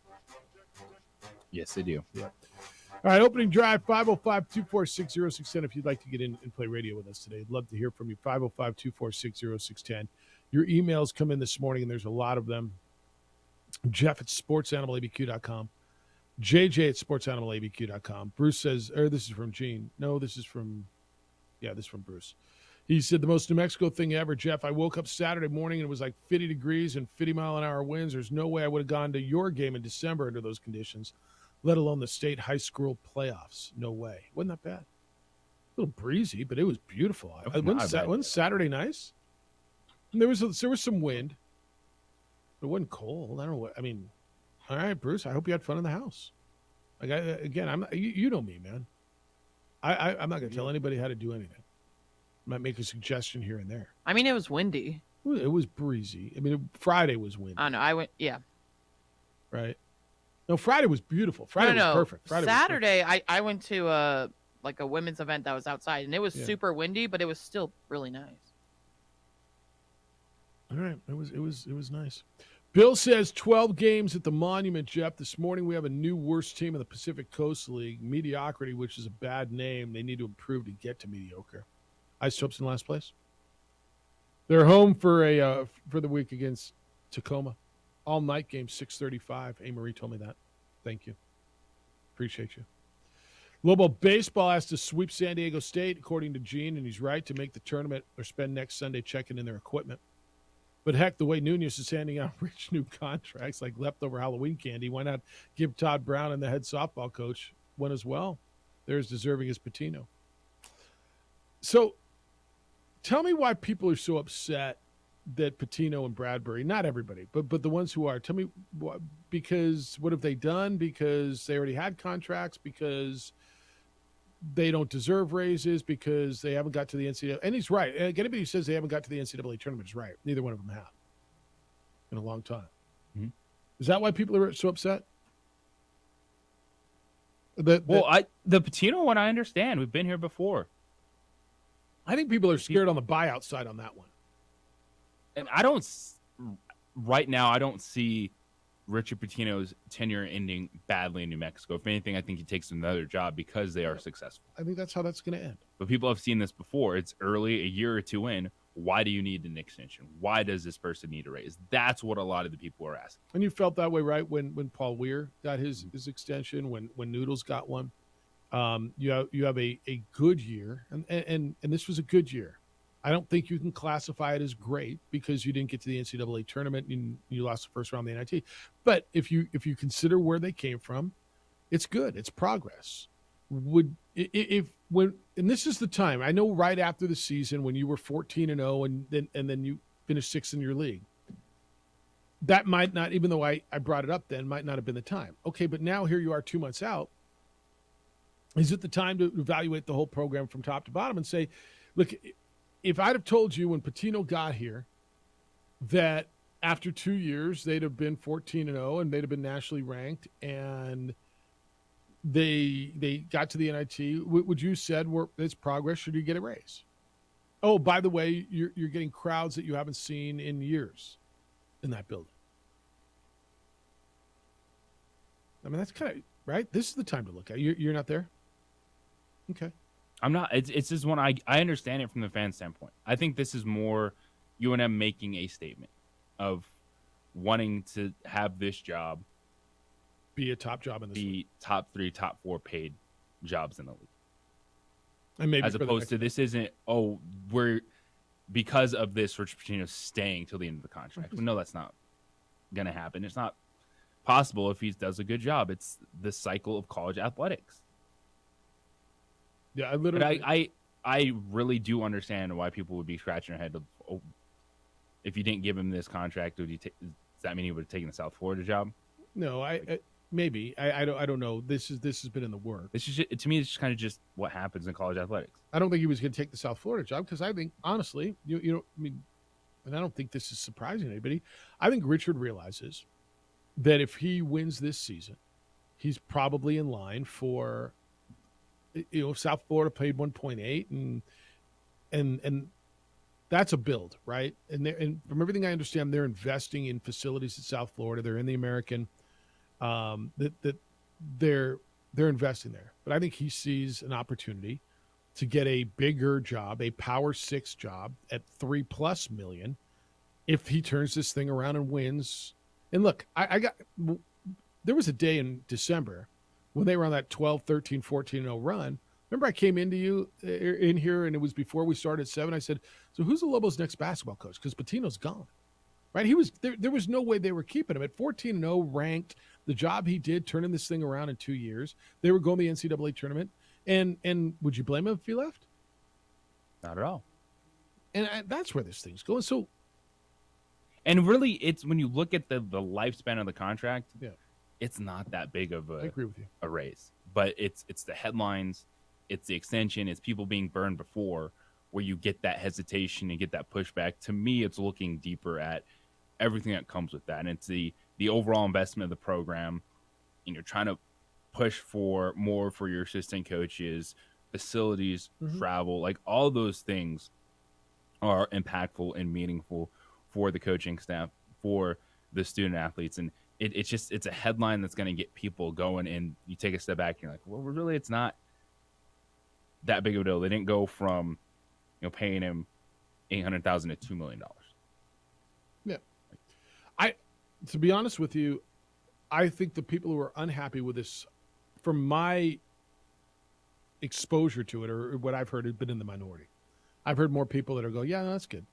Yes, they do. Yeah. All right, opening drive, 505-246-0610 if you'd like to get in and play radio with us today. I'd love to hear from you, 505-246-0610. Your emails come in this morning, and there's a lot of them. Jeff at sportsanimalabq.com. JJ at sportsanimalabq.com. Bruce says, this is from Gene. No, this is from Bruce. He said, the most New Mexico thing ever, Jeff. I woke up Saturday morning and it was like 50 degrees and 50-mile-an-hour winds. There's no way I would have gone to your game in December under those conditions, let alone the state high school playoffs. No way. Wasn't that bad? A little breezy, but it was beautiful. Wasn't Saturday nice? And there was some wind. It wasn't cold. I don't know what. I mean, all right, Bruce. I hope you had fun in the house. Like you know me, man. I'm not going to tell anybody how to do anything. I might make a suggestion here and there. I mean, it was windy. It was breezy. I mean, Friday was windy. I know. I went. Yeah. Right. No, Friday was beautiful. Friday was perfect. Saturday, I went to a women's event that was outside, and it was super windy, but it was still really nice. All right, it was nice. Bill says 12 games at the Monument, Jeff. This morning we have a new worst team in the Pacific Coast League, mediocrity, which is a bad name. They need to improve to get to mediocre. Isotopes in last place. They're home for the week against Tacoma. All night game, 6:35. A. Marie told me that. Thank you. Appreciate you. Lobo Baseball has to sweep San Diego State, according to Gene, and he's right, to make the tournament or spend next Sunday checking in their equipment. But heck, the way Nunez is handing out rich new contracts like leftover Halloween candy, why not give Todd Brown and the head softball coach one as well? They're as deserving as Patino. So tell me why people are so upset that Patino and Bradbury, not everybody, but the ones who are, tell me, because what have they done? Because they already had contracts, because they don't deserve raises, because they haven't got to the NCAA. And he's right. And anybody who says they haven't got to the NCAA tournament is right. Neither one of them have in a long time. Mm-hmm. Is that why people are so upset? The Patino one, I understand. We've been here before. I think people are scared on the buyout side on that one. And right now, I don't see Richard Pitino's tenure ending badly in New Mexico. If anything, I think he takes another job because they are successful. I think that's how that's going to end. But people have seen this before. It's early, a year or two in. Why do you need an extension? Why does this person need a raise? That's what a lot of the people are asking. And you felt that way, right? When Paul Weir got his extension, when Noodles got one, you have a good year, and this was a good year. I don't think you can classify it as great because you didn't get to the NCAA tournament and you lost the first round of the NIT. But if you consider where they came from, it's good. It's progress. And this is the time. I know right after the season when you were 14-0 and then you finished 6th in your league. That might not, even though I brought it up then, might not have been the time. Okay, but now here you are 2 months out. Is it the time to evaluate the whole program from top to bottom and say, look, if I'd have told you when Patino got here that after 2 years they'd have been 14-0 and they'd have been nationally ranked and they got to the NIT, would you said, it's progress, should you get a raise? Oh, by the way, you're getting crowds that you haven't seen in years in that building. I mean, that's kind of, right? This is the time to look at it. You're not there? Okay. I'm not. It's just one. I understand it from the fan standpoint. I think this is more UNM making a statement of wanting to have this job be a top job in the league. Top 3, top 4 paid jobs in the league. And maybe as opposed to this isn't, we're because of this, Rich Pitino staying till the end of the contract. Well, no, that's not going to happen. It's not possible if he does a good job. It's the cycle of college athletics. Yeah, I really do understand why people would be scratching their head of, if you didn't give him this contract, does that mean he would have taken the South Florida job? No, maybe. I don't know. This has been in the works. This is to me, it's just kind of just what happens in college athletics. I don't think he was going to take the South Florida job because I think, honestly, and I don't think this is surprising to anybody. I think Richard realizes that if he wins this season, he's probably in line for, South Florida paid 1.8 and that's a build, right? And from everything I understand, they're investing in facilities in South Florida. They're in the American, that they're investing there. But I think he sees an opportunity to get a bigger job, a Power 6 job at $3+ million, if he turns this thing around and wins. And look, there was a day in December when they were on that 12, 13, 14-0 run. Remember I came into you in here, and it was before we started at 7. I said, so who's the Lobos' next basketball coach? Because Patino's gone, right? He was there was no way they were keeping him. At 14-0 ranked, the job he did, turning this thing around in 2 years. They were going to the NCAA tournament. And would you blame him if he left? Not at all. And that's where this thing's going. So, and really, it's when you look at the lifespan of the contract, yeah, it's not that big of I agree with you. a raise. But it's the headlines, it's the extension, it's people being burned before, where you get that hesitation and get that pushback. To me, it's looking deeper at everything that comes with that. And it's the overall investment of the program. And you're trying to push for more for your assistant coaches, facilities, travel, like all those things are impactful and meaningful for the coaching staff, for the student athletes. And it's a headline that's going to get people going. And you take a step back and you're like, well, really, it's not that big of a deal. They didn't go from, paying him $800,000 to $2 million. Yeah. To be honest with you, I think the people who are unhappy with this, from my exposure to it or what I've heard, have been in the minority. I've heard more people that are going, yeah, no, that's good.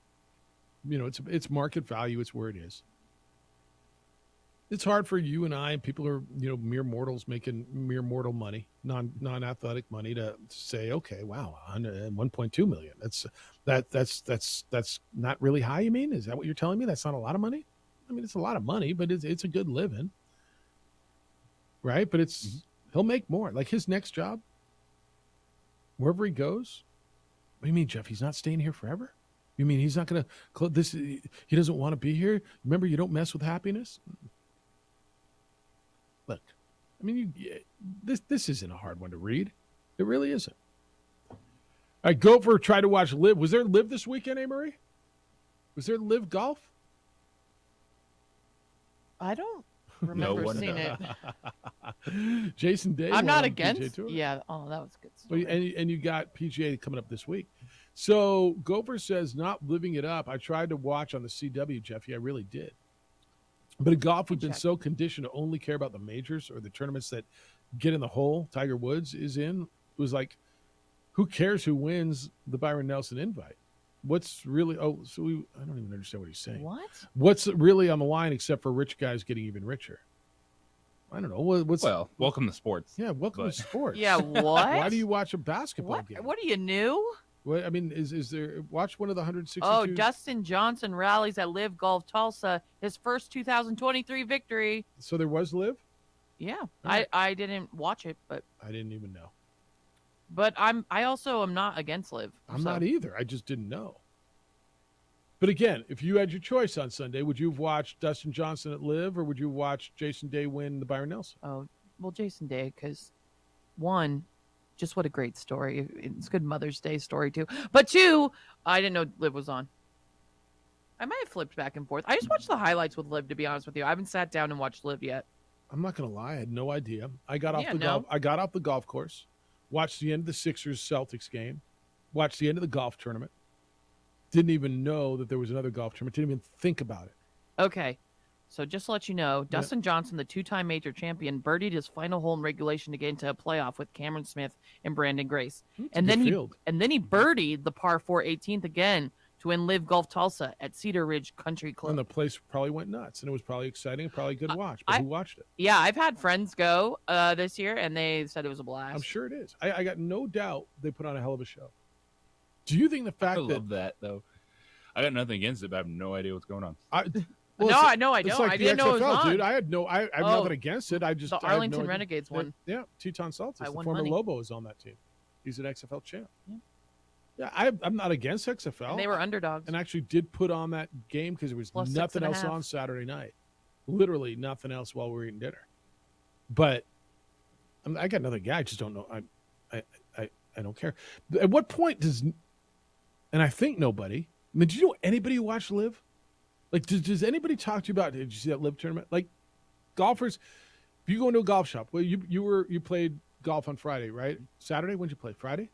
It's market value. It's where it is. It's hard for you and I and people who are, mere mortals making mere mortal money, non-athletic money to say, okay, wow, 1.2 million. That's not really high. You mean? Is that what you're telling me? That's not a lot of money? I mean, it's a lot of money, but it's a good living. Right? But he'll make more. Like his next job, wherever he goes. What do you mean, Jeff? He's not staying here forever? You mean he's not going to this? He doesn't want to be here? Remember, you don't mess with happiness? Look, I mean, this isn't a hard one to read. It really isn't. All right, Gopher tried to watch Live. Was there Live this weekend, Marie? Was there Live golf? I don't remember seeing it. Jason Day. I'm not won against. PGA Tour. Yeah. Oh, that was good. Well, and you got PGA coming up this week. So Gopher says, not living it up. I tried to watch on the CW, Jeffy. I really did. But in golf, we've been so conditioned to only care about the majors or the tournaments that get in the hole. Tiger Woods is in. It was like, who cares who wins the Byron Nelson invite? What's really? I don't even understand what he's saying. What? What's really on the line except for rich guys getting even richer? I don't know. Welcome to sports. Yeah, welcome to sports. Yeah, what? Why do you watch a basketball game? What are you new? Well, I mean, is there watch one of the 162? Oh, Dustin Johnson rallies at Live Golf Tulsa, his first 2023 victory. So there was Live? Yeah, Right. I didn't watch it, but I didn't even know. But I also am not against Live. I'm not either. I just didn't know. But again, if you had your choice on Sunday, would you have watched Dustin Johnson at Live, or would you watch Jason Day win the Byron Nelson? Oh, well, Jason Day, because one, just what a great story. It's a good Mother's Day story too. But two, I didn't know Liv was on. I might have flipped back and forth. I just watched the highlights with Liv, to be honest with you. I haven't sat down and watched Liv yet. I'm not going to lie. I had no idea. I got off no. I got off the golf course, watched the end of the Sixers-Celtics game, watched the end of the golf tournament. Didn't even know that there was another golf tournament. Didn't even think about it. Okay. So just to let you know, Dustin Johnson, the two-time major champion, birdied his final hole in regulation to get into a playoff with Cameron Smith and Brandon Grace. And then he birdied the par 4 18th again to win Live Golf Tulsa at Cedar Ridge Country Club. And the place probably went nuts, and it was probably exciting and probably a good watch. But who watched it? Yeah, I've had friends go this year, and they said it was a blast. I'm sure it is. I got no doubt they put on a hell of a show. Do you think the fact I love that, though. I got nothing against it, but I have no idea what's going on. I don't. It's like I the didn't know it was XFL, on. dude. I have nothing against it. I just the Arlington Renegades won. Yeah, Teton Saltis, the won former money. Lobo, is on that team. He's an XFL champ. Yeah, I'm not against XFL. And they were underdogs. And actually did put on that game because there was Plus nothing 6.5. else on Saturday night. Literally nothing else while we were eating dinner. But I got another guy. I just don't know. I don't care. At what point does? And I think nobody. I mean, did you know anybody who watched Live? Like, does anybody talk to you about? Did you see that Live tournament? Like, golfers, if you go into a golf shop, well, you played golf on Friday, right? Saturday? When did you play? Friday.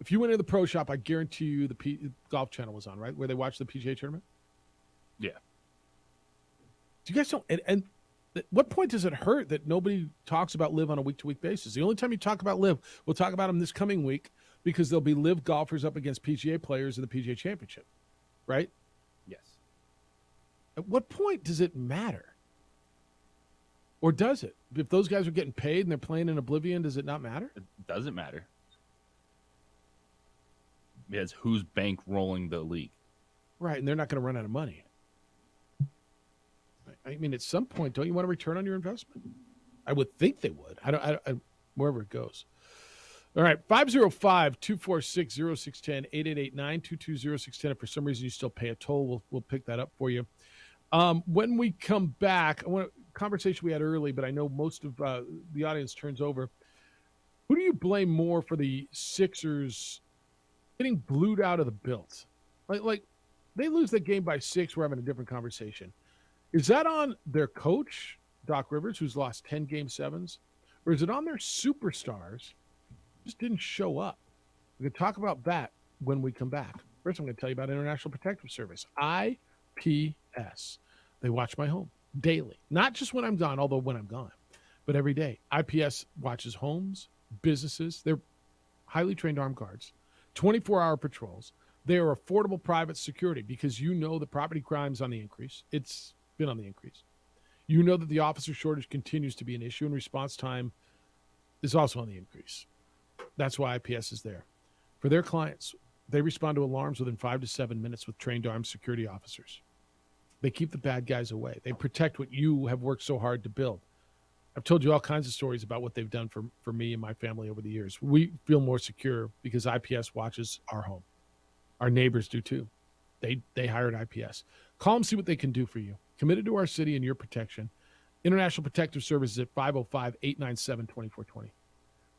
If you went into the pro shop, I guarantee you the Golf Channel was on, right? Where they watched the PGA tournament. Yeah. Do you guys know? And at what point does it hurt that nobody talks about Live on a week-to-week basis? The only time you talk about Live, we'll talk about them this coming week because there'll be Live golfers up against PGA players in the PGA Championship, right? Yes. At what point does it matter? Or does it? If those guys are getting paid and they're playing in oblivion, does it not matter? It doesn't matter. It's who's bankrolling the league. Right, and they're not going to run out of money. I mean, at some point, don't you want a return on your investment? I would think they would. I wherever it goes. All right, 505-246-0610, 888-922-0610. If for some reason you still pay a toll, we'll pick that up for you. When we come back, I want a conversation we had early, but I know most of the audience turns over. Who do you blame more for the Sixers getting blued out of the Bills? Like they lose the game by 6, we're having a different conversation. Is that on their coach, Doc Rivers, who's lost 10 Game 7s? Or is it on their superstars who just didn't show up? We can talk about that when we come back. First, I'm going to tell you about International Protective Service, IPS. They watch my home daily, not just when I'm gone, although when I'm gone, but every day. IPS watches homes, businesses. They're highly trained armed guards, 24-hour patrols. They are affordable private security because you know the property crime's on the increase. It's been on the increase. You know that the officer shortage continues to be an issue, and response time is also on the increase. That's why IPS is there. For their clients, they respond to alarms within 5 to 7 minutes with trained armed security officers. They keep the bad guys away. They protect what you have worked so hard to build. I've told you all kinds of stories about what they've done for me and my family over the years. We feel more secure because IPS watches our home. Our neighbors do too. They hired IPS. Call them, see what they can do for you. Committed to our city and your protection. International Protective Services at 505-897-2420.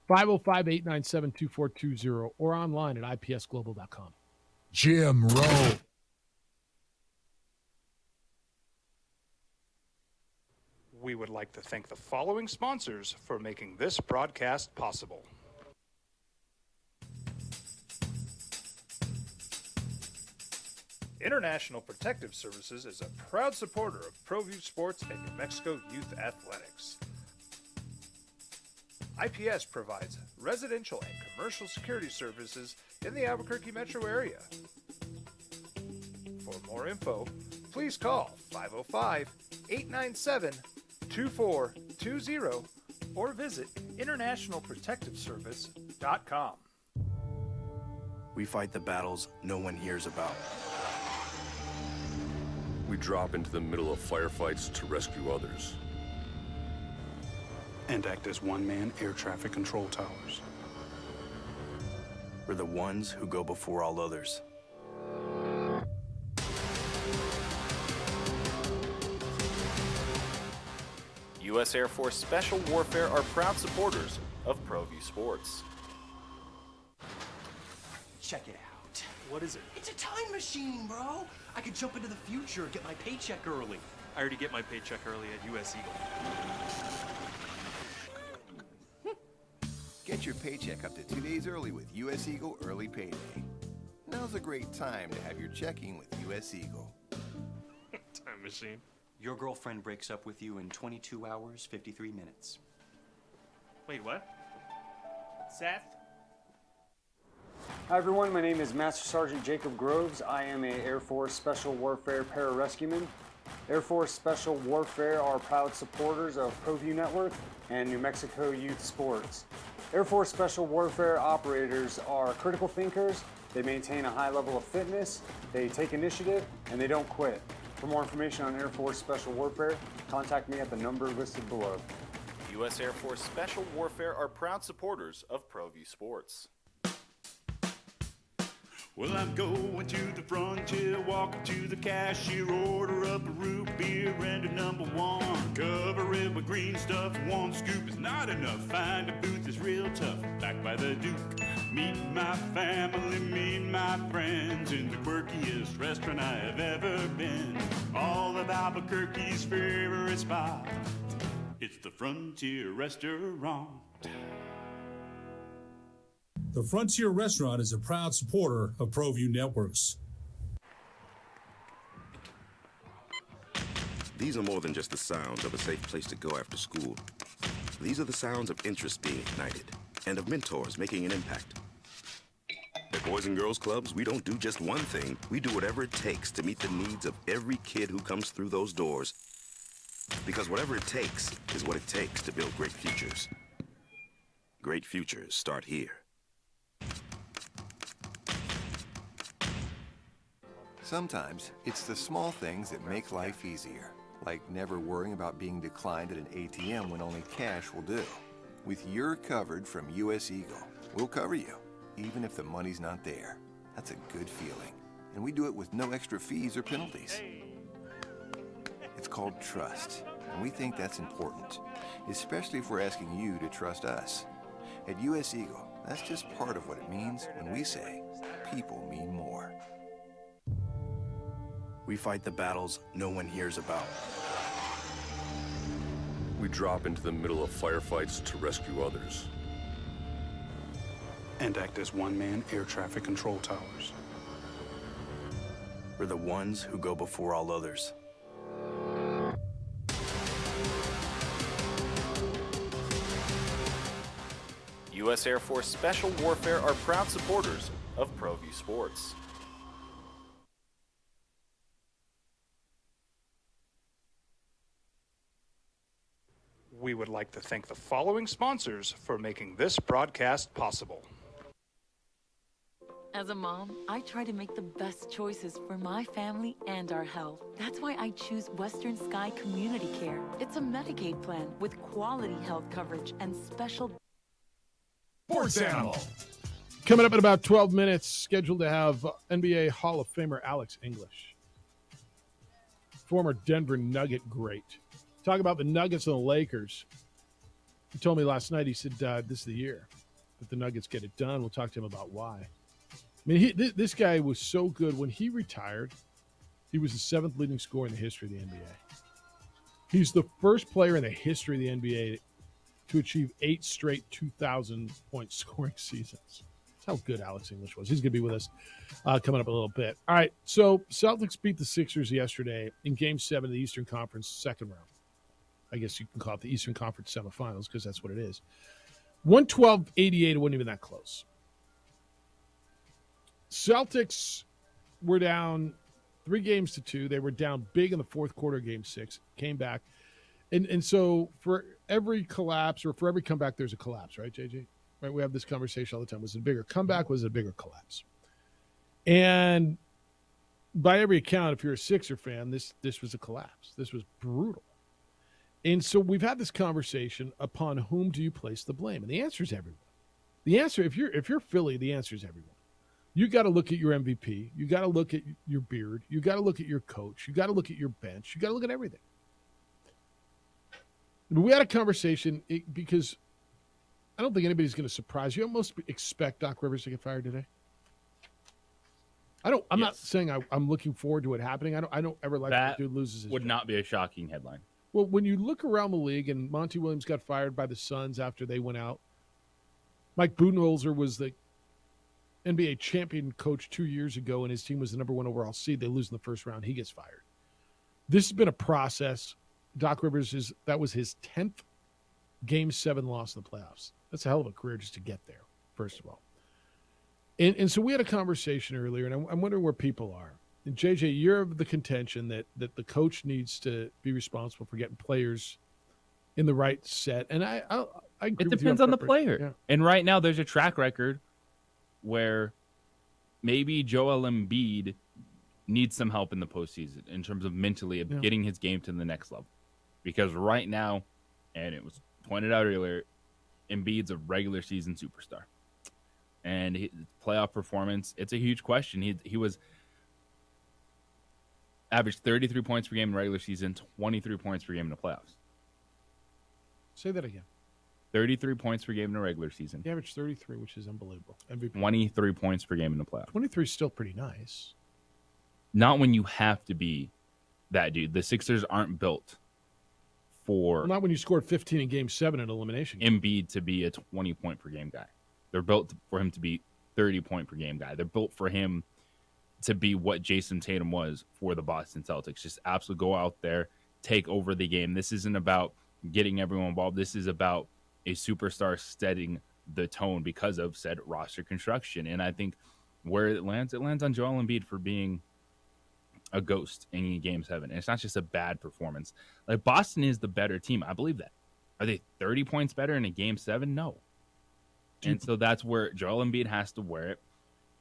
505-897-2420 or online at ipsglobal.com. Jim Rowe. We would like to thank the following sponsors for making this broadcast possible. International Protective Services is a proud supporter of ProView Sports and New Mexico Youth Athletics. IPS provides residential and commercial security services in the Albuquerque metro area. For more info, please call 505-897-2420 or visit internationalprotectiveservice.com. We fight the battles no one hears about. We drop into the middle of firefights to rescue others. And act as one-man air traffic control towers. We're the ones who go before all others. U.S. Air Force Special Warfare are proud supporters of ProView Sports. Check it out. What is it? It's a time machine, bro. I could jump into the future, get my paycheck early. I already get my paycheck early at U.S. Eagle. Get your paycheck up to 2 days early with U.S. Eagle Early Payday. Now's a great time to have your checking with U.S. Eagle. Time machine. Your girlfriend breaks up with you in 22 hours, 53 minutes. Wait, what? Seth? Hi everyone, my name is Master Sergeant Jacob Groves. I am a Air Force Special Warfare pararescueman. Air Force Special Warfare are proud supporters of ProView Network and New Mexico Youth Sports. Air Force Special Warfare operators are critical thinkers. They maintain a high level of fitness, they take initiative, and they don't quit. For more information on Air Force Special Warfare, contact me at the number listed below. U.S. Air Force Special Warfare are proud supporters of ProView Sports. Well, I'm going to the frontier, walking to the cashier, order up a root beer and a number one. Cover it with green stuff, one scoop is not enough. Find a booth that's real tough, back by the Duke. Meet my family, meet my friends in the quirkiest restaurant I have ever been. All of Albuquerque's favorite spot, it's the Frontier Restaurant. The Frontier Restaurant is a proud supporter of ProView Networks. These are more than just the sounds of a safe place to go after school. These are the sounds of interest being ignited and of mentors making an impact. At Boys and Girls Clubs, we don't do just one thing. We do whatever it takes to meet the needs of every kid who comes through those doors. Because whatever it takes is what it takes to build great futures. Great futures start here. Sometimes it's the small things that make life easier, like never worrying about being declined at an ATM when only cash will do. With your covered from U.S. Eagle, we'll cover you, even if the money's not there. That's a good feeling, and we do it with no extra fees or penalties. It's called trust, and we think that's important, especially if we're asking you to trust us. At U.S. Eagle, that's just part of what it means when we say people mean more. We fight the battles no one hears about. We drop into the middle of firefights to rescue others. And act as one-man air traffic control towers. We're the ones who go before all others. U.S. Air Force Special Warfare are proud supporters of ProView Sports. We would like to thank the following sponsors for making this broadcast possible. As a mom, I try to make the best choices for my family and our health. That's why I choose Western Sky Community Care. It's a Medicaid plan with quality health coverage and special Sports Animal. Coming up in about 12 minutes, scheduled to have NBA Hall of Famer Alex English, former Denver Nugget great. Talk about the Nuggets and the Lakers. He told me last night, he said, this is the year that the Nuggets get it done. We'll talk to him about why. I mean, this guy was so good. When he retired, he was the 7th leading scorer in the history of the NBA. He's the first player in the history of the NBA to achieve 8 straight 2,000-point scoring seasons. That's how good Alex English was. He's going to be with us coming up a little bit. All right, so Celtics beat the Sixers yesterday in Game 7 of the Eastern Conference second round. I guess you can call it the Eastern Conference semifinals because that's what it is. 112-88, it wasn't even that close. Celtics were down 3-2. They were down big in the fourth quarter of Game 6, came back. And so for every collapse or for every comeback, there's a collapse, right, JJ? Right? We have this conversation all the time. Was it a bigger comeback? Was it a bigger collapse? And by every account, if you're a Sixer fan, this was a collapse. This was brutal. And so we've had this conversation upon whom do you place the blame? And the answer is everyone. The answer, if you're Philly, the answer is everyone. You got to look at your MVP. You got to look at your beard. You got to look at your coach. You got to look at your bench. You got to look at everything. But we had a conversation because I don't think anybody's going to surprise you. I almost expect Doc Rivers to get fired today. I'm not saying I'm looking forward to it happening. I don't ever like that when the dude loses his would job. not be a shocking headline. Well, when you look around the league, and Monty Williams got fired by the Suns after they went out. Mike Budenholzer was the NBA champion coach 2 years ago, and his team was the number 1 overall seed. They lose in the first round. He gets fired. This has been a process. Doc Rivers, that was his 10th Game 7 loss in the playoffs. That's a hell of a career just to get there, first of all. And so we had a conversation earlier, and I'm wondering where people are. And JJ, you're of the contention that the coach needs to be responsible for getting players in the right set. And I agree It with you depends on the preparation. player. Yeah. And right now there's a track record where maybe Joel Embiid needs some help in the postseason in terms of mentally of getting his game to the next level. Because right now, and it was pointed out earlier, Embiid's a regular season superstar. And his playoff performance, it's a huge question. He was averaged 33 points per game in regular season, 23 points per game in the playoffs. Say that again. 33 points per game in the regular season. He averaged 33, which is unbelievable. MVP. 23 points per game in the playoffs. 23 is still pretty nice. Not when you have to be that dude. The Sixers aren't built for Well, not when you scored 15 in Game 7 in elimination. Embiid to be a 20-point per game guy. They're built for him to be 30-point per game guy. They're built for him to be what Jason Tatum was for the Boston Celtics. Just absolutely go out there, take over the game. This isn't about getting everyone involved. This is about a superstar setting the tone because of said roster construction. And I think where it lands on Joel Embiid for being a ghost in Game 7. And it's not just a bad performance. Like, Boston is the better team. I believe that. Are they 30 points better in a Game 7? No. And so that's where Joel Embiid has to wear it.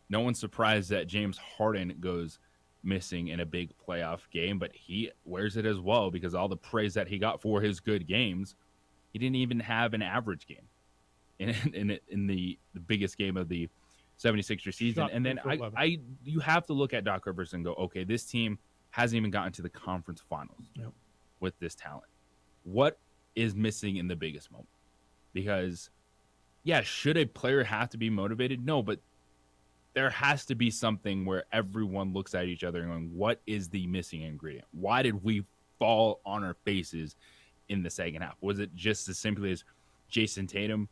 No one's surprised that James Harden goes missing in a big playoff game, but he wears it as well because all the praise that he got for his good games, he didn't even have an average game in the biggest game of the 76er season. Shot And then 3 for 11. you have to look at Doc Rivers and go, okay, this team hasn't even gotten to the conference finals with this talent. What is missing in the biggest moment? Because, yeah, should a player have to be motivated? No, but there has to be something where everyone looks at each other and going, what is the missing ingredient? Why did we fall on our faces in the second half? Was it just as simply as Jason Tatum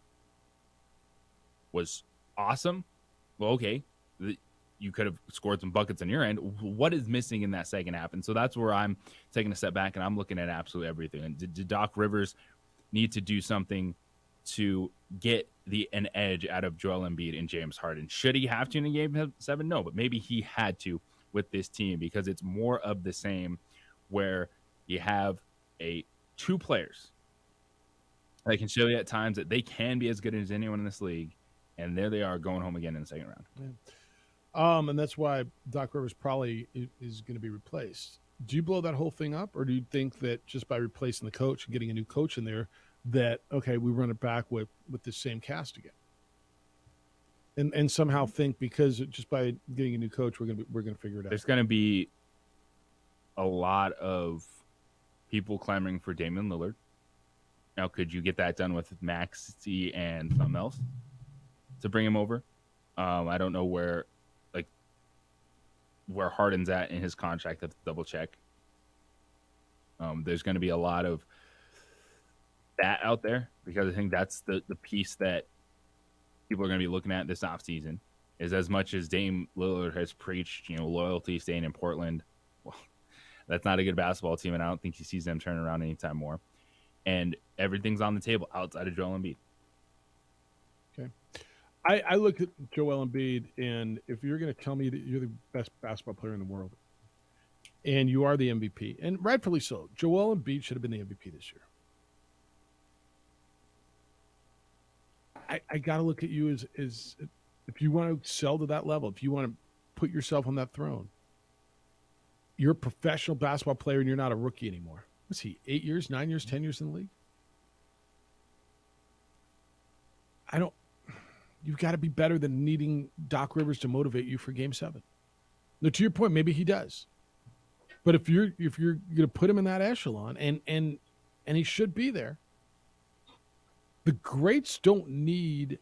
was awesome? Well, okay, you could have scored some buckets on your end. What is missing in that second half? And so that's where I'm taking a step back and I'm looking at absolutely everything. And did Doc Rivers need to do something to get an edge out of Joel Embiid and James Harden? Should he have to in Game 7? No, but maybe he had to with this team because it's more of the same where you have two players that can show you at times that they can be as good as anyone in this league. And there they are going home again in the second round. Yeah. And that's why Doc Rivers probably is going to be replaced. Do you blow that whole thing up, or do you think that just by replacing the coach and getting a new coach in there, that okay, we run it back with the same cast again, and somehow think because just by getting a new coach, we're gonna figure it out? There's going to be a lot of people clamoring for Damian Lillard. Now, could you get that done with Maxey and something else to bring him over? I don't know where Harden's at in his contract. I have to double check. There's going to be a lot of that out there because I think that's the piece that people are going to be looking at this offseason is as much as Dame Lillard has preached, loyalty, staying in Portland. Well, that's not a good basketball team, and I don't think he sees them turn around anytime more. And everything's on the table outside of Joel Embiid. Okay. I look at Joel Embiid, and if you're going to tell me that you're the best basketball player in the world, and you are the MVP, and rightfully so, Joel Embiid should have been the MVP this year. I got to look at you as if you want to excel to that level, if you want to put yourself on that throne, you're a professional basketball player, and you're not a rookie anymore. What's he, 8 years, 9 years, 10 years in the league? You've got to be better than needing Doc Rivers to motivate you for Game 7. Now, to your point, maybe he does. But if you're going to put him in that echelon, and he should be there, the greats don't need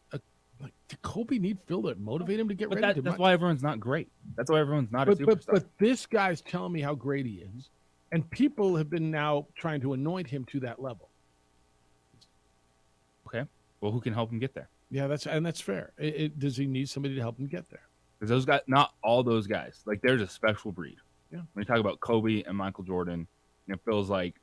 did Kobe need Phil to motivate him to get ready? That's why everyone's not great. That's why everyone's not a superstar. But this guy's telling me how great he is, and people have been now trying to anoint him to that level. Okay. Well, who can help him get there? Yeah, that's fair. Does he need somebody to help him get there? Because those guys, not all those guys, there's a special breed. Yeah. When you talk about Kobe and Michael Jordan, it feels like,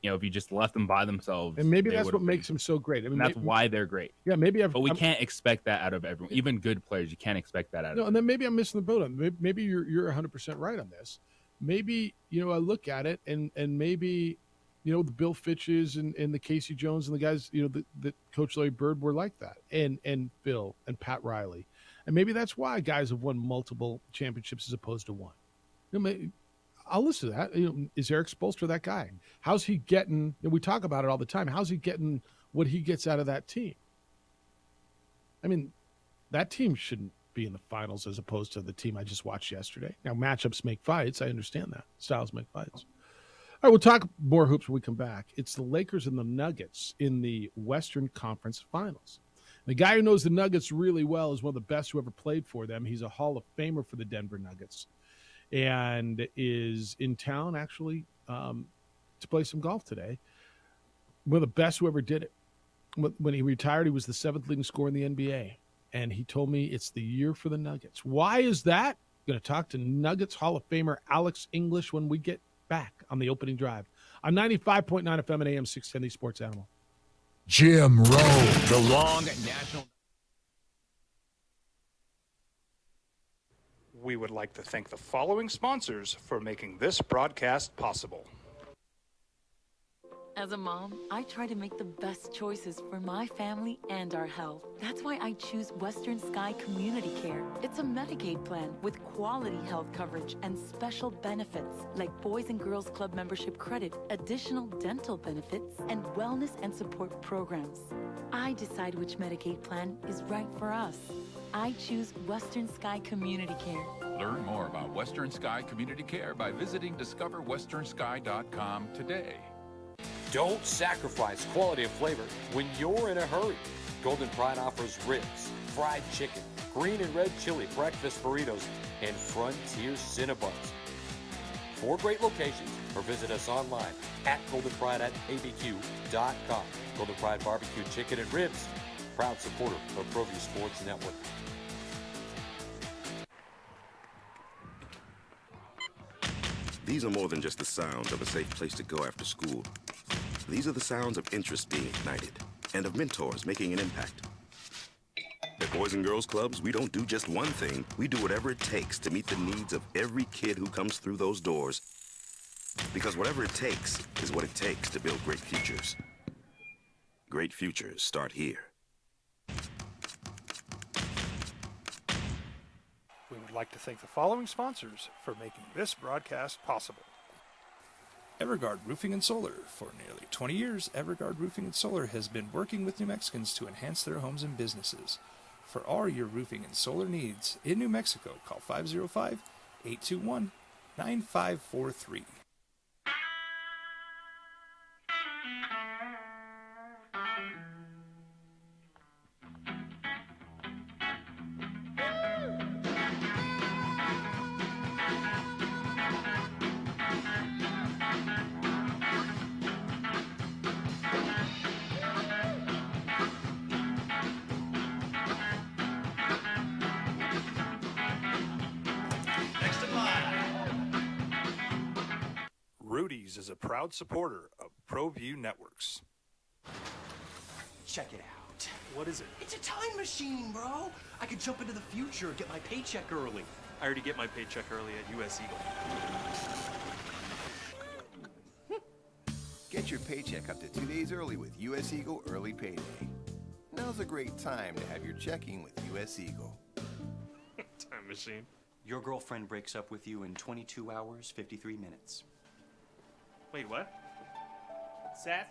if you just left them by themselves, and maybe that's what makes them so great. I mean, that's why they're great. Yeah, but we can't expect that out of everyone. Even good players, you can't expect that out of them. And then maybe I'm missing the boat on. Maybe you're 100% right on this. Maybe I look at it and maybe. The Bill Fitches and the Casey Jones and the guys, that Coach Larry Bird were like that, and Phil and Pat Riley, and maybe that's why guys have won multiple championships as opposed to one. I'll listen to that. Is Eric Spoelstra that guy? How's he getting? And we talk about it all the time. How's he getting what he gets out of that team? I mean, that team shouldn't be in the finals as opposed to the team I just watched yesterday. Now, matchups make fights. I understand that. Styles make fights. All right, we'll talk more hoops when we come back. It's the Lakers and the Nuggets in the Western Conference Finals. The guy who knows the Nuggets really well is one of the best who ever played for them. He's a Hall of Famer for the Denver Nuggets and is in town, actually, to play some golf today. One of the best who ever did it. When he retired, he was the 7th leading scorer in the NBA, and he told me it's the year for the Nuggets. Why is that? I'm going to talk to Nuggets Hall of Famer Alex English when we get back on the opening drive. I'm 95.9 FM and AM 610, the Sports Animal. Jim Rome, the long national. We would like to thank the following sponsors for making this broadcast possible. As a mom, I try to make the best choices for my family and our health. That's why I choose Western Sky Community Care. It's a Medicaid plan with quality health coverage and special benefits like Boys and Girls Club membership credit, additional dental benefits, and wellness and support programs. I decide which Medicaid plan is right for us. I choose Western Sky Community Care. Learn more about Western Sky Community Care by visiting discoverwesternsky.com today. Don't sacrifice quality of flavor when you're in a hurry. Golden Pride offers ribs, fried chicken, green and red chili breakfast burritos, and Frontier Cinnabons. 4 great locations, or visit us online at goldenpride@abq.com. Golden Pride Barbecue Chicken and Ribs, proud supporter of ProView Sports Network. These are more than just the sounds of a safe place to go after school. These are the sounds of interest being ignited and of mentors making an impact. At Boys and Girls Clubs, we don't do just one thing. We do whatever it takes to meet the needs of every kid who comes through those doors. Because whatever it takes is what it takes to build great futures. Great futures start here. We would like to thank the following sponsors for making this broadcast possible. Everguard Roofing and Solar. For nearly 20 years, Everguard Roofing and Solar has been working with New Mexicans to enhance their homes and businesses. For all your roofing and solar needs in New Mexico, call 505-821-9543. Rudy's is a proud supporter of ProView Networks. Check it out. What is it? It's a time machine, bro. I could jump into the future, get my paycheck early. I already get my paycheck early at US Eagle. Get your paycheck up to 2 days early with US Eagle Early Payday. Now's a great time to have your checking with US Eagle. Time machine. Your girlfriend breaks up with you in 22 hours, 53 minutes. Wait, what? Seth?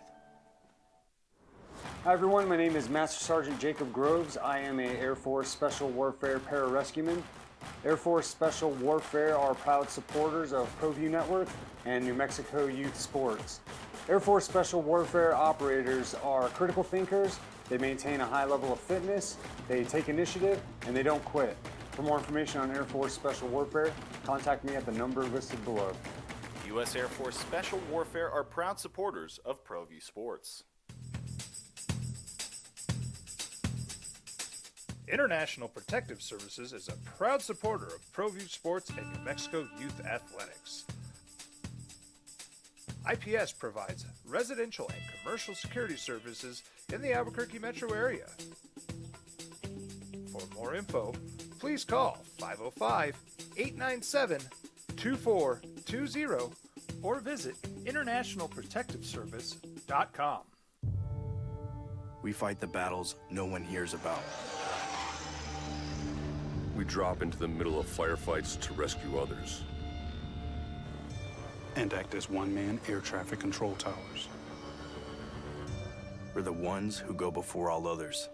Hi everyone, my name is Master Sergeant Jacob Groves. I am a Air Force Special Warfare Pararescueman. Air Force Special Warfare are proud supporters of ProView Network and New Mexico Youth Sports. Air Force Special Warfare operators are critical thinkers. They maintain a high level of fitness, they take initiative, and they don't quit. For more information on Air Force Special Warfare, contact me at the number listed below. U.S. Air Force Special Warfare are proud supporters of ProView Sports. International Protective Services is a proud supporter of ProView Sports and New Mexico Youth Athletics. IPS provides residential and commercial security services in the Albuquerque metro area. For more info, please call 505-897-2420 or visit internationalprotectiveservice.com. We fight the battles no one hears about. We drop into the middle of firefights to rescue others. And act as one-man air traffic control towers. We're the ones who go before all others.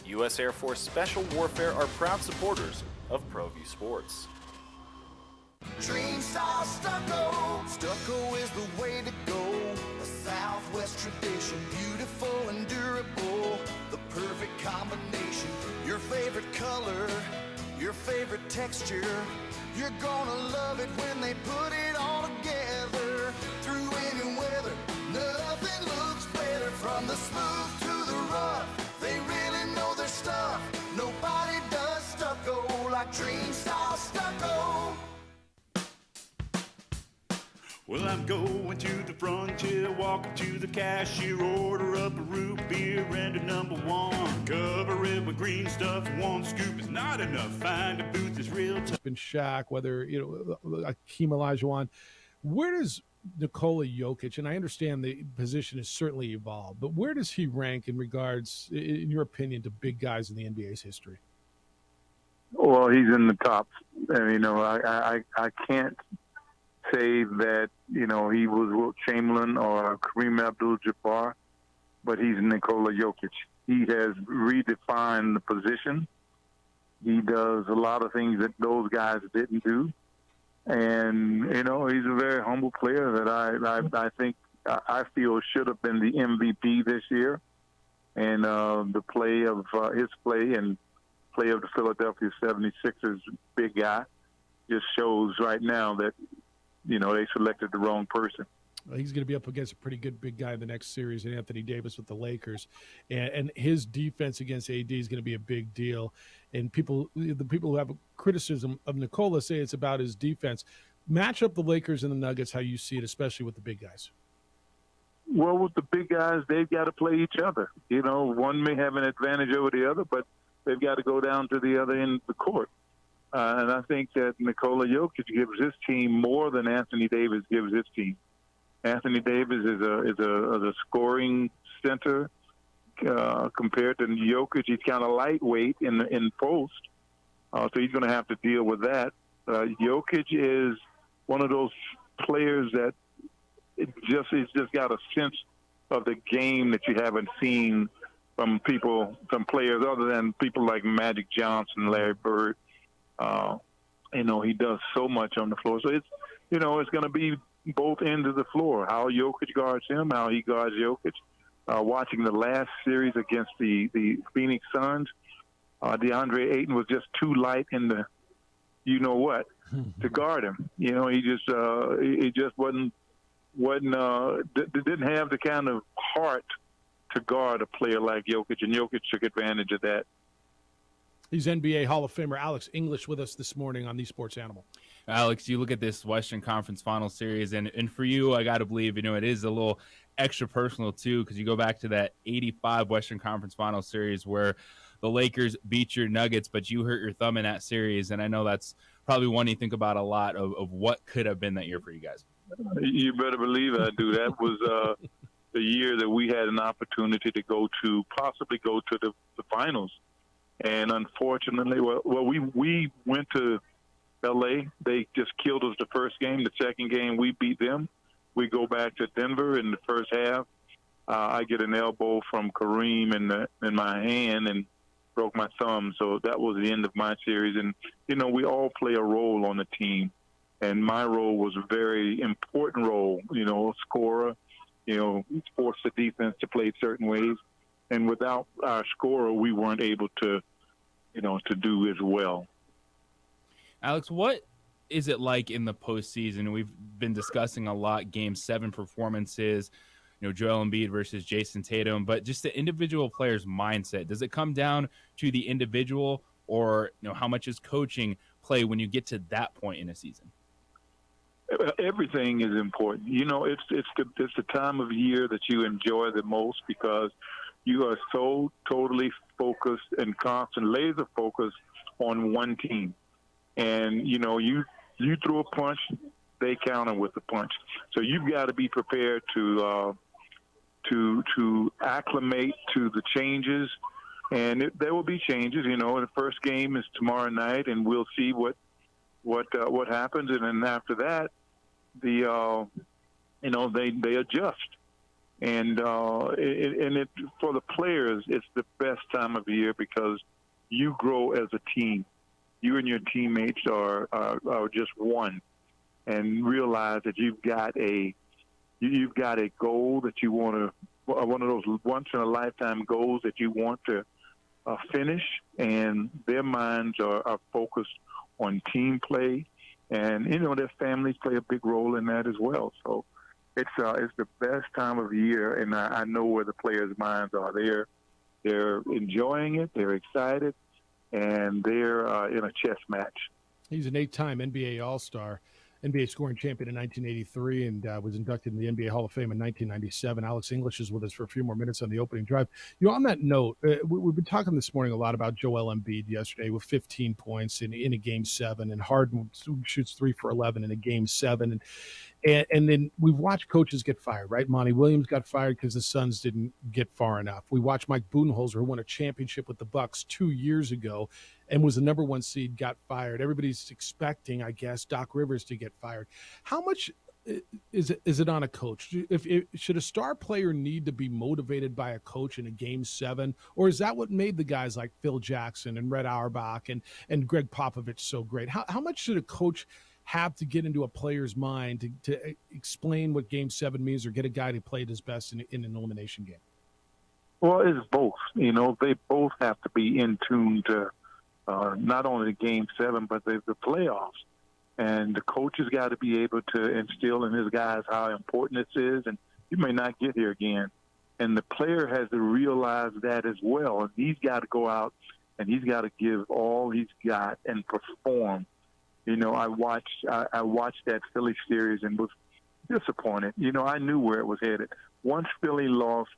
U.S. Air Force Special Warfare are proud supporters of ProView Sports. Dream Star Stucco. Stucco is the way to go. A Southwest tradition, beautiful and durable. The perfect combination. Your favorite color, your favorite texture. You're gonna love it when they put it all together. Through any weather, nothing looks better. From the smooth to the rough, they really know their stuff. Nobody does stucco like Dream Star Stucco. Well, I'm going to the frontier, walking to the cashier, order up a root beer and a number one. Cover it with green stuff, one scoop is not enough. Find a booth that's real tough. It's been Shaq, whether, Hakeem Olajuwon. Where does Nikola Jokic, and I understand the position has certainly evolved, but where does he rank in regards, in your opinion, to big guys in the NBA's history? Well, he's in the top. And, I can't say that, he was Wilt Chamberlain or Kareem Abdul-Jabbar, but he's Nikola Jokic. He has redefined the position. He does a lot of things that those guys didn't do. And, he's a very humble player that I think I feel should have been the MVP this year. And the play of his play and play of the Philadelphia 76ers big guy just shows right now that, they selected the wrong person. He's going to be up against a pretty good big guy in the next series, and Anthony Davis with the Lakers. And his defense against AD is going to be a big deal. And the people who have criticism of Nikola say it's about his defense. Match up the Lakers and the Nuggets how you see it, especially with the big guys. Well, with the big guys, they've got to play each other. One may have an advantage over the other, but they've got to go down to the other end of the court. And I think that Nikola Jokic gives his team more than Anthony Davis gives his team. Anthony Davis is a scoring center compared to Jokic. He's kind of lightweight in post, so he's going to have to deal with that. Jokic is one of those players that he's just got a sense of the game that you haven't seen from players other than people like Magic Johnson, Larry Bird. He does so much on the floor. So it's going to be both ends of the floor, how Jokic guards him, how he guards Jokic. Watching the last series against the Phoenix Suns, DeAndre Ayton was just too light in the you-know-what to guard him. He just didn't have the kind of heart to guard a player like Jokic, and Jokic took advantage of that. He's NBA Hall of Famer Alex English with us this morning on The Sports Animal. Alex, you look at this Western Conference Final Series, and for you, I got to believe, it is a little extra personal, too, because you go back to that 85 Western Conference Final Series where the Lakers beat your Nuggets, but you hurt your thumb in that series, and I know that's probably one you think about a lot of what could have been that year for you guys. You better believe I do. That was the year that we had an opportunity to possibly go to the finals. And unfortunately, we went to L.A. They just killed us the first game. The second game, we beat them. We go back to Denver in the first half. I get an elbow from Kareem in my hand and broke my thumb. So that was the end of my series. And, we all play a role on the team. And my role was a very important role, scorer, force the defense to play certain ways. And without our scorer, we weren't able to do as well. Alex, what is it like in the postseason? We've been discussing a lot Game 7 performances, Joel Embiid versus Jason Tatum, but just the individual player's mindset. Does it come down to the individual, or how much is coaching play when you get to that point in a season? Everything is important. It's the time of year that you enjoy the most because you are so totally focused and constant, laser focused on one team. And, you throw a punch, they counter with a punch. So you've got to be prepared to acclimate to the changes. And there will be changes. The first game is tomorrow night, and we'll see what happens. And then after that, they adjust. And for the players, it's the best time of year because you grow as a team. You and your teammates are just one, and realize that you've got a goal that you want to, one of those once in a lifetime goals that you want to finish, and their minds are focused on team play, and their families play a big role in that as well. So it's the best time of year, and I know where the players' minds are. They're enjoying it. They're excited. And they're in a chess match. He's an 8-time NBA All-Star, NBA scoring champion in 1983, and was inducted in the NBA Hall of Fame in 1997. Alex English is with us for a few more minutes on the opening drive. On that note, we've been talking this morning a lot about Joel Embiid yesterday with 15 points in a Game 7, and Harden shoots 3 for 11 in a Game 7. And then we've watched coaches get fired, right? Monty Williams got fired because the Suns didn't get far enough. We watched Mike Budenholzer, who won a championship with the Bucks 2 years ago and was the number 1 seed, got fired. Everybody's expecting, I guess, Doc Rivers to get fired. How much is it on a coach? Should a star player need to be motivated by a coach in a Game 7, or is that what made the guys like Phil Jackson and Red Auerbach and Greg Popovich so great? How much should a coach have to get into a player's mind to explain what Game 7 means, or get a guy to play his best in an elimination game? Well, it's both. They both have to be in tune to not only the Game 7, but the playoffs. And the coach has got to be able to instill in his guys how important this is, and you may not get here again. And the player has to realize that as well. And he's got to go out and he's got to give all he's got and perform. I watched that Philly series and was disappointed. I knew where it was headed. Once Philly lost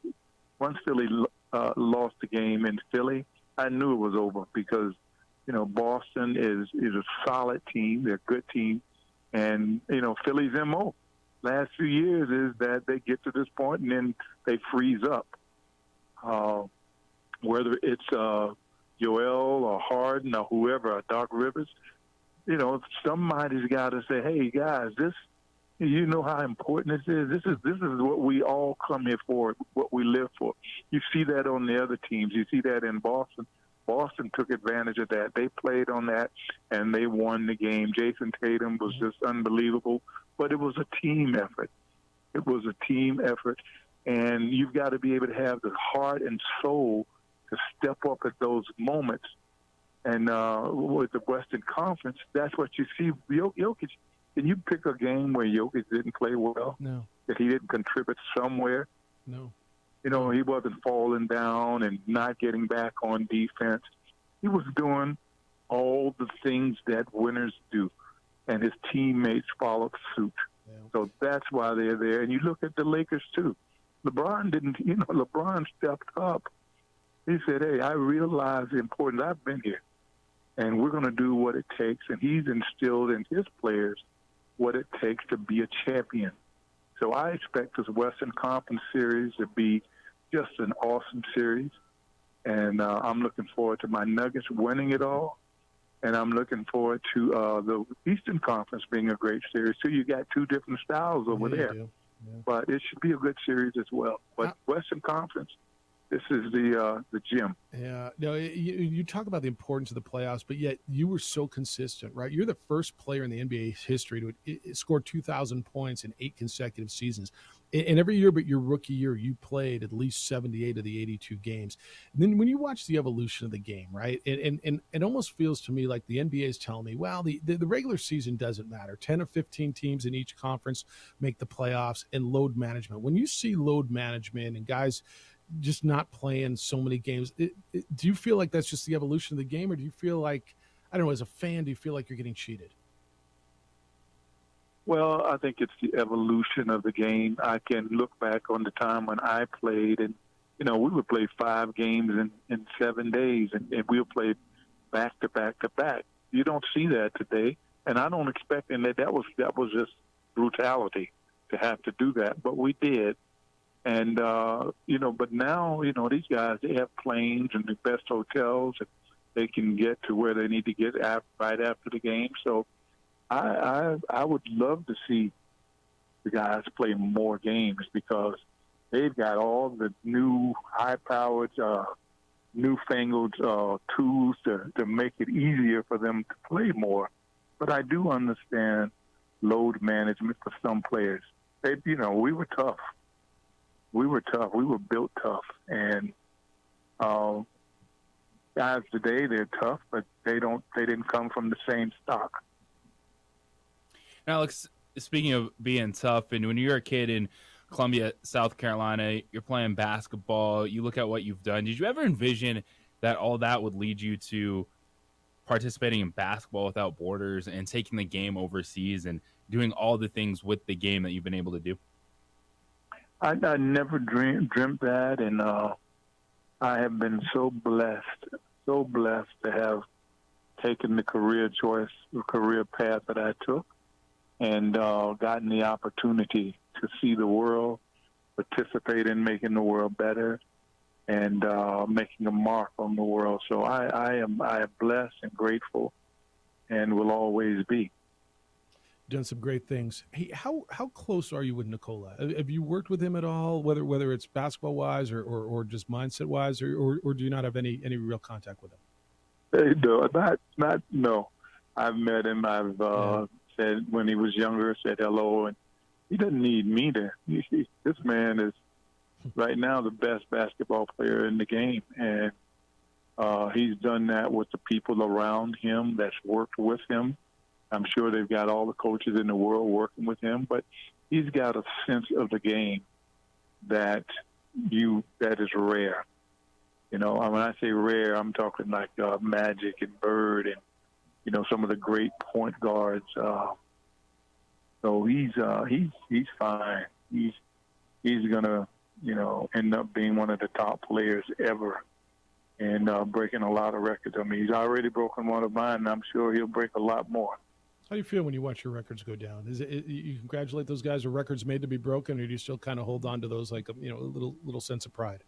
the game in Philly, I knew it was over because Boston is a solid team. They're a good team. And, Philly's MO last few years is that they get to this point and then they freeze up. Whether it's Joel or Harden or whoever, or Doc Rivers, somebody's got to say, hey, guys, you know how important this is. This is what we all come here for, what we live for. You see that on the other teams. You see that in Boston. Boston took advantage of that. They played on that, and they won the game. Jason Tatum was just unbelievable, but it was a team effort. It was a team effort, and you've got to be able to have the heart and soul to step up at those moments. And with the Western Conference, that's what you see. Jokic, can you pick a game where Jokic didn't play well? No. That he didn't contribute somewhere? No. He wasn't falling down and not getting back on defense. He was doing all the things that winners do, and his teammates followed suit. Yeah. So that's why they're there. And you look at the Lakers, too. LeBron didn't, LeBron stepped up. He said, hey, I realize the importance. I've been here, and we're going to do what it takes. And he's instilled in his players what it takes to be a champion. So I expect this Western Conference series to be just an awesome series. And I'm looking forward to my Nuggets winning it all. And I'm looking forward to the Eastern Conference being a great series. So you got two different styles over there. Yeah. But it should be a good series as well. But Western Conference, this is the gym. Yeah. No, you talk about the importance of the playoffs, but yet you were so consistent, right? You're the first player in the NBA history to score 2,000 points in 8 consecutive seasons. And every year but your rookie year, you played at least 78 of the 82 games. And then when you watch the evolution of the game, right, and it almost feels to me like the NBA is telling me, well, the regular season doesn't matter. 10 or 15 teams in each conference make the playoffs, and load management. When you see load management and guys just not playing so many games, do you feel like that's just the evolution of the game, or do you feel like, I don't know, as a fan, do you feel like you're getting cheated? Well, I think it's the evolution of the game. I can look back on the time when I played, and, we would play 5 games in 7 days, and we would play back to back to back. You don't see that today, and I don't expect, and that was just brutality to have to do that, but we did. And, but now, these guys, they have planes and the best hotels, and they can get to where they need to get right after the game. So I would love to see the guys play more games, because they've got all the new high-powered, newfangled tools to make it easier for them to play more. But I do understand load management for some players. We were tough. We were tough. We were built tough. And guys today, they're tough, but they didn't come from the same stock. Now, Alex, speaking of being tough, and when you're a kid in Columbia, South Carolina, you're playing basketball, you look at what you've done. Did you ever envision that all that would lead you to participating in Basketball Without Borders and taking the game overseas and doing all the things with the game that you've been able to do? I never dreamt that, and I have been so blessed to have taken the career path that I took, and gotten the opportunity to see the world, participate in making the world better, and making a mark on the world. So I am blessed and grateful, and will always be. Done some great things. Hey, how close are you with Nikola? Have you worked with him at all, whether it's basketball wise or just mindset wise, or do you not have any real contact with him? No. I've met him. I've said when he was younger, said hello, and he doesn't need me to. This man is right now the best basketball player in the game, and he's done that with the people around him that's worked with him. I'm sure they've got all the coaches in the world working with him, but he's got a sense of the game that is rare. When I say rare, I'm talking like Magic and Bird and some of the great point guards. So he's fine. He's gonna end up being one of the top players ever and breaking a lot of records. I mean, he's already broken one of mine, and I'm sure he'll break a lot more. How do you feel when you watch your records go down? Is it you congratulate those guys? Are records made to be broken, or do you still kind of hold on to those like a little sense of pride?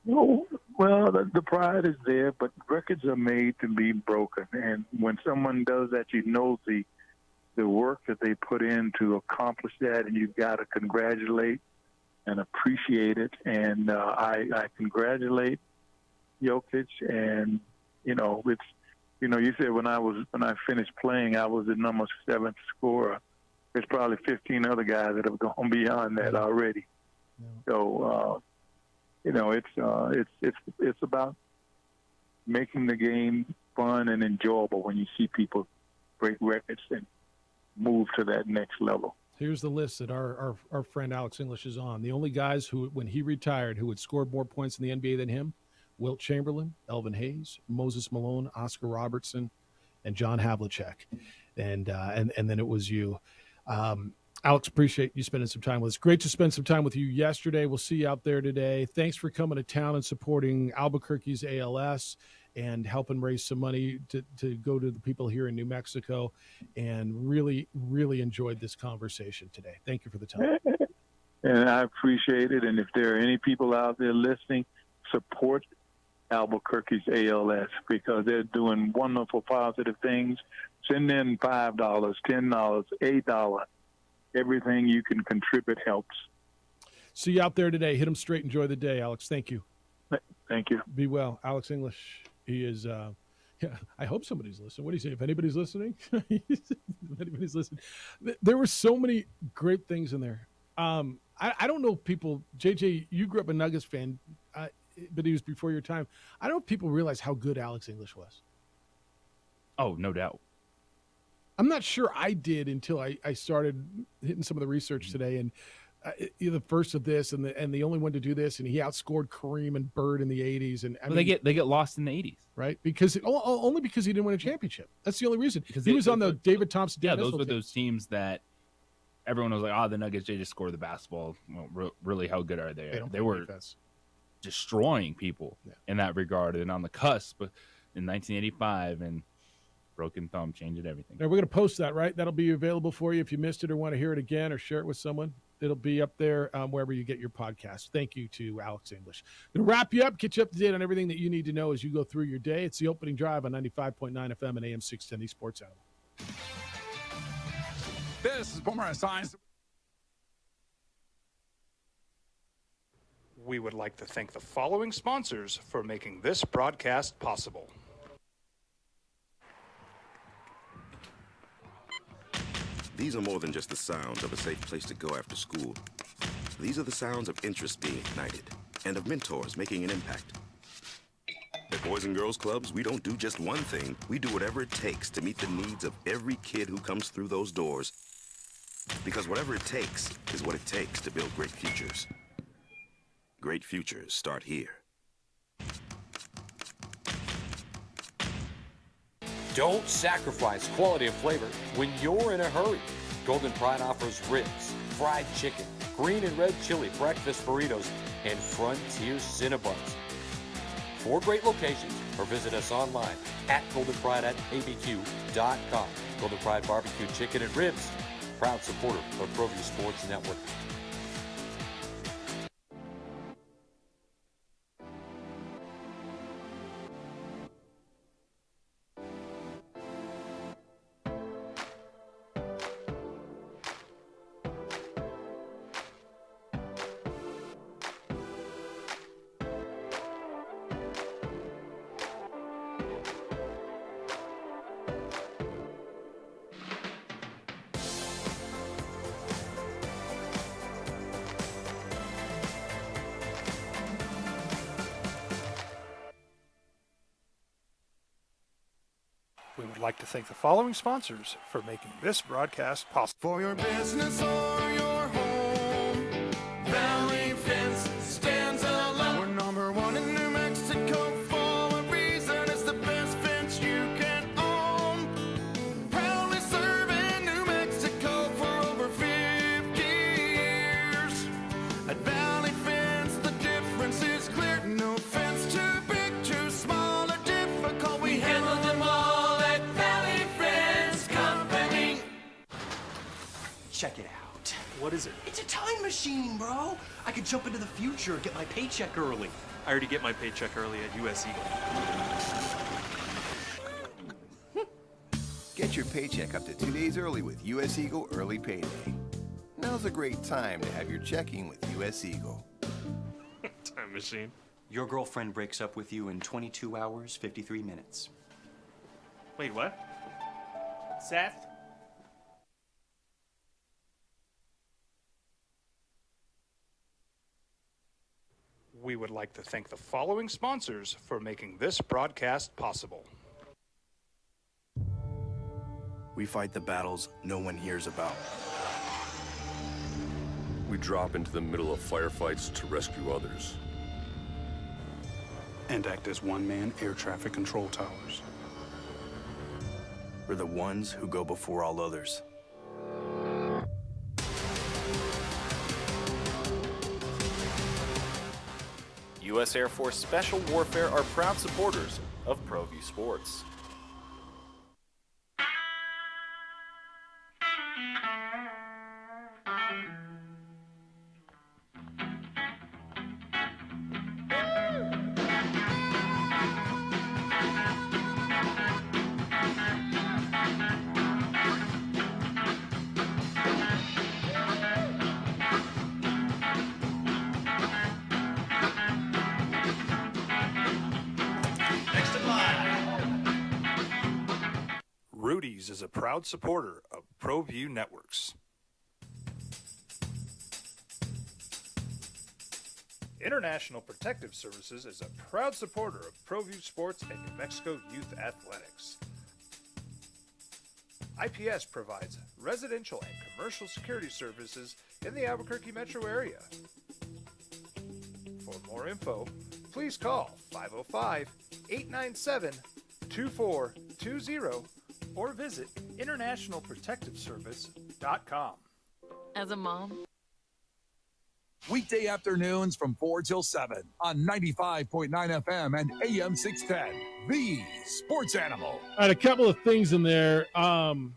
No, well, the pride is there, but records are made to be broken, and when someone does that, you know the work that they put in to accomplish that, and you've got to congratulate and appreciate it. And I congratulate Jokic, and it's. You said when I finished playing, I was the number 7th scorer. There's probably 15 other guys that have gone beyond that already. Yeah. So, it's about making the game fun and enjoyable when you see people break records and move to that next level. Here's the list that our friend Alex English is on. The only guys who, when he retired, who had scored more points in the NBA than him: Wilt Chamberlain, Elvin Hayes, Moses Malone, Oscar Robertson, and John Havlicek. And then it was you. Alex, appreciate you spending some time with us. Great to spend some time with you yesterday. We'll see you out there today. Thanks for coming to town and supporting Albuquerque's ALS and helping raise some money to go to the people here in New Mexico. And really, really enjoyed this conversation today. Thank you for the time. And I appreciate it. And if there are any people out there listening, support Albuquerque's ALS because they're doing wonderful, positive things. Send in $5, $10, $8. Everything you can contribute helps. See you out there today. Hit them straight. Enjoy the day, Alex. Thank you. Thank you. Be well. Alex English. He is, I hope somebody's listening. What do you say? If anybody's listening, if anybody's listening. There were so many great things in there. I don't know if people, JJ, you grew up a Nuggets fan, but he was before your time. I don't know if people realize how good Alex English was. Oh, no doubt. I'm not sure I did until I started hitting some of the research today, and the first of this and the only one to do this, and he outscored Kareem and Bird in the 80s. And they get lost in the 80s, right? Because only because he didn't win a championship. That's the only reason. Because he was on the David Thompson. Yeah, those were those teams that everyone was like, the Nuggets, they just score the basketball. Well, really, how good are they? They were destroying people in that regard, and on the cusp in 1985 and broken thumb changing everything. Now, we're going to post that, right? That'll be available for you if you missed it or want to hear it again or share it with someone. It'll be up there wherever you get your podcast. Thank you to Alex English. Going to wrap you up, get you up to date on everything that you need to know as you go through your day. It's the opening drive on 95.9 FM and AM 610, the Sports Animal. This is Boomer Science. We would like to thank the following sponsors for making this broadcast possible. These are more than just the sounds of a safe place to go after school. These are the sounds of interest being ignited and of mentors making an impact. At Boys and Girls Clubs, we don't do just one thing. We do whatever it takes to meet the needs of every kid who comes through those doors. Because whatever it takes is what it takes to build great futures. Great futures start here. Don't sacrifice quality and flavor when you're in a hurry. Golden Pride offers ribs, fried chicken, green and red chili breakfast burritos, and Frontier Cinnabons. 4 great locations, or visit us online at goldenpride@abq.com. Golden Pride Barbecue Chicken and Ribs, proud supporter of ProView Sports Network. We would like to thank the following sponsors for making this broadcast possible. For your business or your home, Valley Fence stands alone. We're #1 in New Mexico for a reason. It's the best fence you can own. Proudly serving New Mexico for over 50 years. At Valley Fence, the difference is clear. No fence too big, too Check it out. What is it? It's a time machine, bro. I could jump into the future, get my paycheck early. I already get my paycheck early at US Eagle. Get your paycheck up to 2 days early with US Eagle Early Payday. Now's a great time to have your checking with US Eagle. Time machine. Your girlfriend breaks up with you in 22 hours, 53 minutes. Wait, what? Seth? We would like to thank the following sponsors for making this broadcast possible. We fight the battles no one hears about. We drop into the middle of firefights to rescue others. And act as one-man air traffic control towers. We're the ones who go before all others. U.S. Air Force Special Warfare are proud supporters of ProView Sports. Rudy's is a proud supporter of ProView Networks. International Protective Services is a proud supporter of ProView Sports and New Mexico Youth Athletics. IPS provides residential and commercial security services in the Albuquerque metro area. For more info, please call 505-897-2420 or visit internationalprotectiveservice.com. As a mom, Weekday afternoons from 4 till 7 on 95.9 FM and AM 610. The Sports Animal. All right, a couple of things in there. Amory,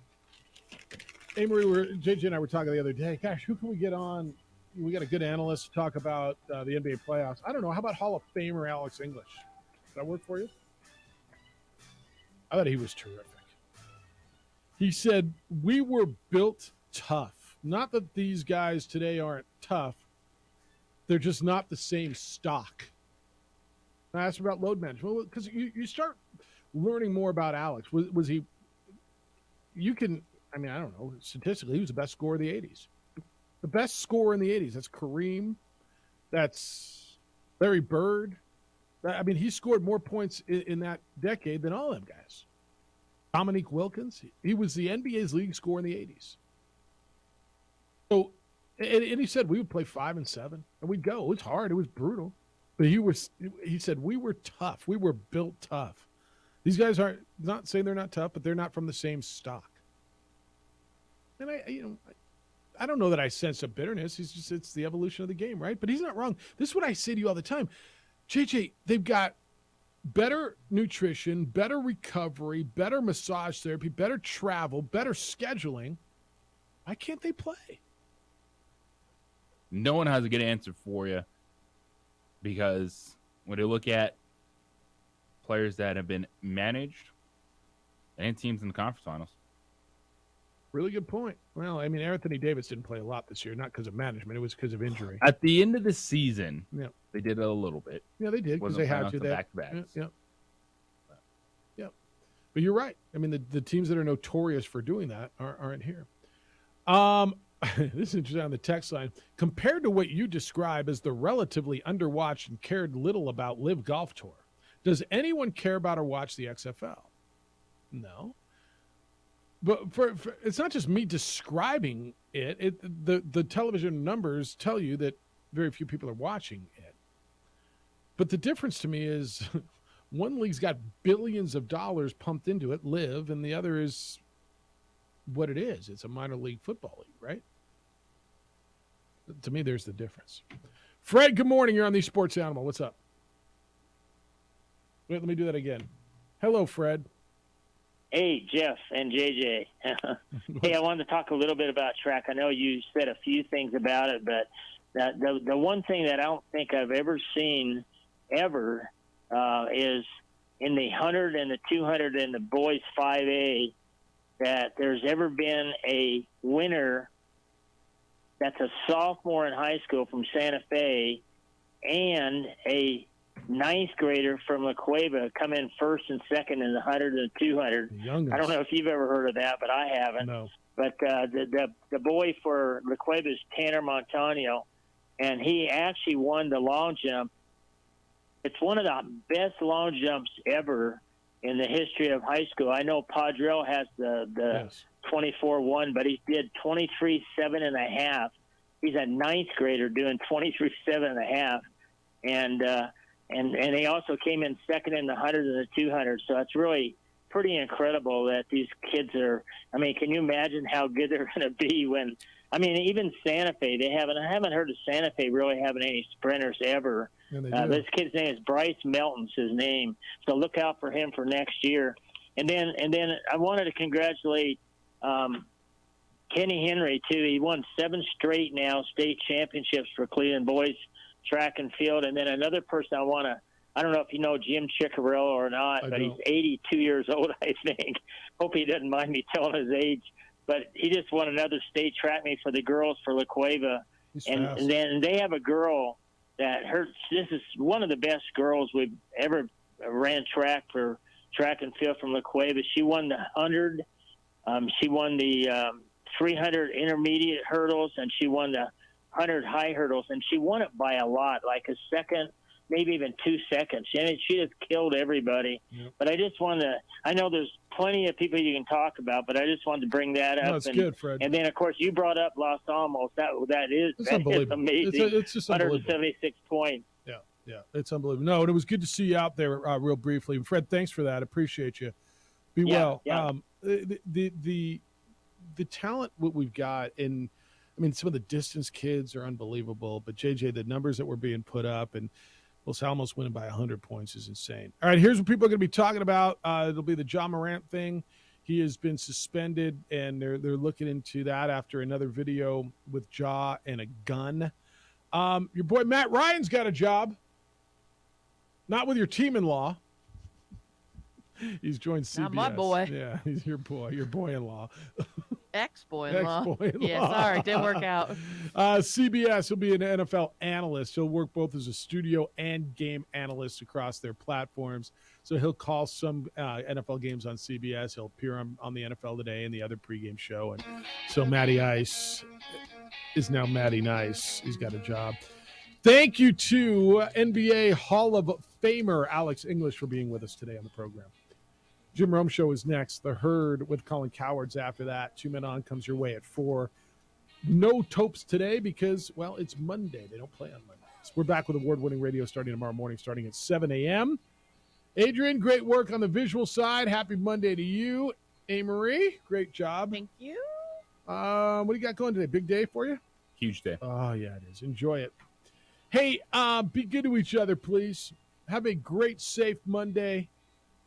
JJ and I were talking the other day. Gosh, who can we get on? We got a good analyst to talk about the NBA playoffs. I don't know. How about Hall of Famer Alex English? Did that work for you? I thought he was terrific. He said, we were built tough. Not that these guys today aren't tough. They're just not the same stock. I asked him about load management. Well, because you start learning more about Alex. Was he, you can, I mean, I don't know, statistically, he was the best scorer of the 80s. The best scorer in the 80s. That's Kareem. That's Larry Bird. I mean, he scored more points in that decade than all them guys. Dominique Wilkins, he was the NBA's leading scorer in the 80s. So, and he said we would play 5 and 7, and we'd go. It was hard. It was brutal. But he said we were tough. We were built tough. These guys aren't, not saying they're not tough, but they're not from the same stock. And I don't know that I sense a bitterness. It's the evolution of the game, right? But he's not wrong. This is what I say to you all the time. JJ, they've got better nutrition, better recovery, better massage therapy, better travel, better scheduling. Why can't they play? No one has a good answer for you, because when you look at players that have been managed and teams in the conference finals. Really good point. Well, I mean, Anthony Davis didn't play a lot this year, not because of management. It was because of injury. At the end of the season, yeah, they did it a little bit. Yeah, they did because they had to. Back-to-backs. Yeah. But you're right. I mean, the teams that are notorious for doing that aren't here. This is interesting on the text line. Compared to what you describe as the relatively underwatched and cared little about Live Golf Tour, does anyone care about or watch the XFL? No. But for it's not just me describing it. The television numbers tell you that very few people are watching it. But the difference to me is one league's got billions of dollars pumped into it, Live, and the other is what it is. It's a minor league football league, right? To me, there's the difference. Fred, good morning. You're on the Sports Animal. What's up? Wait, let me do that again. Hello, Fred. Hey, Jeff and JJ. Hey, I wanted to talk a little bit about track. I know you said a few things about it, but the one thing that I don't think I've ever seen ever is in the 100 and the 200 and the boys 5A that there's ever been a winner that's a sophomore in high school from Santa Fe and a ninth grader from La Cueva come in first and second in the 100 and 200. I don't know if you've ever heard of that, but I haven't. No. But the boy for La Cueva is Tanner Montano, and he actually won the long jump. It's one of the best long jumps ever in the history of high school. I know Padrell has the 24-1, but he did 23.7.5. He's a ninth grader doing 23.7.5, and he also came in second in the 100 and the 200. So it's really pretty incredible that these kids are. I mean, can you imagine how good they're going to be when? I mean, even Santa Fe, I haven't heard of Santa Fe really having any sprinters ever. This kid's name is Bryce Melton's his name. So look out for him for next year. And then I wanted to congratulate Kenny Henry too. He won 7 straight now state championships for Cleveland boys track and field. And then another person I don't know if you know Jim Ciccarello or not, but he's 82 years old, I think. Hope he doesn't mind me telling his age. But he just won another state track meet for the girls for La Cueva. And then they have a girl that this is one of the best girls we've ever ran track for track and field from La Cueva. She won the 100. She won the 300 intermediate hurdles, and she won the 100 high hurdles. And she won it by a lot, like a second, maybe even 2 seconds. She just killed everybody. Yep. But I just wanted to – I know there's plenty of people you can talk about, but I just wanted to bring that up. No, it's good, Fred. And then, of course, you brought up Los Alamos. That is amazing. It's just 176 points. Yeah, it's unbelievable. No, and it was good to see you out there real briefly. Fred, thanks for that. Appreciate you. Be well. Yeah. The talent what we've got, and I mean, some of the distance kids are unbelievable. But JJ, the numbers that were being put up, and Los Alamos winning by 100 points is insane. All right, here's what people are going to be talking about. It'll be the John Morant thing. He has been suspended, and they're looking into that after another video with Ja and a gun. Your boy Matt Ryan's got a job. Not with your team-in-law. He's joined CBS. Not my boy. Yeah, he's your boy-in-law. Ex-boy-in-law. Ex-boy-in-law. Yeah, sorry, didn't work out. CBS will be an NFL analyst. He'll work both as a studio and game analyst across their platforms. So he'll call some NFL games on CBS. He'll appear on the NFL Today and the other pregame show. And so Matty Ice is now Matty Nice. He's got a job. Thank you to NBA Hall of Famer Alex English for being with us today on the program. Jim Rome Show is next. The Herd with Colin Cowards after that. 2 Men On comes your way at 4. No Topes today because, well, it's Monday. They don't play on Mondays. We're back with award-winning radio starting tomorrow morning, starting at 7 a.m. Adrian, great work on the visual side. Happy Monday to you. A-Marie, great job. Thank you. What do you got going today? Big day for you? Huge day. Oh, yeah, it is. Enjoy it. Hey, be good to each other, please. Have a great, safe Monday.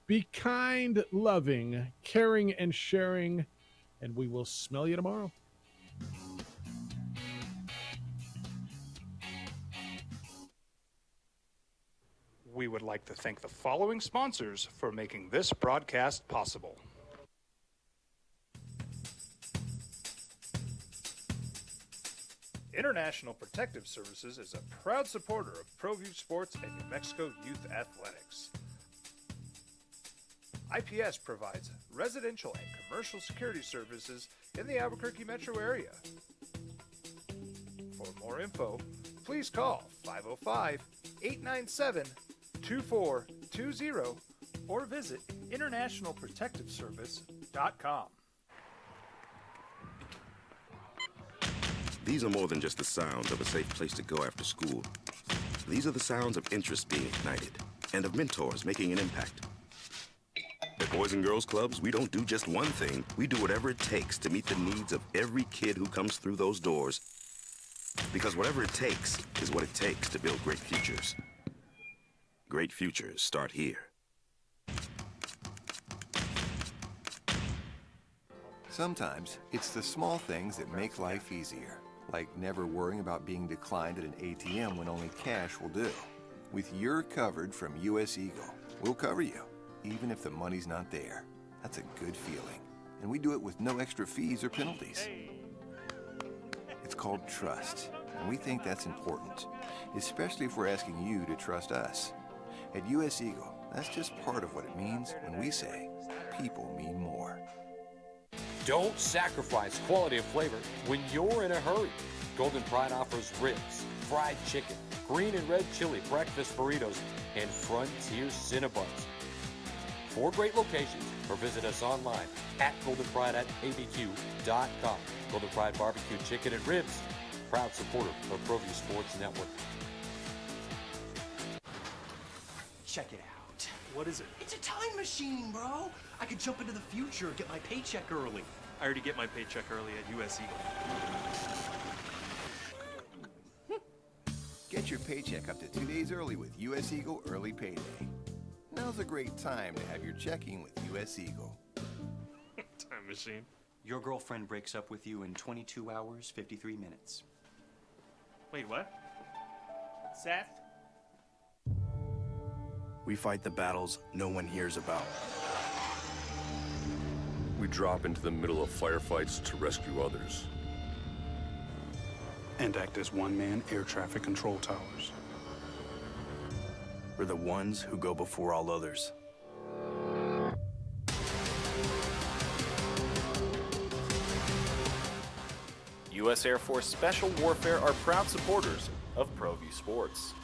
Be kind, loving, caring, and sharing, and we will smell you tomorrow. We would like to thank the following sponsors for making this broadcast possible. International Protective Services is a proud supporter of ProView Sports and New Mexico Youth Athletics. IPS provides residential and commercial security services in the Albuquerque metro area. For more info, please call 505-897-2420 or visit internationalprotectiveservice.com. These are more than just the sounds of a safe place to go after school. These are the sounds of interest being ignited and of mentors making an impact. At Boys and Girls Clubs, we don't do just one thing. We do whatever it takes to meet the needs of every kid who comes through those doors. Because whatever it takes is what it takes to build great futures. Great futures start here. Sometimes it's the small things that make life easier, like never worrying about being declined at an ATM when only cash will do. With your covered from US Eagle, we'll cover you, even if the money's not there. That's a good feeling. And we do it with no extra fees or penalties. It's called trust, and we think that's important, especially if we're asking you to trust us. At US Eagle, that's just part of what it means when we say people mean more. Don't sacrifice quality of flavor when you're in a hurry. Golden Pride offers ribs, fried chicken, green and red chili breakfast burritos, and Frontier Cinnabons. 4 great locations, or visit us online at goldenprideabq.com. Golden Pride Barbecue Chicken and Ribs, proud supporter of ProView Sports Network. Check it out. What is it? It's a time machine, bro. I could jump into the future, get my paycheck early. I already get my paycheck early at US Eagle. Get your paycheck up to 2 days early with US Eagle Early Payday. Now's a great time to have your checking with US Eagle. Time machine. Your girlfriend breaks up with you in 22 hours, 53 minutes. Wait, what? Seth? We fight the battles no one hears about. We drop into the middle of firefights to rescue others. And act as one-man air traffic control towers. We're the ones who go before all others. U.S. Air Force Special Warfare are proud supporters of ProView Sports.